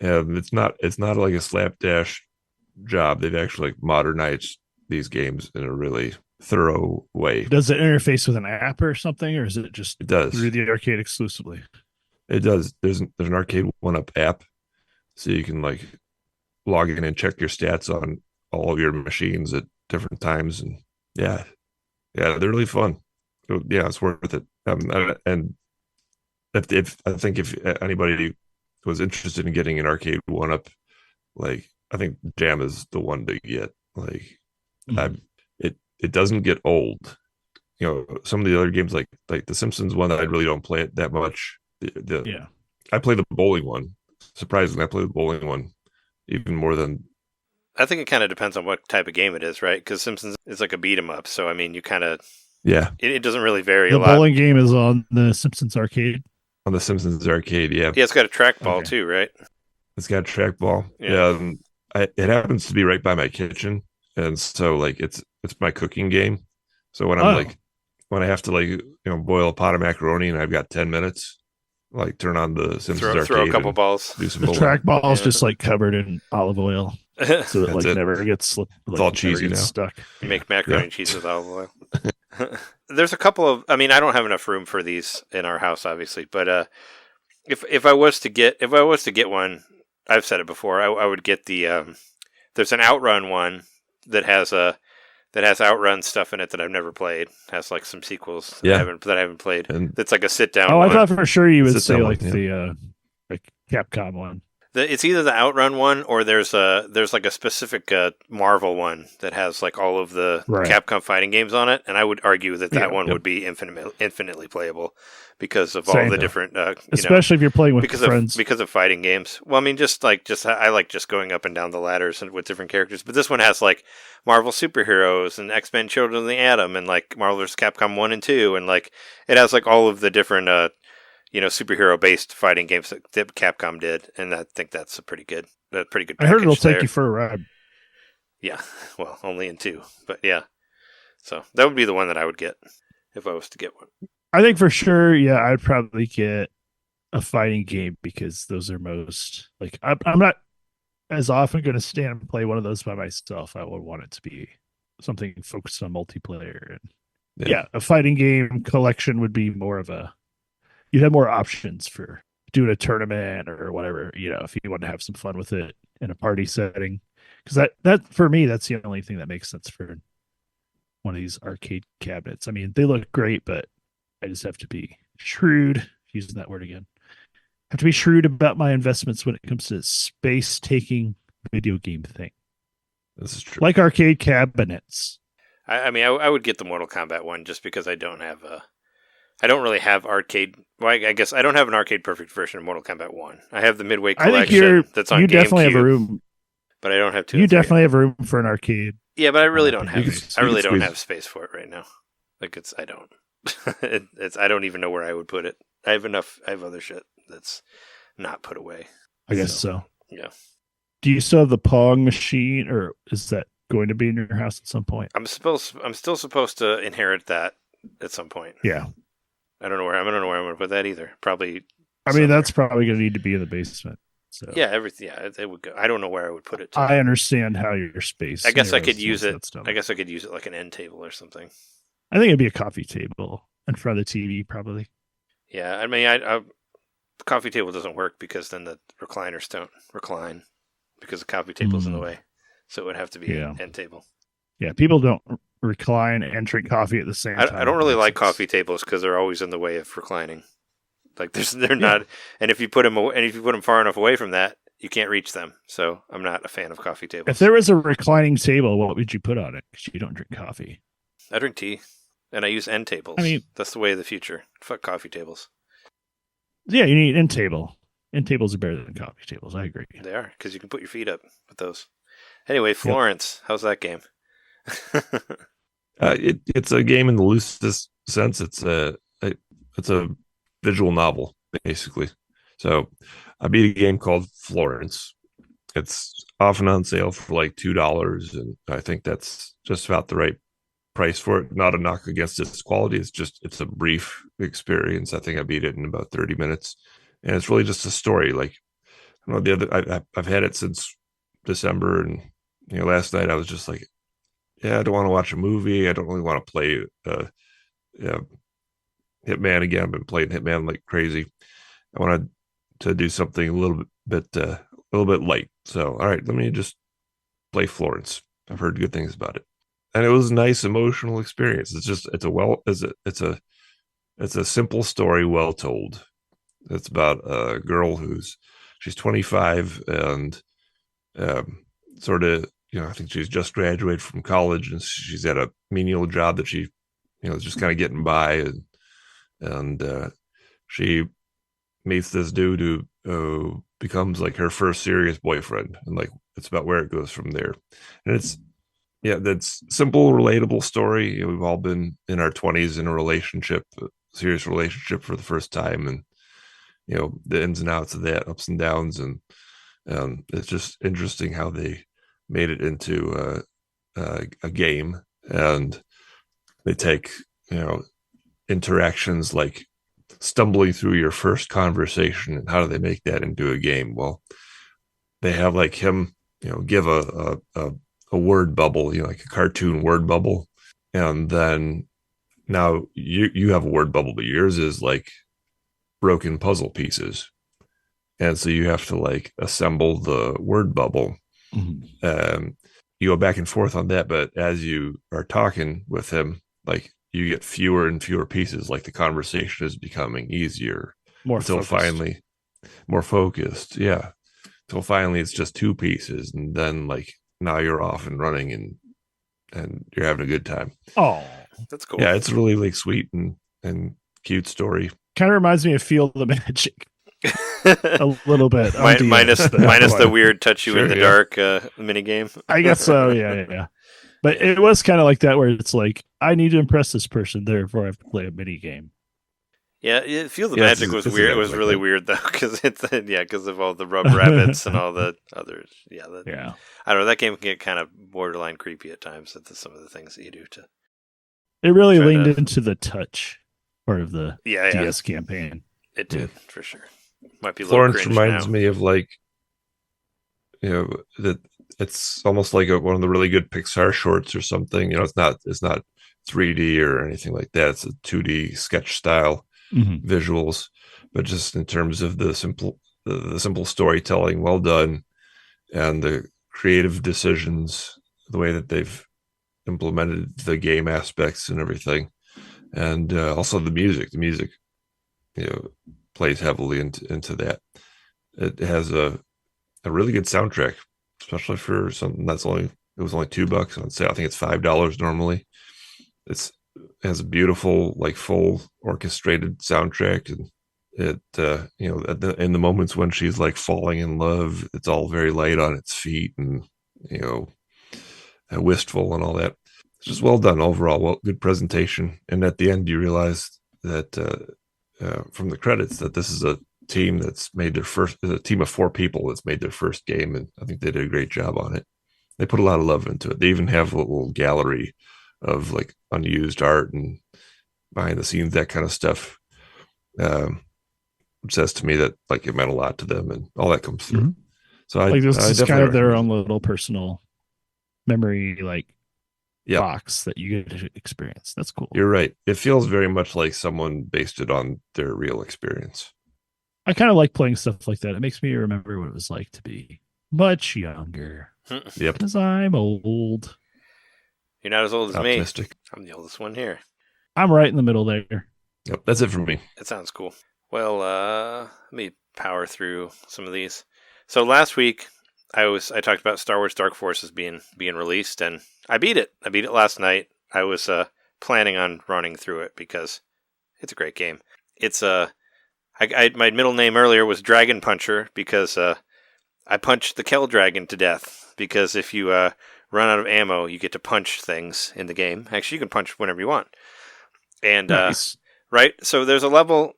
And it's not like a slapdash job. They've actually modernized these games in a really thorough way. Does it interface with an app or something, or is it just through the arcade exclusively? It does. There's an Arcade 1-Up app, so you can log in and check your stats on all of your machines at different times, and yeah, they're really fun. So, yeah, it's worth it. And if I think if anybody was interested in getting an Arcade 1-Up, I think Jam is the one to get. It doesn't get old. Some of the other games like the Simpsons one, that I really don't play it that much. I play the bowling one. Surprisingly, I play the bowling one even more than. I think it kind of depends on what type of game it is, right? Because Simpsons is like a beat 'em up, so I mean, you kind of it doesn't really vary a lot. The bowling game is on the Simpsons arcade. On the Simpsons arcade, yeah. Yeah, it's got a trackball too, right? It's got a trackball. Yeah, it happens to be right by my kitchen, and so it's my cooking game. So when I'm when I have to boil a pot of macaroni and I've got 10 minutes, like turn on the Simpsons throw arcade a couple and balls. do some The bowling. trackball is Yeah. just like covered in olive oil, so it That's like it. never gets slipped. Like, all never cheesy gets now. stuck. Make macaroni Yeah. and cheese with olive oil. There's a couple of. I mean, I don't have enough room for these in our house, obviously. But if I was to get one, I've said it before. I would get the. There's an Outrun one that has Outrun stuff in it that I've never played. Has like some sequels that Yeah. I haven't played. And That's like a sit down. Oh, one. I thought for sure you would Sit say down like one, the like Capcom one. It's either the Outrun one or there's like a specific Marvel one that has like all of the Right. Capcom fighting games on it, and I would argue that Yeah. one Yep. would be infinitely playable because of all Same. the different Especially if you're playing with because friends. of fighting games. Well, I mean, I like just going up and down the ladders and with different characters, but this one has like Marvel superheroes and X-Men Children of the Atom and like Marvel vs. Capcom 1 and 2, and like it has like all of the different superhero-based fighting games that Capcom did, and I think that's a pretty good package. I heard it'll take there. you for a ride. Yeah, well, only in 2, but yeah. So that would be the one that I would get if I was to get one. I think for sure, yeah, I'd probably get a fighting game because those are most like I'm not as often going to stand and play one of those by myself. I would want it to be something focused on multiplayer, and yeah, a fighting game collection would be more of a. You'd have more options for doing a tournament or whatever, if you want to have some fun with it in a party setting. Because that for me, that's the only thing that makes sense for one of these arcade cabinets. I mean, they look great, but I just have to be shrewd, using that word again. Have to be shrewd about my investments when it comes to space taking video game thing. this is true. Like arcade cabinets. I mean, I would get the Mortal Kombat one just because I don't really have arcade. Well, I guess I don't have an arcade perfect version of Mortal Kombat 1. I have the Midway I collection think that's on you definitely have a GameCube, room. but I don't have 2. You or 3. definitely have room for an arcade. Yeah, but I really don't You have. can- I you really can don't squeeze- have space for it right now. Like I don't. I don't even know where I would put it. I have other shit that's not put away. I guess so. Yeah. Do you still have the Pong machine, or is that going to be in your house at some point? I'm still supposed to inherit that at some point. Yeah. I don't know where I'm going to put that either. Probably. I mean, somewhere. that's probably going to need to be in the basement. So Yeah, everything. Yeah, it would go. I don't know where I would put it. To. I understand how your space. I guess I could narrows use once it. that's done. I guess I could use it like an end table or something. I think it'd be a coffee table in front of the TV, probably. Yeah, I mean, the coffee table doesn't work because then the recliners don't recline because the coffee table's in the way. So it would have to be Yeah. an end table. Yeah, people don't recline and drink coffee at the same time. I don't really like Makes sense. coffee tables because they're always in the way of reclining. Like they're not, and if you put them far enough away from that, you can't reach them. So I'm not a fan of coffee tables. If there was a reclining table, what would you put on it? Because you don't drink coffee. I drink tea, and I use end tables. I mean- that's the way of the future. Fuck coffee tables. Yeah, you need end table. End tables are better than coffee tables. I agree. They are because you can put your feet up with those. Anyway, Florence, how's that game? It's a game in the loosest sense. It's a visual novel basically. So I beat a game called Florence. It's often on sale for like $2, and I think that's just about the right price for it. Not a knock against its quality. It's a brief experience. I think I beat it in about 30 minutes, and it's really just a story. Like I don't know, I've had it since December, and last night I was just like, yeah, I don't want to watch a movie. I don't really want to play Hitman again. I've been playing Hitman like crazy. I wanted to do something a little bit light. So, all right, let me just play Florence. I've heard good things about it, and it was a nice emotional experience. It's a simple story, well told. It's about a girl she's 25 and sort of. I think she's just graduated from college, and she's at a menial job that she, is just kind of getting by, and she meets this dude who becomes like her first serious boyfriend, and like it's about where it goes from there. And that's simple, relatable story. We've all been in our 20s in a serious relationship for the first time, and the ins and outs of that, ups and downs, and it's just interesting how they made it into a game, and they take interactions like stumbling through your first conversation and how do they make that into a game? Well, they have like him, give a word bubble, like a cartoon word bubble, and then now you have a word bubble, but yours is like broken puzzle pieces, and so you have to like assemble the word bubble. You go back and forth on that, but as you are talking with him, like you get fewer and fewer pieces, like the conversation is becoming easier until finally more focused. Yeah. Until finally it's just 2 pieces. And then like now you're off and running and you're having a good time. Oh, that's cool. Yeah. It's really like sweet and cute story. Kind of reminds me of Feel the Magic. A little bit. Minus the weird touch you in the dark mini game. I guess so. Yeah. But it was kind of like that, where it's like, I need to impress this person, therefore I have to play a mini game. Yeah, Feel the Magic was weird. It was really weird though, because because of all the rub rabbits and all the others. Yeah, I don't know. That game can get kind of borderline creepy at times. At some of the things that you do to. It really leaned into the touch part of the DS campaign. It did for sure. Might be a Florence little reminds now. me of like, that it's almost like one of the really good Pixar shorts or something. It's not 3D or anything like that. It's a 2D sketch style visuals, but just in terms of the simple storytelling, well done, and the creative decisions, the way that they've implemented the game aspects and everything, and also the music. The music, plays heavily into that. It has a really good soundtrack, especially for something it was only $2 on sale. I think it's $5 normally. It has a beautiful, like, full orchestrated soundtrack, and it in the moments when she's like falling in love, it's all very light on its feet and wistful and all that. It's just well done overall. Well, good presentation, and at the end you realize that from the credits that this is a team that's made a team of 4 people that's made their first game, and I think they did a great job on it. They put a lot of love into it. They even have a little gallery of like unused art and behind the scenes, that kind of stuff. Says to me that like it meant a lot to them, and all that comes through. So this is kind of their own little personal memory, box that you get to experience. That's cool. You're right. It feels very much like someone based it on their real experience. I kind of like playing stuff like that. It makes me remember what it was like to be much younger. Yep. Because I'm old. You're not as old as Optimistic. me. I'm the oldest one here. I'm right in the middle there. Yep, that's it for me. That sounds cool. Well, let me power through some of these. So last week, I talked about Star Wars Dark Forces being released, and I beat it. I beat it last night. I was planning on running through it because it's a great game. It's my middle name earlier was Dragon Puncher because I punched the Kell Dragon to death. Because if you run out of ammo, you get to punch things in the game. Actually, you can punch whenever you want. And nice. Right, so there's a level.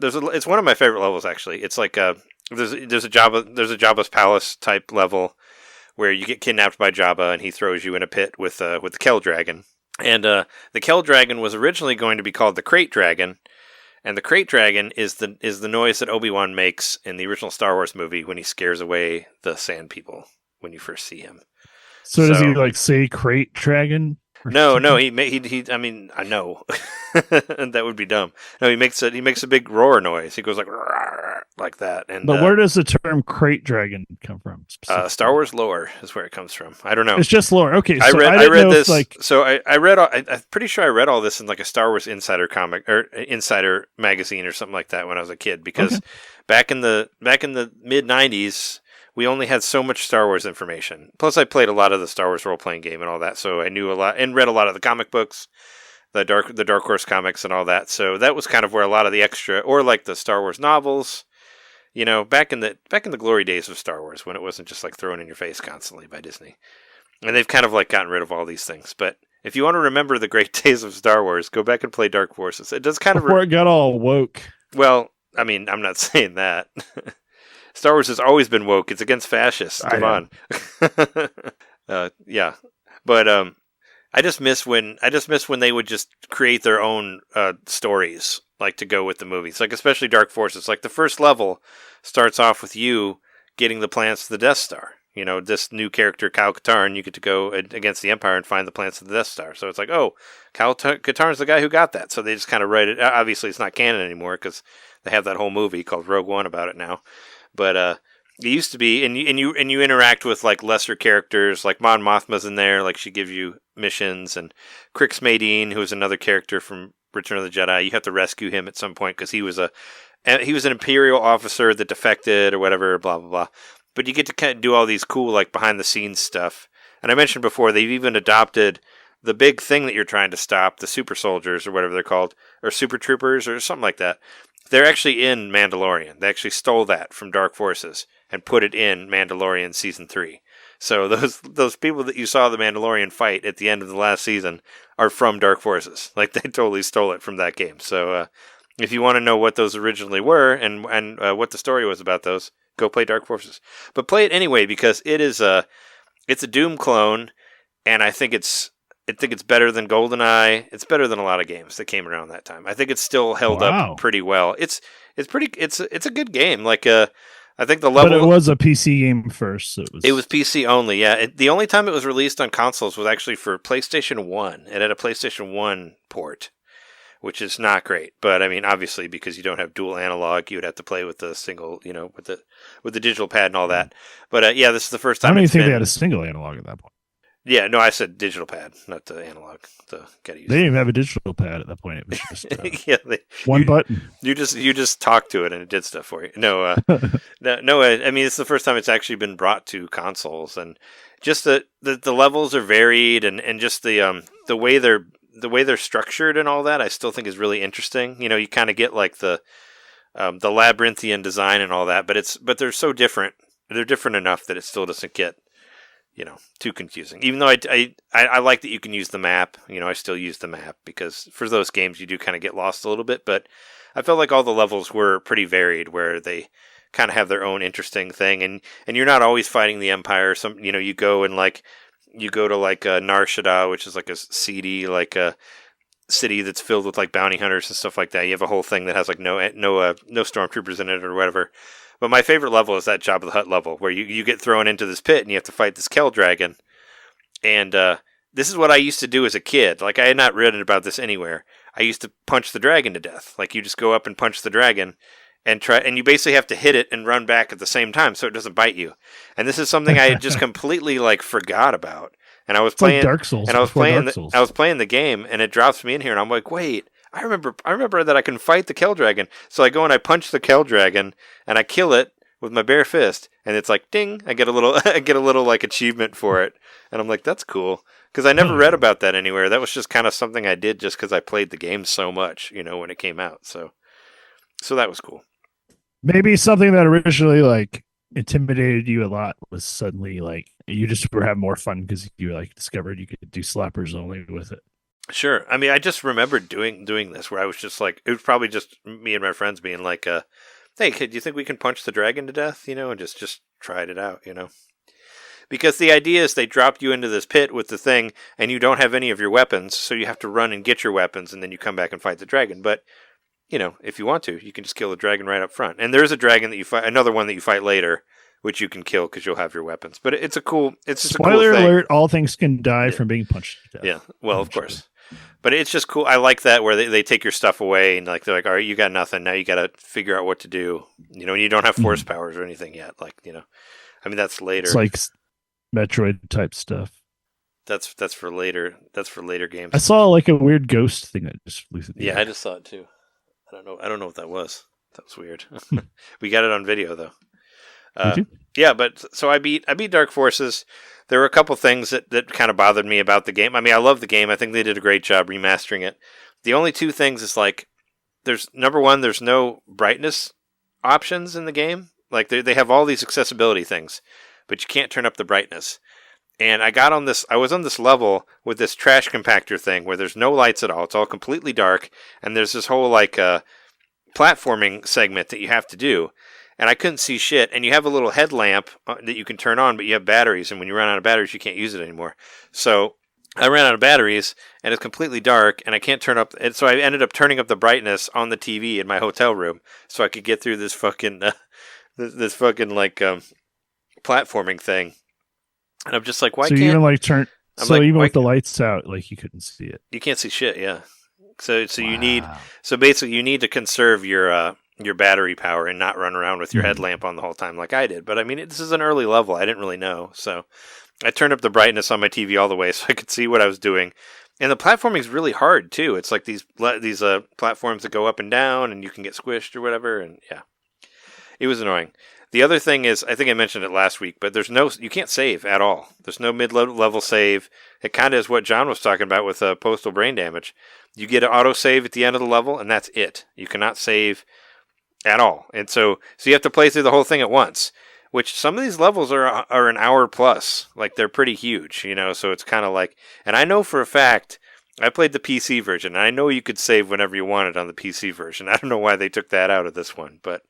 It's one of my favorite levels actually. It's like there's a Jabba's palace type level where you get kidnapped by Jabba and he throws you in a pit with the Kell Dragon. And the Kell Dragon was originally going to be called the Crate Dragon, and the Crate Dragon is the noise that Obi-Wan makes in the original Star Wars movie when he scares away the Sand People when you first see him. So does he say Crate Dragon? No, he I mean, I know that would be dumb. No, he makes a big roar noise. He goes like that. And but where does the term Crate Dragon come from? Star Wars lore is where it comes from. I don't know. It's just lore. Okay, so I read this. So I read. I'm pretty sure I read all this in like a Star Wars Insider comic or Insider magazine or something like that when I was a kid. Because back in the mid '90s. We only had so much Star Wars information. Plus, I played a lot of the Star Wars role-playing game and all that, so I knew a lot and read a lot of the comic books, the Dark Horse comics and all that. So that was kind of where a lot of the extra, or like the Star Wars novels, back in the glory days of Star Wars when it wasn't just like thrown in your face constantly by Disney. And they've kind of like gotten rid of all these things. But if you want to remember the great days of Star Wars, go back and play Dark Forces. It does kind before it got all woke. Well, I mean, I'm not saying that. Star Wars has always been woke. It's against fascists. Come on. Yeah. But I just miss when they would just create their own stories like to go with the movies. Like especially Dark Forces. Like the first level starts off with you getting the plans to the Death Star. You know, this new character, Kyle Katarn, you get to go against the Empire and find the plans to the Death Star. So it's like, oh, Kyle Katarn's the guy who got that. So they just kind of write it. Obviously, it's not canon anymore because they have that whole movie called Rogue One about it now. But it used to be, and you interact with like lesser characters, like Mon Mothma's in there, like she gives you missions, and Crix Madine, who is another character from Return of the Jedi. You have to rescue him at some point because he was an Imperial officer that defected or whatever, blah blah blah. But you get to kind of do all these cool, like, behind-the-scenes stuff. And I mentioned before, they've even adopted the big thing that you're trying to stop, the super soldiers, or whatever they're called, or super troopers, or something like that. They're actually in Mandalorian. They actually stole that from Dark Forces and put it in Mandalorian Season 3. So those people that you saw the Mandalorian fight at the end of the last season are from Dark Forces. Like, they totally stole it from that game. So if you want to know what those originally were and what the story was about those, go play Dark Forces. But play it anyway because it's a Doom clone, and I think it's better than GoldenEye. It's better than a lot of games that came around that time. I think it's still held up pretty well. It's a good game. Like I think the level. But it was a PC game first. So it was PC only. Yeah, the only time it was released on consoles was actually for PlayStation 1. It had a PlayStation 1 port, which is not great. But I mean, obviously, because you don't have dual analog, you would have to play with the single, with the digital pad and all that. But yeah, this is the first time. I don't even think they had a single analog at that point. Yeah, no, I said digital pad, not the analog. They didn't even have a digital pad at that point. It was just one button. You just talked to it and it did stuff for you. No, no. I mean, it's the first time it's actually been brought to consoles, and just the levels are varied, and just the way they're structured and all that, I still think is really interesting. You know, you kind of get like the labyrinthian design and all that, but they're so different. They're different enough that it still doesn't get, too confusing. Even though I like that you can use the map. I still use the map because for those games you do kind of get lost a little bit. But I felt like all the levels were pretty varied, where they kind of have their own interesting thing, and you're not always fighting the Empire. Some you go to Nar Shaddaa, which is like a seedy a city that's filled with like bounty hunters and stuff like that. You have a whole thing that has like no stormtroopers in it or whatever. But my favorite level is that Jabba the Hutt level, where you get thrown into this pit and you have to fight this Kell dragon. And this is what I used to do as a kid. Like, I had not read about this anywhere. I used to punch the dragon to death. Like, you just go up and punch the dragon and you basically have to hit it and run back at the same time so it doesn't bite you. And this is something I had just completely forgot about. And I was playing Dark Souls. And I was playing the game, and it drops me in here, and I'm like, wait. I remember that I can fight the Kell dragon. So I go and I punch the Kell dragon and I kill it with my bare fist, and it's like ding, I get a little achievement for it. And I'm like, that's cool, because I never read about that anywhere. That was just kind of something I did just because I played the game so much, when it came out. So that was cool. Maybe something that originally intimidated you a lot was suddenly you just were having more fun because you discovered you could do slappers only with it. Sure. I mean, I just remembered doing this where I was just it was probably just me and my friends being like, hey, kid, do you think we can punch the dragon to death? And just tried it out, Because the idea is they drop you into this pit with the thing and you don't have any of your weapons, so you have to run and get your weapons and then you come back and fight the dragon. But, if you want to, you can just kill the dragon right up front. And there's a dragon that you fight, another one that you fight later, which you can kill because you'll have your weapons. But it's just a cool thing. Spoiler alert, all things can die from being punched to death. Yeah, well, of course. But it's just cool. I like that where they take your stuff away and they're like, all right, you got nothing. Now you got to figure out what to do. And you don't have force powers or anything yet. I mean, that's later. It's like Metroid type stuff. That's for later. That's for later games. I saw a weird ghost thing that just flew through the air. I just saw it too. I don't know what that was. That was weird. We got it on video though. Yeah, but so I beat Dark Forces. There were a couple things that kind of bothered me about the game. I mean, I love the game. I think they did a great job remastering it. The only two things is there's number one, there's no brightness options in the game. They have all these accessibility things, but you can't turn up the brightness. And I was on this level with this trash compactor thing where there's no lights at all. It's all completely dark, and there's this whole platforming segment that you have to do. And I couldn't see shit. And you have a little headlamp that you can turn on, but you have batteries. And when you run out of batteries, you can't use it anymore. So I ran out of batteries, and it's completely dark, and I can't turn up. And so I ended up turning up the brightness on the TV in my hotel room so I could get through this fucking platforming thing. And I'm just like, why so can't you even like turn? I'm So like, even why with the lights out, like you couldn't see it. you can't see shit? Yeah. So you need Wow. so basically you need to conserve your battery power and not run around with your headlamp on the whole time like I did. But I mean, this is an early level. I didn't really know, so I turned up the brightness on my TV all the way so I could see what I was doing. And the platforming is really hard too. It's like these platforms that go up and down, and you can get squished or whatever. And yeah, it was annoying. The other thing is, I think I mentioned it last week, but you can't save at all. There's no mid-level save. It kind of is what John was talking about with postal brain damage. You get an auto save at the end of the level, and that's it. You cannot save at all. And so you have to play through the whole thing at once, which some of these levels are an hour plus. Like, they're pretty huge, so it's kind of like, and I know for a fact, I played the PC version, and I know you could save whenever you wanted on the PC version. I don't know why they took that out of this one, but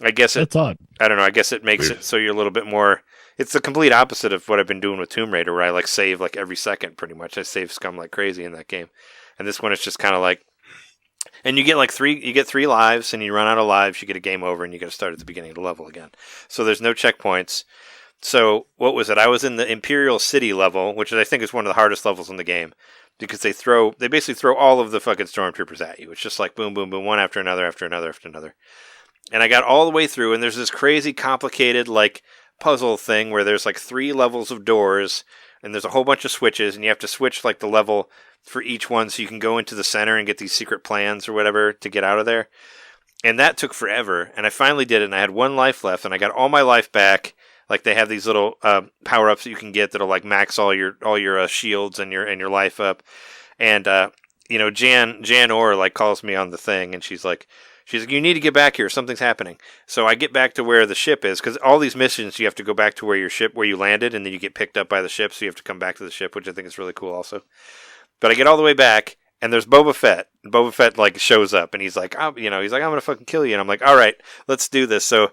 I guess That's odd. I don't know. I guess it makes it so you're a little bit more. It's the complete opposite of what I've been doing with Tomb Raider, where I like save like every second pretty much. I save scum like crazy in that game, and this one is just kind of like. And you get like three lives, and you run out of lives, you get a game over, and you got to start at the beginning of the level again. So there's no checkpoints. So what was it? I was in the Imperial City level, which I think is one of the hardest levels in the game, because they basically throw all of the fucking stormtroopers at you. It's just like boom, boom, boom, one after another, after another, after another. And I got all the way through, and there's this crazy complicated like puzzle thing where there's like 3 levels of doors, and there's a whole bunch of switches, and you have to switch like the level for each one so you can go into the center and get these secret plans or whatever to get out of there. And that took forever, and I finally did it, and I had 1 life left, and I got all my life back. Like, they have these little power-ups that you can get that'll like max all your shields and your life up. And Jan Orr like calls me on the thing, and she's like, you need to get back here. Something's happening. So I get back to where the ship is, because all these missions, you have to go back to where you landed, and then you get picked up by the ship, so you have to come back to the ship, which I think is really cool also. But I get all the way back, and there's Boba Fett. And Boba Fett, like, shows up, and he's like, I'm going to fucking kill you. And I'm like, all right, let's do this. So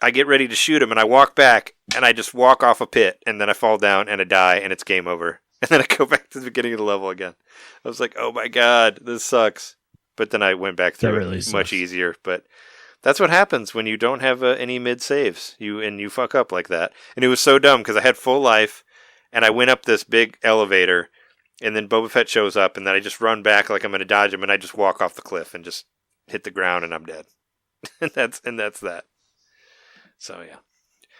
I get ready to shoot him, and I walk back, and I just walk off a pit, and then I fall down, and I die, and it's game over. And then I go back to the beginning of the level again. I was like, oh my god, this sucks. But then I went back through it much easier. But that's what happens when you don't have any mid saves. You fuck up like that. And it was so dumb because I had full life, and I went up this big elevator, and then Boba Fett shows up, and then I just run back like I'm going to dodge him, and I just walk off the cliff and just hit the ground, and I'm dead. and that's that. So yeah.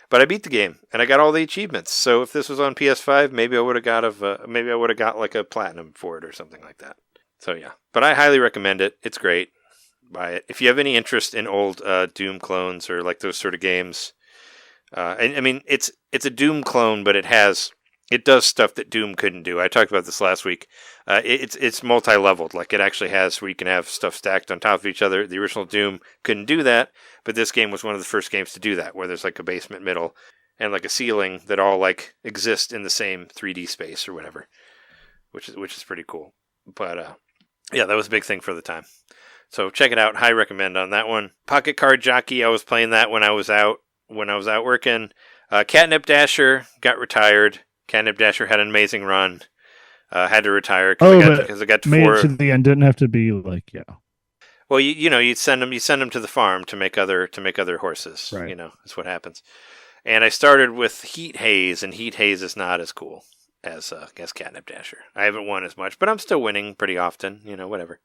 But I beat the game, and I got all the achievements. So if this was on PS5, maybe I would have got like a platinum for it or something like that. So yeah, but I highly recommend it. It's great. Buy it if you have any interest in old Doom clones or like those sort of games. And I mean, it's a Doom clone, but it does stuff that Doom couldn't do. I talked about this last week. It's multi-leveled. Like, it actually has where you can have stuff stacked on top of each other. The original Doom couldn't do that, but this game was one of the first games to do that, where there's like a basement, middle, and like a ceiling that all like exist in the same 3D space or whatever, which is pretty cool. But yeah, that was a big thing for the time. So check it out. High recommend on that one. Pocket Card Jockey. I was playing that when I was out working. Catnip Dasher got retired. Catnip Dasher had an amazing run. Had to retire because I got to made 4. it to the end. Didn't have to be like, yeah. Well, you send them to the farm to make other horses. Right. That's what happens. And I started with Heat Haze, and Heat Haze is not as cool as Catnip Dasher. I haven't won as much, but I'm still winning pretty often. Whatever.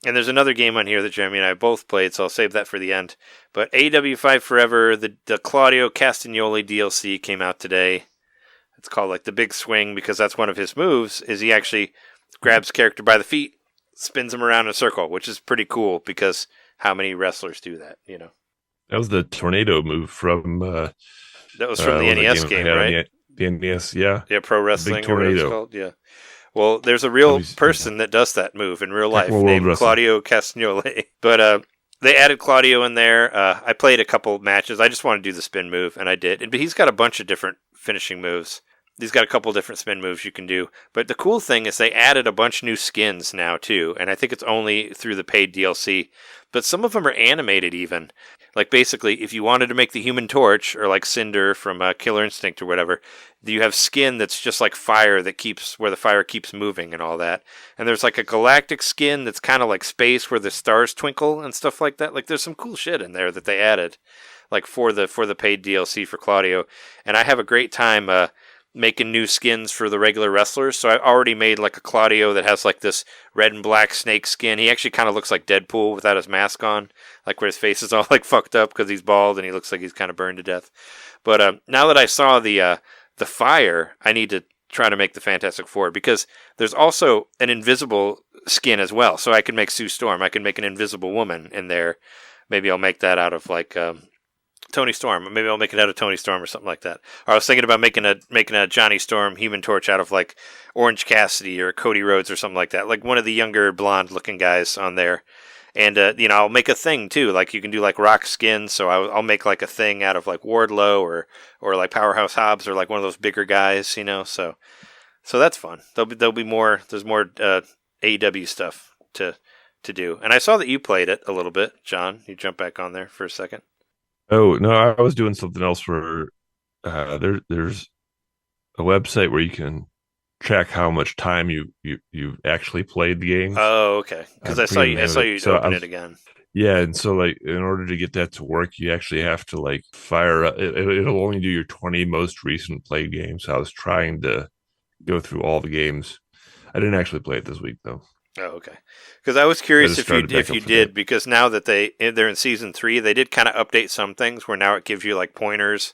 And there's another game on here that Jeremy and I both played, so I'll save that for the end. But AW5 Forever, the Claudio Castagnoli DLC came out today. It's called like the Big Swing because that's one of his moves. Is he actually grabs character by the feet, spins him around in a circle, which is pretty cool because how many wrestlers do that? That was the tornado move from. That was from the NES game, right? The NES, yeah. Yeah, Pro Wrestling. Big tornado. Or what it's called. Yeah. Well, there's a real person that does that move in real life named Claudio Castagnoli. But they added Claudio in there. I played a couple matches. I just wanted to do the spin move, and I did. But he's got a bunch of different finishing moves. He's got a couple different spin moves you can do. But the cool thing is they added a bunch of new skins now, too. And I think it's only through the paid DLC. But some of them are animated, even. Like, basically, if you wanted to make the Human Torch, or like Cinder from Killer Instinct or whatever, you have skin that's just like fire where the fire keeps moving and all that. And there's like a galactic skin that's kind of like space where the stars twinkle and stuff like that. Like, there's some cool shit in there that they added, like for the paid DLC for Claudio. And I have a great time making new skins for the regular wrestlers. So I already made like a Claudio that has like this red and black snake skin. He actually kind of looks like Deadpool without his mask on, like where his face is all like fucked up because he's bald and he looks like he's kind of burned to death. But now that I saw the fire, I need to try to make the Fantastic Four, because there's also an invisible skin as well. So I can make Sue Storm. I can make an invisible woman in there. Maybe I'll make that out of like Tony Storm. Maybe I'll make it out of Tony Storm or something like that. Or I was thinking about making a Johnny Storm Human Torch out of like Orange Cassidy or Cody Rhodes or something like that. Like one of the younger blonde looking guys on there. And, I'll make a thing too. Like you can do like rock skin. So I'll make like a thing out of like Wardlow or like Powerhouse Hobbs or like one of those bigger guys, So that's fun. There'll be more. There's more AEW stuff to do. And I saw that you played it a little bit, John. You jump back on there for a second. Oh no, I was doing something else where there's a website where you can track how much time you've actually played the game. Oh, okay. Because I saw you open it again. Yeah, and so like in order to get that to work, you actually have to like fire up. It'll only do your 20 most recent played games. So I was trying to go through all the games. I didn't actually play it this week though. Oh, okay. Because I was curious if you did, because now that they're in season 3, they did kind of update some things where now it gives you like pointers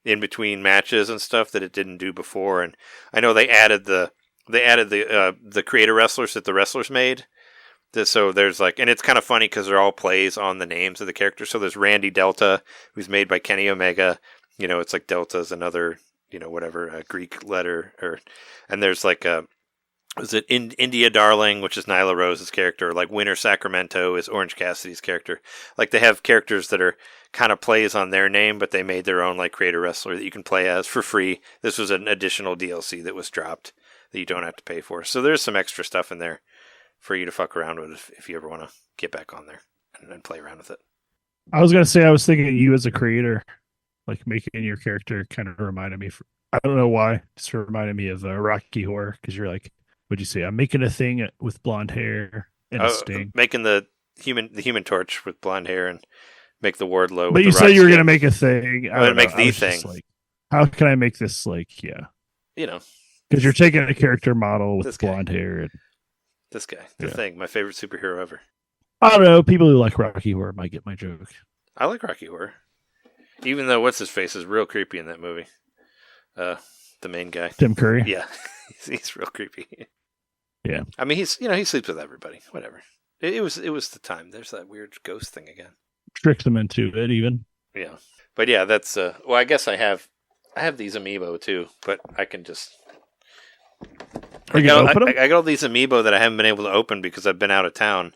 in between matches and stuff that it didn't do before. And I know they added the creator wrestlers that the wrestlers made. So there's like, and it's kind of funny because they're all plays on the names of the characters. So there's Randy Delta, who's made by Kenny Omega. It's like Delta's another, whatever, Greek letter, and there's like is it India Darling, which is Nyla Rose's character, like Winter Sacramento is Orange Cassidy's character. Like they have characters that are kind of plays on their name, but they made their own like creator wrestler that you can play as for free. This was an additional DLC that was dropped that you don't have to pay for. So there's some extra stuff in there for you to fuck around with if you ever want to get back on there and play around with it. I was thinking you as a creator, like making your character kind of reminded me, I don't know why, just reminded me of Rocky Horror, because you're like, what'd you say? I'm making a thing with blonde hair and a sting. Making the human torch with blonde hair and make the Wardlow. But you said you were going to make a thing. I'm going to make the thing. Like, how can I make this like, yeah. Because you're taking a character model with blonde hair. And, this guy, the thing, my favorite superhero ever. I don't know. People who like Rocky Horror might get my joke. I like Rocky Horror. Even though what's his face is real creepy in that movie. The main guy. Tim Curry? Yeah. He's real creepy. Yeah. I mean, he sleeps with everybody. Whatever. It was the time. There's that weird ghost thing again. Tricks them into it, even. Yeah. But yeah, that's well, I guess I have these Amiibo too, but I can just I got all these Amiibo that I haven't been able to open because I've been out of town.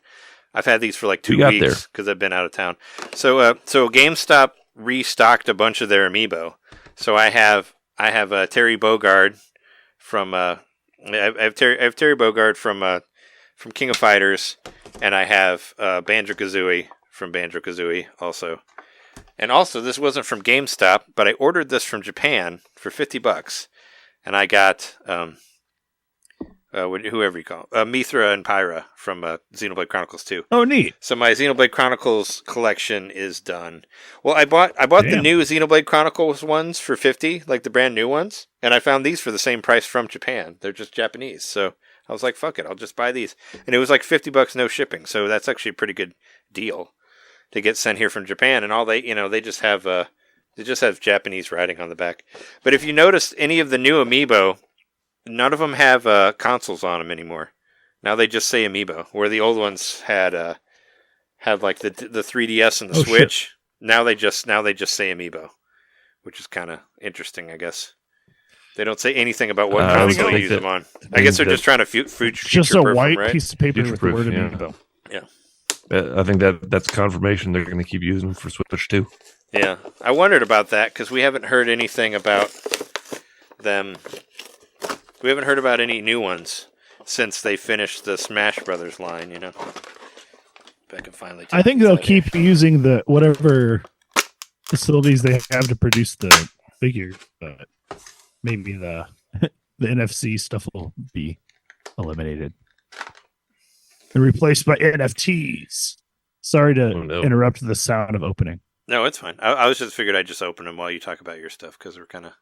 I've had these for like 2 weeks because I've been out of town. So GameStop restocked a bunch of their Amiibo. So I have Terry Bogard from I have Terry Bogard from King of Fighters, and I have Banjo-Kazooie from Banjo-Kazooie also. And also, this wasn't from GameStop, but I ordered this from Japan for $50, and I got whoever you call Mithra and Pyra from Xenoblade Chronicles 2. Oh, neat! So my Xenoblade Chronicles collection is done. Well, I bought the new Xenoblade Chronicles ones for $50, like the brand new ones, and I found these for the same price from Japan. They're just Japanese, so I was like, "Fuck it, I'll just buy these." And it was like $50, no shipping. So that's actually a pretty good deal to get sent here from Japan. And all they just have Japanese writing on the back. But if you notice any of the new Amiibo, none of them have consoles on them anymore. Now they just say Amiibo, where the old ones had like the 3DS and the Switch. Shit. Now they just say Amiibo, which is kind of interesting, I guess. They don't say anything about what console you use them on. I guess they're just trying to future just a white them, right? piece of paper with the word Amiibo. Yeah. I think that's confirmation they're going to keep using for Switch too. Yeah, I wondered about that because we haven't heard anything about them We haven't heard about any new ones since they finished the Smash Brothers line, you know. If I can finally. I think they'll keep using the whatever facilities they have to produce the figure, but maybe the NFC stuff will be eliminated and replaced by NFTs. Sorry to interrupt the sound of opening. No, it's fine. I was just figured I'd just open them while you talk about your stuff because we're kind of,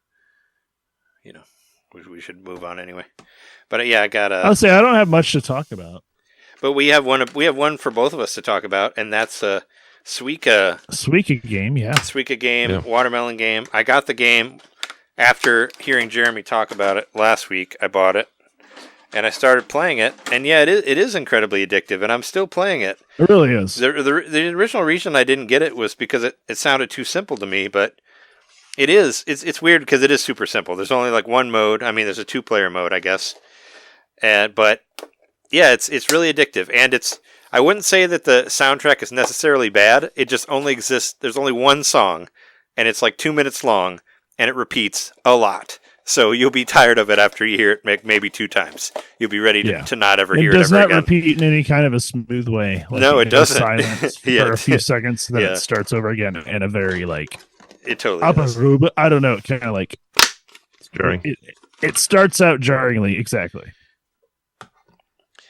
you know, we should move on anyway. But yeah, I got. I'll say I don't have much to talk about. But we have one. We have one for both of us to talk about, and that's Suika Game. Yeah, Suika Game, Watermelon Game. I got the game after hearing Jeremy talk about it last week. I bought it, and I started playing it, and yeah, it is incredibly addictive, and I'm still playing it. It really is. The original reason I didn't get it was because it sounded too simple to me, but it is. It's weird because it is super simple. There's only like one mode. I mean, there's a 2-player mode, I guess, but. Yeah, it's really addictive, and I wouldn't say that the soundtrack is necessarily bad. It just only exists. There's only one song, and it's like 2 minutes long, and it repeats a lot. So you'll be tired of it after you hear it maybe 2 times. You'll be ready to not ever hear it ever again. It does not repeat in any kind of a smooth way. Like no, it doesn't. Silence for a few seconds, then it starts over again in a very like. It totally does. I don't know. Kind of like it's jarring. It starts out jarringly, exactly.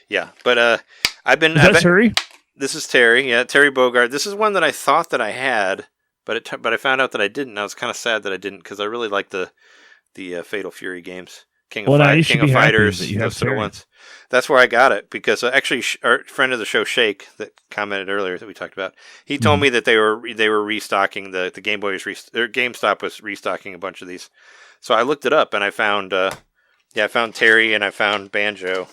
Yeah, but I've been. Is that Terry? This is Terry. Yeah, Terry Bogard. This is one that I thought that I had, but I found out that I didn't. I was kind of sad that I didn't because I really like the Fatal Fury games, King of Fighters, those sort of ones. That's where I got it because actually our friend of the show Shake that commented earlier that we talked about. He told me that they were restocking the Game Boys. GameStop was restocking a bunch of these, so I looked it up and I found I found Terry and I found Banjo.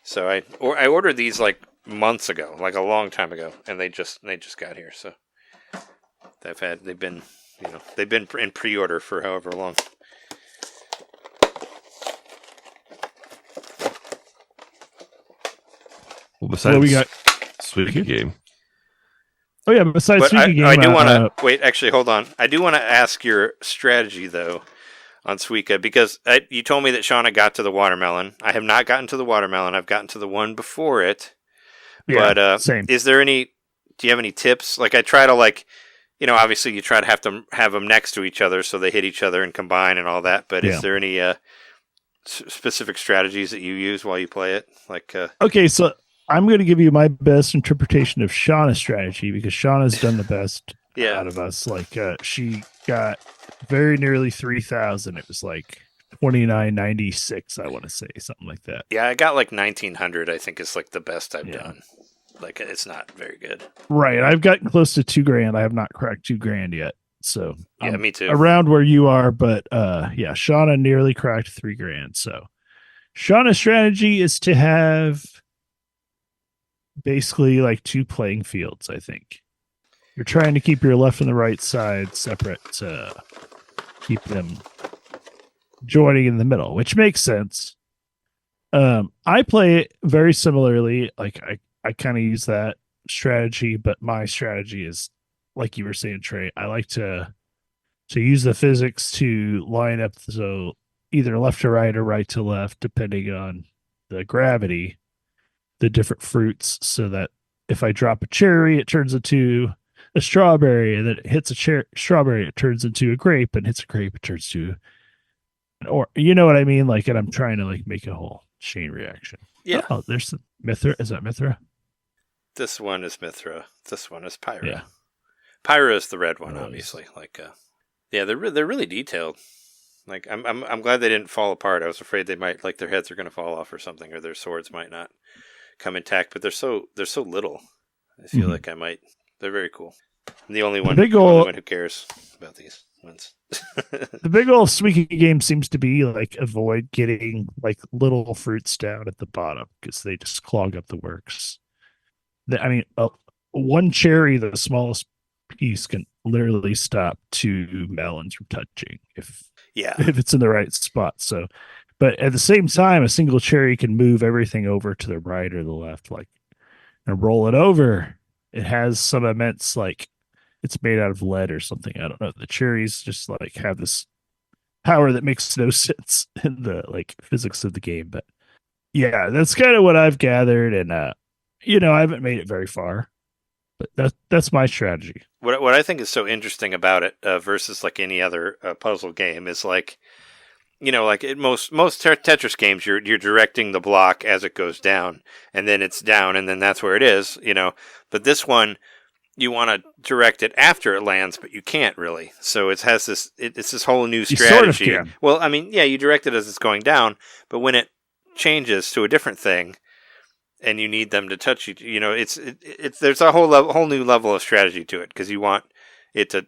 So I ordered these like months ago, like a long time ago, and they just got here. So they've been in pre-order for however long. Well, besides we got Suika Game. Oh yeah, besides Suika Game, I do want to wait. Actually, hold on. I do want to ask your strategy though. On Suika, because you told me that Shauna got to the watermelon. I have not gotten to the watermelon. I've gotten to the one before it. Yeah, but same. Do you have any tips? Like I try to obviously you try to have them next to each other so they hit each other and combine and all that. But is there any specific strategies that you use while you play it? Okay, so I'm going to give you my best interpretation of Shauna's strategy because Shauna's done the best out of us. Like she got very nearly 3,000. It was like 29.96, I want to say, something like that. Yeah, I got like 1,900. I think is like the best I've done. Like it's not very good. Right, I've gotten close to $2,000. I have not cracked $2,000 yet. So yeah, me too. Around where you are, but Shauna nearly cracked $3,000. So Shauna's strategy is to have basically like 2 playing fields. I think you're trying to keep your left and the right side separate to keep them joining in the middle, which makes sense. I play it very similarly. Like I kind of use that strategy, but my strategy is like you were saying, Trey. I like to use the physics to line up so either left to right or right to left, depending on the gravity, the different fruits, so that if I drop a cherry, it turns into a strawberry, and then it hits a strawberry, it turns into a grape, and hits a grape, it turns to or you know what I mean? Like, and I'm trying to like make a whole chain reaction. Yeah. Oh, there's some Mithra. Is that Mithra? This one is Mithra. This one is Pyra. Yeah. Pyra is the red one, obviously. Like, yeah, they're really detailed. Like, I'm glad they didn't fall apart. I was afraid they might, like, their heads are going to fall off or something, or their swords might not come intact. But they're so little. I feel like I might. They're very cool. I'm the only one who cares about these ones. The big old Suika Game seems to be like avoid getting like little fruits down at the bottom because they just clog up the works. I mean, one cherry, the smallest piece, can literally stop 2 melons from touching if it's in the right spot. So, but at the same time, a single cherry can move everything over to the right or the left, like, and roll it over. It has some immense, like, it's made out of lead or something. I don't know. The cherries just like have this power that makes no sense in the like physics of the game. But yeah, that's kind of what I've gathered, and I haven't made it very far, but that's my strategy. What I think is so interesting about it versus like any other puzzle game is like, like in most Tetris games, you're directing the block as it goes down, and then it's down, and then that's where it is. But this one, you want to direct it after it lands, but you can't really. So it's this whole new strategy. You sort of can. Well, I mean, yeah, you direct it as it's going down, but when it changes to a different thing, and you need them to touch you, there's a whole new level of strategy to it, because you want it to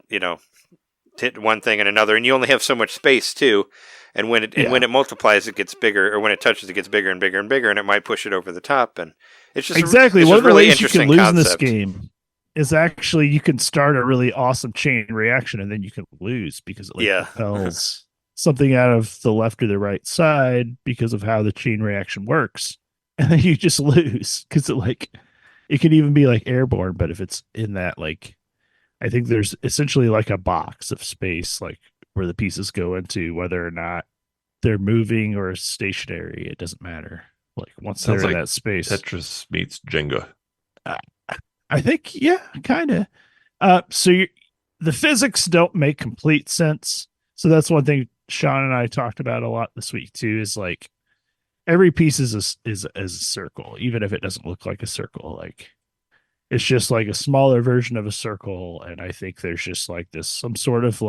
hit one thing and another, and you only have so much space too. And when it multiplies, it gets bigger, or when it touches, it gets bigger and bigger and bigger, and it might push it over the top. And it's just exactly it's one just of the really ways you can interesting lose in this concept. game is actually you can start a really awesome chain reaction, and then you can lose because it propels something out of the left or the right side because of how the chain reaction works, and then you just lose because it can even be like airborne. But if it's in that I think there's essentially like a box of space where the pieces go into, whether or not they're moving or stationary, it doesn't matter. Once Sounds they're in like that space, Tetris meets Jenga. I think, yeah, kind of. The physics don't make complete sense. So that's one thing Sean and I talked about a lot this week too. Is every piece is a circle, even if it doesn't look like a circle. It's just like a smaller version of a circle, and I think there's just some sort of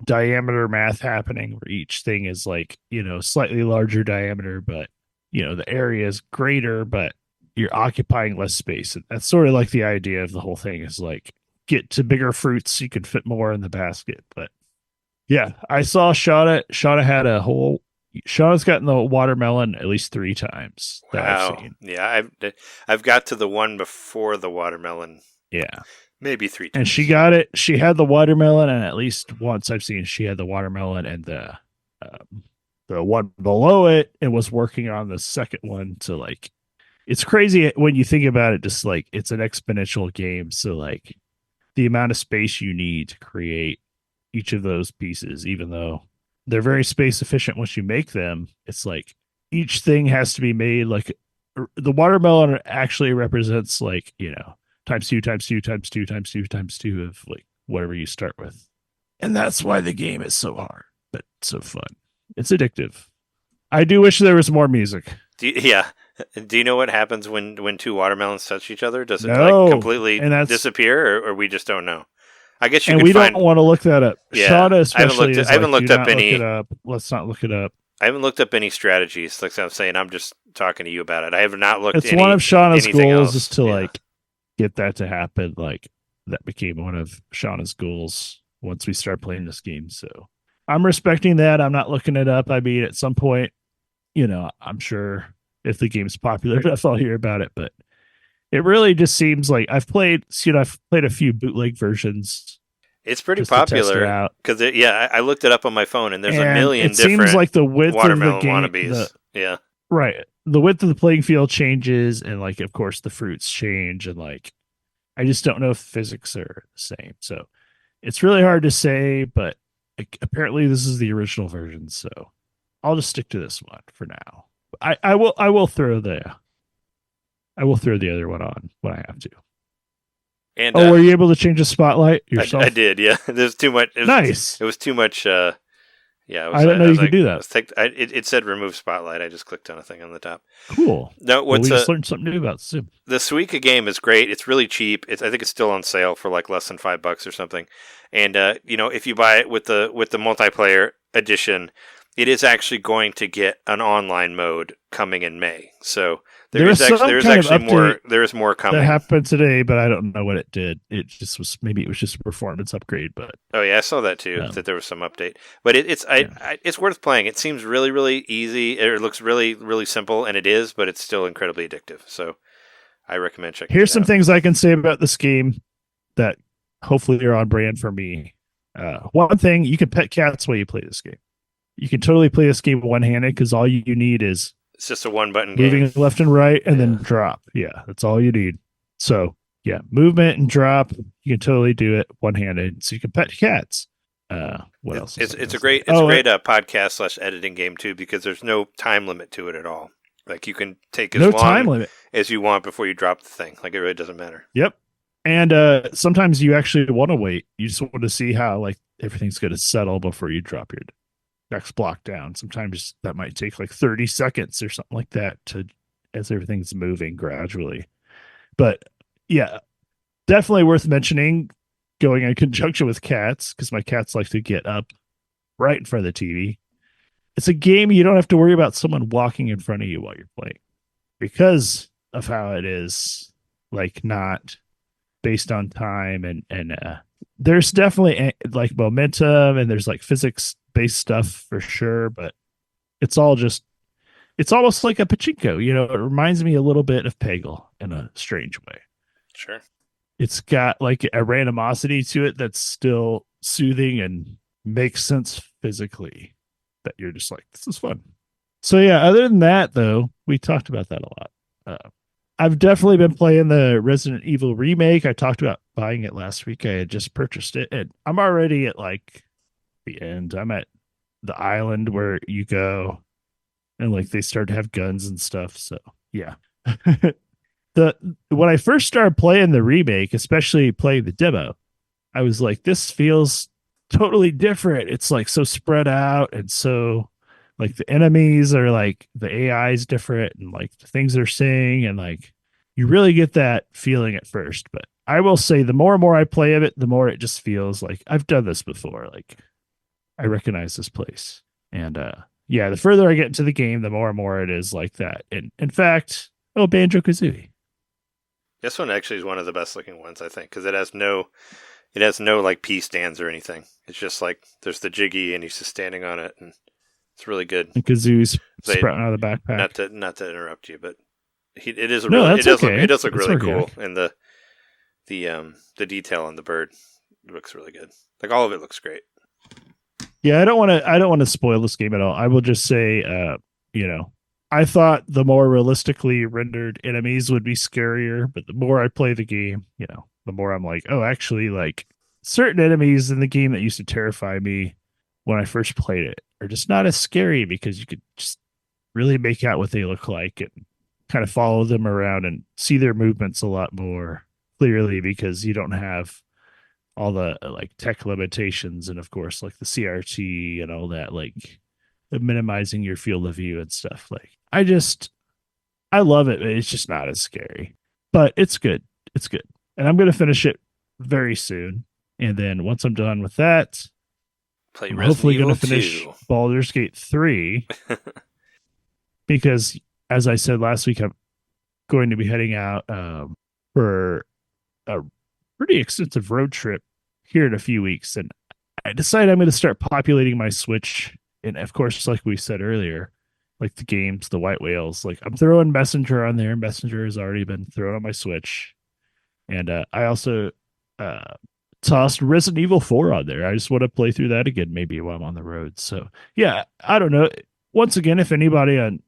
diameter math happening where each thing is slightly larger diameter, but the area is greater, but you're occupying less space. And that's sort of the idea of the whole thing is get to bigger fruits so you can fit more in the basket. But yeah, I saw Shauna had Shauna's gotten the watermelon at least 3 times that I've seen. Yeah, I've got to the one before the watermelon. Yeah. Maybe 3 times. And she got it. She had the watermelon, and at least once I've seen she had the watermelon and the one below it, and was working on the second one to it's crazy when you think about it, just it's an exponential game. So the amount of space you need to create each of those pieces, even though they're very space efficient once you make them, it's each thing has to be made the watermelon actually represents times 2 times 2 times 2 times 2 times 2 of whatever you start with. And that's why the game is so hard, but so fun. It's addictive. I do wish there was more music. Do you know what happens when 2 watermelons touch each other? Does it completely disappear, or we just don't know? I guess you. And we don't want to look that up. Yeah, Shauna especially. I haven't looked up any. Let's not look it up. I haven't looked up any strategies. Like I'm saying, I'm just talking to you about it. I have not looked. It's one of Shauna's goals is to yeah. Get that to happen. That became one of Shauna's goals once we start playing this game. So I'm respecting that. I'm not looking it up. I mean, at some point, I'm sure if the game's popular enough, I'll hear about it. But it really just seems I've played a few bootleg versions. It's pretty popular because I looked it up on my phone, and there's a million different. It seems like the width watermelon of the game, wannabes. Right. The width of the playing field changes, and of course the fruits change, and I just don't know if the physics are the same. So it's really hard to say, but apparently this is the original version, so I'll just stick to this one for now. I will throw the other one on when I have to. And were you able to change the spotlight yourself? I did, yeah. There's too much. Nice. It was too much. I didn't know you could do that. It said remove spotlight. I just clicked on a thing on the top. Cool. No, we just learned something new about Sim. The Suika game is great. It's really cheap. I think it's still on sale for less than $5 or something. And if you buy it with the multiplayer edition, it is actually going to get an online mode coming in May. So there is more coming. That happened today, but I don't know what it did. It just was just a performance upgrade. But oh yeah, I saw that too. That there was some update. But it's worth playing. It seems really really easy. It looks really really simple, and it is, but it's still incredibly addictive. So I recommend checking. Here's some things I can say about this game that hopefully are on brand for me. One thing, you can pet cats while you play this game. You can totally play this game one-handed because all you need is it's just a one-button game. Moving left and right and then drop. Yeah, that's all you need. So, yeah, movement and drop, you can totally do it one-handed. So you can pet cats. What else? It's a great podcast / editing game too, because there's no time limit to it at all. Like you can take as long as you want before you drop the thing. Like it really doesn't matter. Yep. And sometimes you actually want to wait. You just want to see how like everything's going to settle before you drop your next block down. Sometimes that might take like 30 seconds or something like that as everything's moving gradually. But yeah, definitely worth mentioning going in conjunction with cats, because my cats like to get up right in front of the TV. It's a game you don't have to worry about someone walking in front of you while you're playing, because of how it is like not based on time, and there's definitely like momentum and there's like physics based stuff for sure, but it's almost like a pachinko. It reminds me a little bit of Peggle in a strange way. Sure. It's got like a randomosity to it that's still soothing and makes sense physically, that you're just like, this is fun. So yeah, other than that though, we talked about that a lot. I've definitely been playing the Resident Evil remake. I talked about buying it last week. I had just purchased it, and I'm already at like the end. I'm at the island where you go and like they start to have guns and stuff. So yeah. When I first started playing the remake, especially playing the demo, I was like, this feels totally different. It's like so spread out, and so like the enemies are like the AI is different, and like the things they're saying, and like you really get that feeling at first. But I will say the more and more I play of it, the more it just feels like I've done this before. Like I recognize this place. And yeah, the further I get into the game, the more and more it is like that. And in fact, Banjo-Kazooie. This one actually is one of the best looking ones, I think, because it has no like P stands or anything. It's just like there's the Jiggy and he's just standing on it, and it's really good. And Kazoo's sprouting out of the backpack. Not to interrupt you, but it does look really cool, and the detail on the bird looks really good. Like all of it looks great. Yeah, I don't want to spoil this game at all. I will just say, I thought the more realistically rendered enemies would be scarier, but the more I play the game, the more I'm like, oh, actually, like certain enemies in the game that used to terrify me when I first played it are just not as scary, because you could just really make out what they look like and kind of follow them around and see their movements a lot more clearly, because you don't have all the like tech limitations and of course like the CRT and all that, like minimizing your field of view and stuff. Like I love it. It's just not as scary, but it's good. It's good. And I'm going to finish it very soon. And then once I'm done with that, I'm hopefully going to finish Baldur's Gate 3 because as I said last week, I'm going to be heading out for a pretty extensive road trip here in a few weeks. And I decided I'm going to start populating my Switch. And of course, like we said earlier, like the games, the white whales, like I'm throwing Messenger on there. Messenger has already been thrown on my Switch. And I also tossed Resident Evil 4 on there. I just want to play through that again, maybe while I'm on the road. So yeah, I don't know. Once again, if anybody on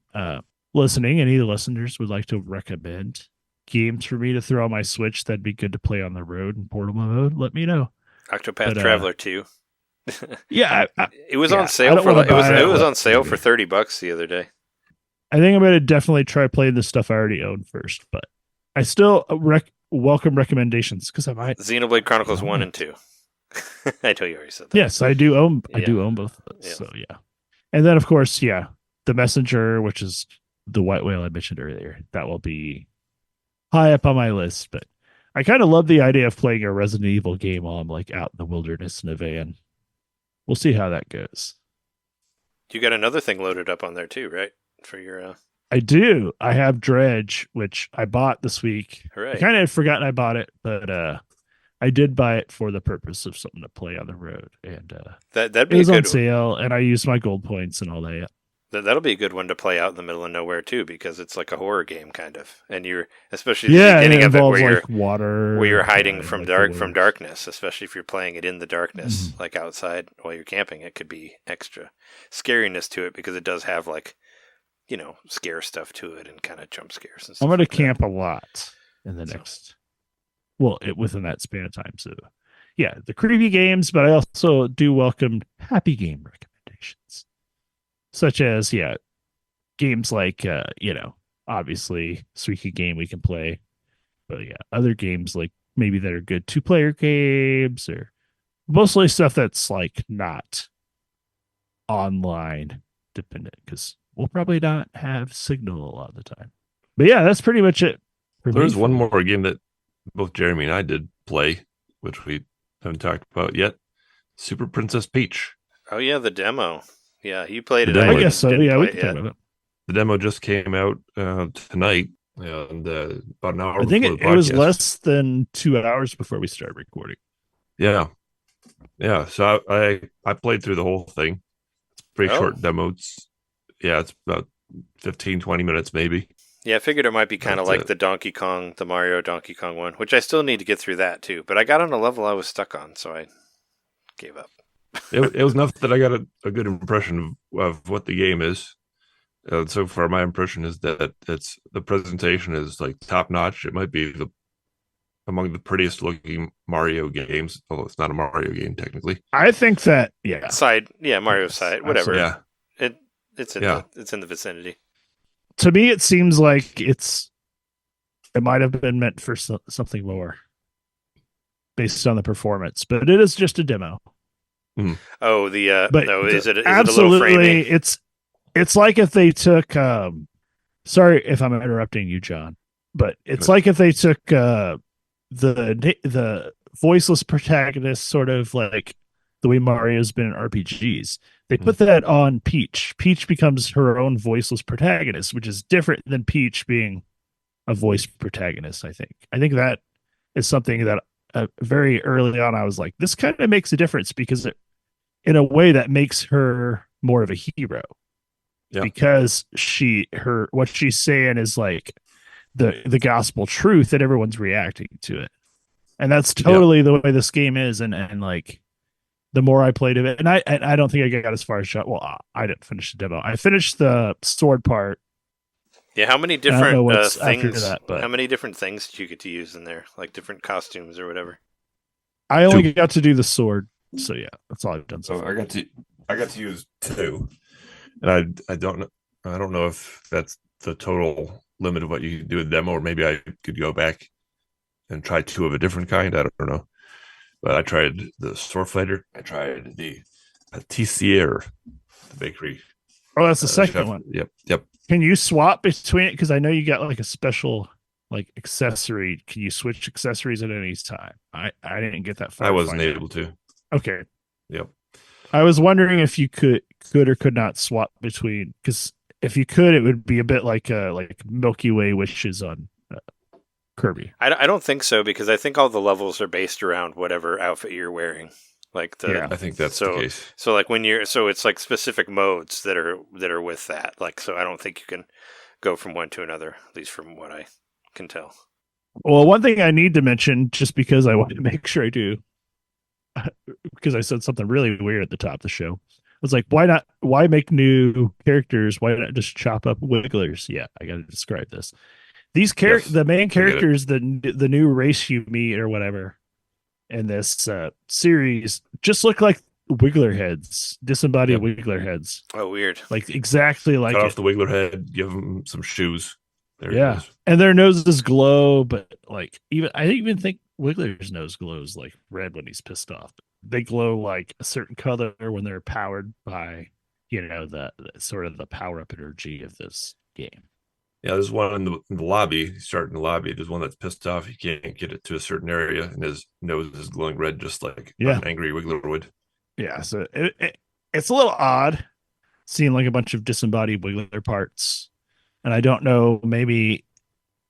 listening, any of the listeners would like to recommend games for me to throw on my Switch that'd be good to play on the road in portable mode, let me know. Octopath Traveler 2. Yeah, it was on sale for it was on sale for $30 the other day. I think I'm going to definitely try playing the stuff I already own first, but I still welcome recommendations because I might. Xenoblade Chronicles 1 and 2. I know you already said that. Yes, I do own. I do own both of those. Yeah. So yeah, and then of course, the Messenger, which is the white whale I mentioned earlier, that will be high up on my list. But I kind of love the idea of playing a Resident Evil game while I'm like out in the wilderness in a van. We'll see how that goes. You got another thing loaded up on there too, right? For your I do. I have Dredge, which I bought this week. Hooray. I kind of had forgotten I bought it, but I did buy it for the purpose of something to play on the road. And that'd be it was a good on sale, and I used my gold points and all that. That'll be a good one to play out in the middle of nowhere too, because it's like a horror game kind of, and you're especially the beginning of it where you're water, where you're hiding from darkness, especially if you're playing it in the darkness, like outside while you're camping. It could be extra scariness to it because it does have like, scare stuff to it and kind of jump scares and stuff. I'm going to camp a lot in the next, within that span of time. So the creepy games, but I also do welcome happy game recommendations, such as games like obviously Suika Game we can play, but other games like maybe that are good 2-player games, or mostly stuff that's like not online dependent, because we'll probably not have signal a lot of the time. But that's pretty much it. There's one more game that both Jeremy and I did play, which we haven't talked about yet. Super Princess Peach. Oh yeah, the demo. Yeah, you played it. demo. I guess so. didn't We play can it talk yet. about it. The demo just came out tonight, and about an hour I think before it the was podcast. less than 2 hours before we started recording. Yeah. So I played through the whole thing. It's a pretty short demo. It's about 15, 20 minutes maybe. Yeah, I figured it might be kind of like the Mario Donkey Kong one, which I still need to get through that too. But I got on a level I was stuck on, so I gave up. It was enough that I got a good impression of what the game is. So far, my impression is that the presentation is like top notch. It might be among the prettiest looking Mario games, although it's not a Mario game technically. I think that Mario's side, whatever. Yeah, It's in the vicinity. to me it seems like it might have been meant for something more based on the performance, but it is just a demo. Oh, But is it a little absolutely framing? it's like if they took sorry if I'm interrupting you, John, but it's like if they took the voiceless protagonist, sort of like the way Mario's been in RPGs. They put that on Peach. Peach becomes her own voiceless protagonist, which is different than Peach being a voice protagonist. I think that is something that very early on I was like, this kind of makes a difference, because in a way that makes her more of a hero. Yeah. Because what she's saying is like the gospel truth, that everyone's reacting to it. And that's totally the way this game is. And like, the more I played of it, and I don't think I got as far as I didn't finish the demo. I finished the sword part. Yeah, how many different things? How many different things did you get to use in there, like different costumes or whatever? I only got to do the sword, so that's all I've done. So I got to use 2, and I don't know if that's the total limit of what you can do with demo, or maybe I could go back and try 2 of a different kind. I don't know. But I tried the sword fighter. I tried the pâtissier, the bakery. Oh, that's the second chef. one. Yep. Can you swap between it? Because I know you got like a special like accessory. Can you switch accessories at any time? I didn't get that far. I wasn't able to. Okay. Yep. I was wondering if you could or could not swap between, because if you could, it would be a bit like Milky Way wishes on Kirby. I don't think so, because I think all the levels are based around whatever outfit you're wearing. Like I think that's the case. So like it's like specific modes that are with that. Like, so I don't think you can go from one to another, at least from what I can tell. Well, one thing I need to mention, just because I want to make sure I do, because I said something really weird at the top of the show. I was like, why make new characters? Why not just chop up wigglers? Yeah, I got to describe this. These the main characters, the new race you meet or whatever in this series, just look like Wiggler heads, disembodied Wiggler heads. Oh, weird! Like exactly like cut off the Wiggler head, give them some shoes. There and their noses glow, but like I even think Wiggler's nose glows like red when he's pissed off. They glow like a certain color when they're powered by the sort of the power up energy of this game. Yeah, there's one in the lobby. Starting the lobby, there's one that's pissed off. He can't get it to a certain area, and his nose is glowing red, just like an angry Wiggler would. Yeah, so it's a little odd seeing like a bunch of disembodied Wiggler parts, and I don't know, maybe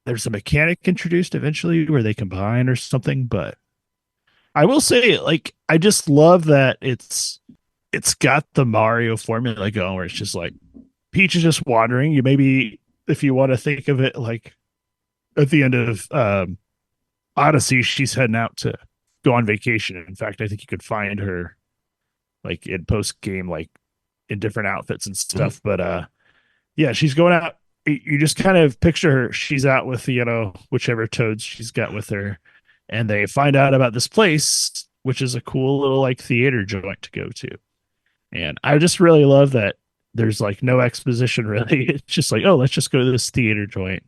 there's a mechanic introduced eventually where they combine or something. But I will say, like, I just love that it's got the Mario formula going, where it's just like Peach is just wandering. You maybe, if you want to think of it like at the end of Odyssey, she's heading out to go on vacation. In fact, I think you could find her like in post game, like in different outfits and stuff. But she's going out. You just kind of picture her. She's out with whichever toads she's got with her, and they find out about this place which is a cool little like theater joint to go to. And I just really love that there's like no exposition really. It's just like, oh, let's just go to this theater joint.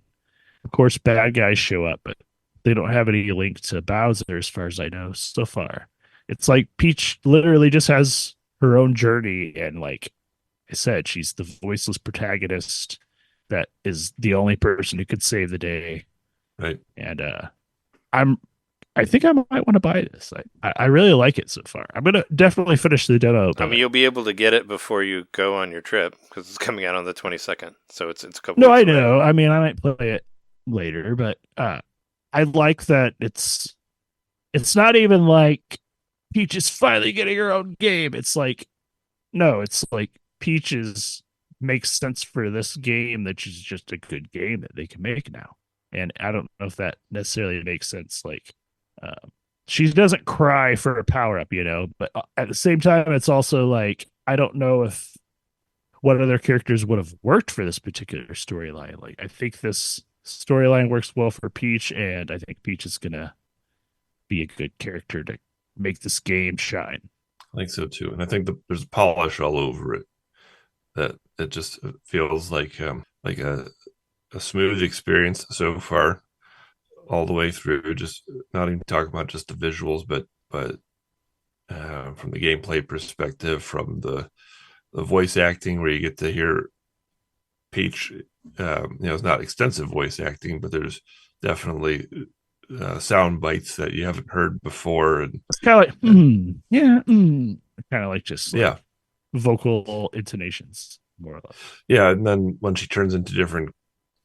Of course, bad guys show up, but they don't have any link to Bowser as far as I know so far. It's like Peach literally just has her own journey, and like I said, she's the voiceless protagonist that is the only person who could save the day. Right. And I'm I think I might want to buy this. I really like it so far. I'm gonna definitely finish the demo. I mean, you'll be able to get it before you go on your trip because it's coming out on the 22nd. So it's a couple. No, I weeks away. know. I mean, I might play it later, but I like that it's not even like Peach is finally getting her own game. It's like no, it's like Peaches makes sense for this game that is just a good game that they can make now. And I don't know if that necessarily makes sense. Like, she doesn't cry for a power up, but at the same time, it's also like, I don't know if what other characters would have worked for this particular storyline. Like, I think this storyline works well for Peach, and I think Peach is going to be a good character to make this game shine. I think so too, and I think there's polish all over it. That it just feels like a smooth experience so far, all the way through. Just not even talking about just the visuals, but from the gameplay perspective, from the voice acting, where you get to hear Peach. It's not extensive voice acting, but there's definitely sound bites that you haven't heard before, and it's kind of like kind of like just like vocal intonations, more or less. Yeah, and then when she turns into different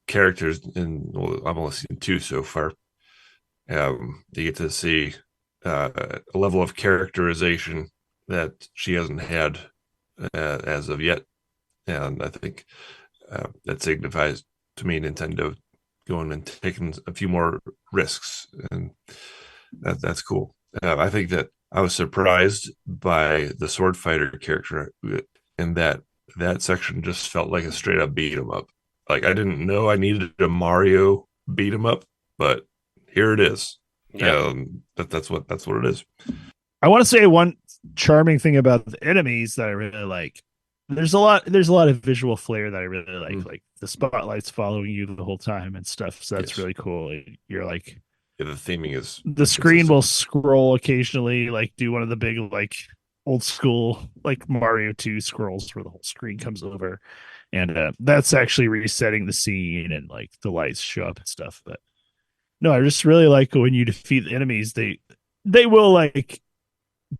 characters, I've only seen 2 so far. You get to see a level of characterization that she hasn't had as of yet, and I think that signifies to me Nintendo going and taking a few more risks, and that's cool. I think that I was surprised by the sword fighter character, in that section just felt like a straight up beat 'em up. Like, I didn't know I needed a Mario beat 'em up, but here it is. Yeah. That's what it is. I want to say one charming thing about the enemies that I really like. There's a lot of visual flair that I really like. Like the spotlights following you the whole time and stuff. So that's really cool. You're like, the theming is the screen will scroll occasionally, like do one of the big like old school like Mario 2 scrolls where the whole screen comes over, and that's actually resetting the scene and like the lights show up and stuff. But no, I just really like when you defeat the enemies, they will like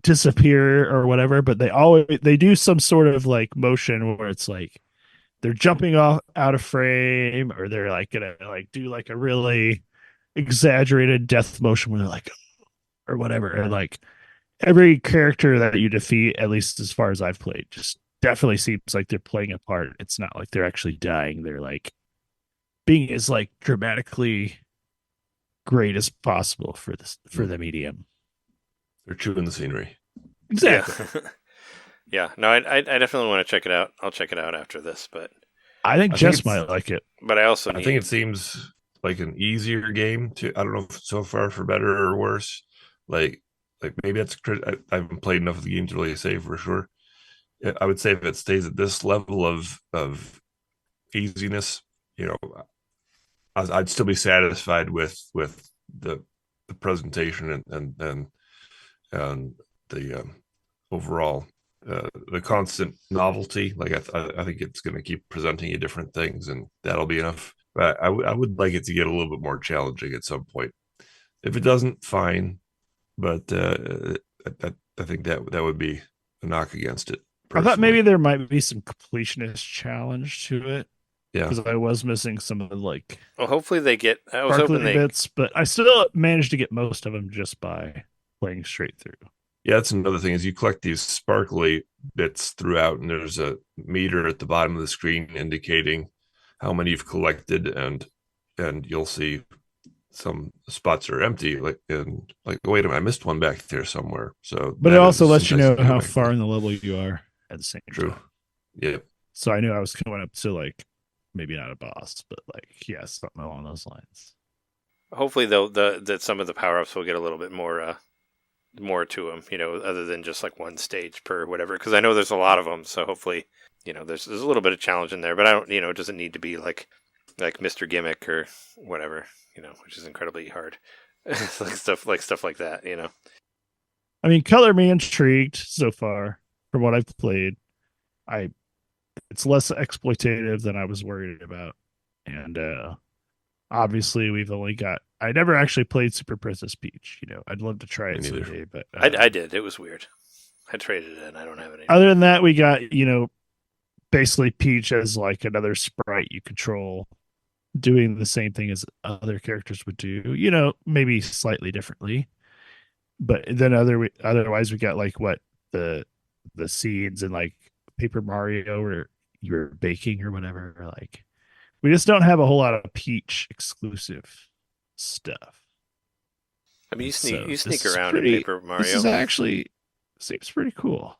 disappear or whatever, but they do some sort of like motion where it's like they're jumping off out of frame, or they're like gonna like do like a really exaggerated death motion where they're like or whatever. And like every character that you defeat, at least as far as I've played, just definitely seems like they're playing a part. It's not like they're actually dying. They're like being as like dramatically great as possible for the medium. They're chewing the scenery. Exactly. Yeah. No, I definitely want to check it out. I'll check it out after this, but I think Jess might like it. But I think it seems like an easier game to. I don't know if so far for better or worse. Like maybe that's. I haven't played enough of the game to really say for sure. I would say if it stays at this level of easiness, I'd still be satisfied with the presentation and the overall the constant novelty. Like I think it's going to keep presenting you different things, and that'll be enough. But I would like it to get a little bit more challenging at some point. If it doesn't, fine. But I think that would be a knock against it. Personally. I thought maybe there might be some completionist challenge to it. Yeah, because I was missing some of the like. Well, hopefully they get. I was hoping hoping bits, but I still managed to get most of them just by playing straight through. Yeah, that's another thing is you collect these sparkly bits throughout, and there's a meter at the bottom of the screen indicating how many you've collected, and you'll see some spots are empty, like wait a minute, I missed one back there somewhere. So, but it also lets you know how far in the level you are at the same time. Yeah. So I knew I was coming up to like maybe not a boss, but like something along those lines. Hopefully, though, that some of the power ups will get a little bit more more to them, other than just like one stage per whatever. Because I know there's a lot of them, so hopefully, there's a little bit of challenge in there. But I don't, it doesn't need to be like Mr. Gimmick or whatever, which is incredibly hard. like stuff like that. I mean, color me intrigued so far from what I've played. It's less exploitative than I was worried about, and obviously we've only got. I never actually played Super Princess Peach. I'd love to try it someday, but I did. It was weird. I traded it in. I don't have it anymore. Other than that, we got basically Peach as like another sprite you control, doing the same thing as other characters would do. Maybe slightly differently, but then otherwise we got like what the seeds and like Paper Mario where you're baking or whatever. Like we just don't have a whole lot of Peach exclusive stuff. I mean, you sneak around in Paper Mario. This is actually seems pretty cool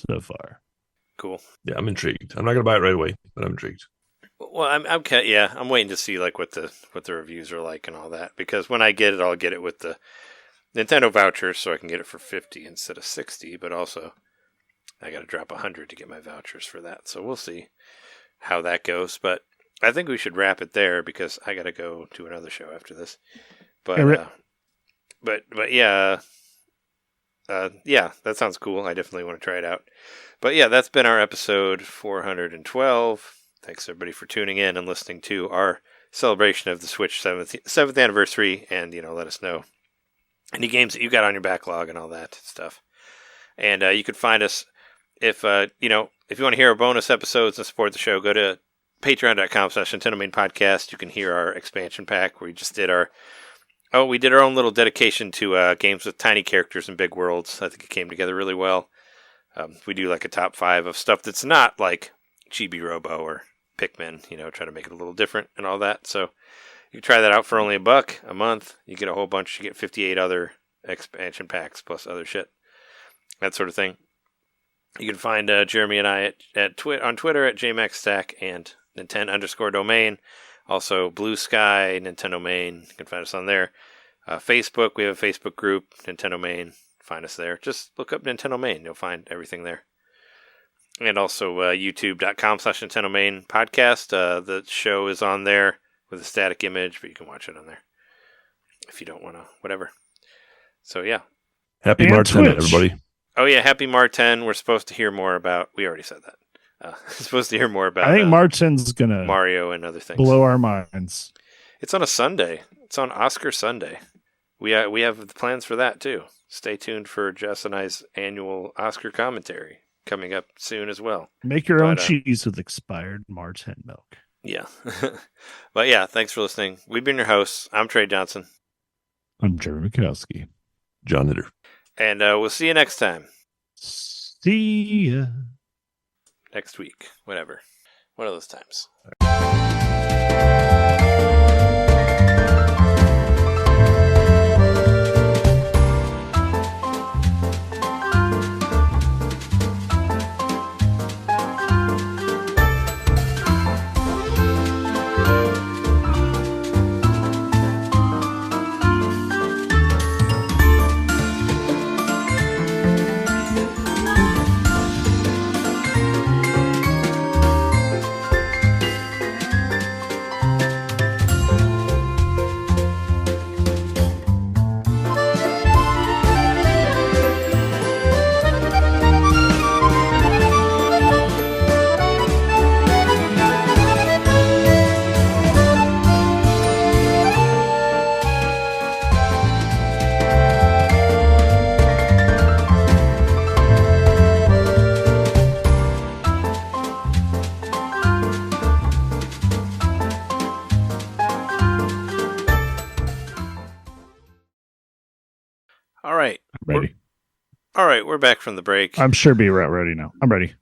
so far. Cool. Yeah, I'm intrigued. I'm not gonna buy it right away, but I'm intrigued. Well, I'm waiting to see like what the reviews are like and all that, because when I get it, I'll get it with the Nintendo vouchers, so I can get it for $50 instead of $60. But also, I got to drop $100 to get my vouchers for that. So we'll see how that goes. But I think we should wrap it there because I got to go to another show after this. But yeah, that sounds cool. I definitely want to try it out. But yeah, that's been our episode 412. Thanks everybody for tuning in and listening to our celebration of the Switch 7th anniversary, and let us know any games that you got on your backlog and all that stuff. And you can find us if you want to hear our bonus episodes and support the show, go to patreon.com/Nintendomain podcast. You can hear our expansion pack where we just did we did our own little dedication to games with tiny characters and big worlds. I think it came together really well. We do like a top 5 of stuff that's not like Chibi Robo or Pikmin, try to make it a little different and all that. So you can try that out for only $1 a month. You get a whole bunch. You get 58 other expansion packs plus other shit, that sort of thing. You can find Jeremy and I on Twitter at JMaxStack and Nintendo_domain. Also Blue Sky, Nintendomain. You can find us on there. Facebook, we have a Facebook group, Nintendomain. Find us there. Just look up Nintendomain. You'll find everything there. And also youtube.com/Nintendomain podcast. The show is on there with a static image, but you can watch it on there if you don't want to, whatever. So yeah. Happy And March 10th, Twitch. everybody. Oh yeah, happy March 10. We're supposed to hear more about. We already said that. Supposed to hear more about. I think Martin's gonna Mario and other things. blow our minds. It's on a Sunday. It's on Oscar Sunday. We have plans for that too. Stay tuned for Jess and I's annual Oscar commentary coming up soon as well. Make your own cheese with expired Martin milk. Yeah. But yeah, thanks for listening. We've been your hosts. I'm Trey Johnson. I'm Jeremy Mikowski. John Hitter. And we'll see you next time. See ya. Next week. Whatever. One of those times. All right, we're back from the break. I'm sure be ready now. I'm ready.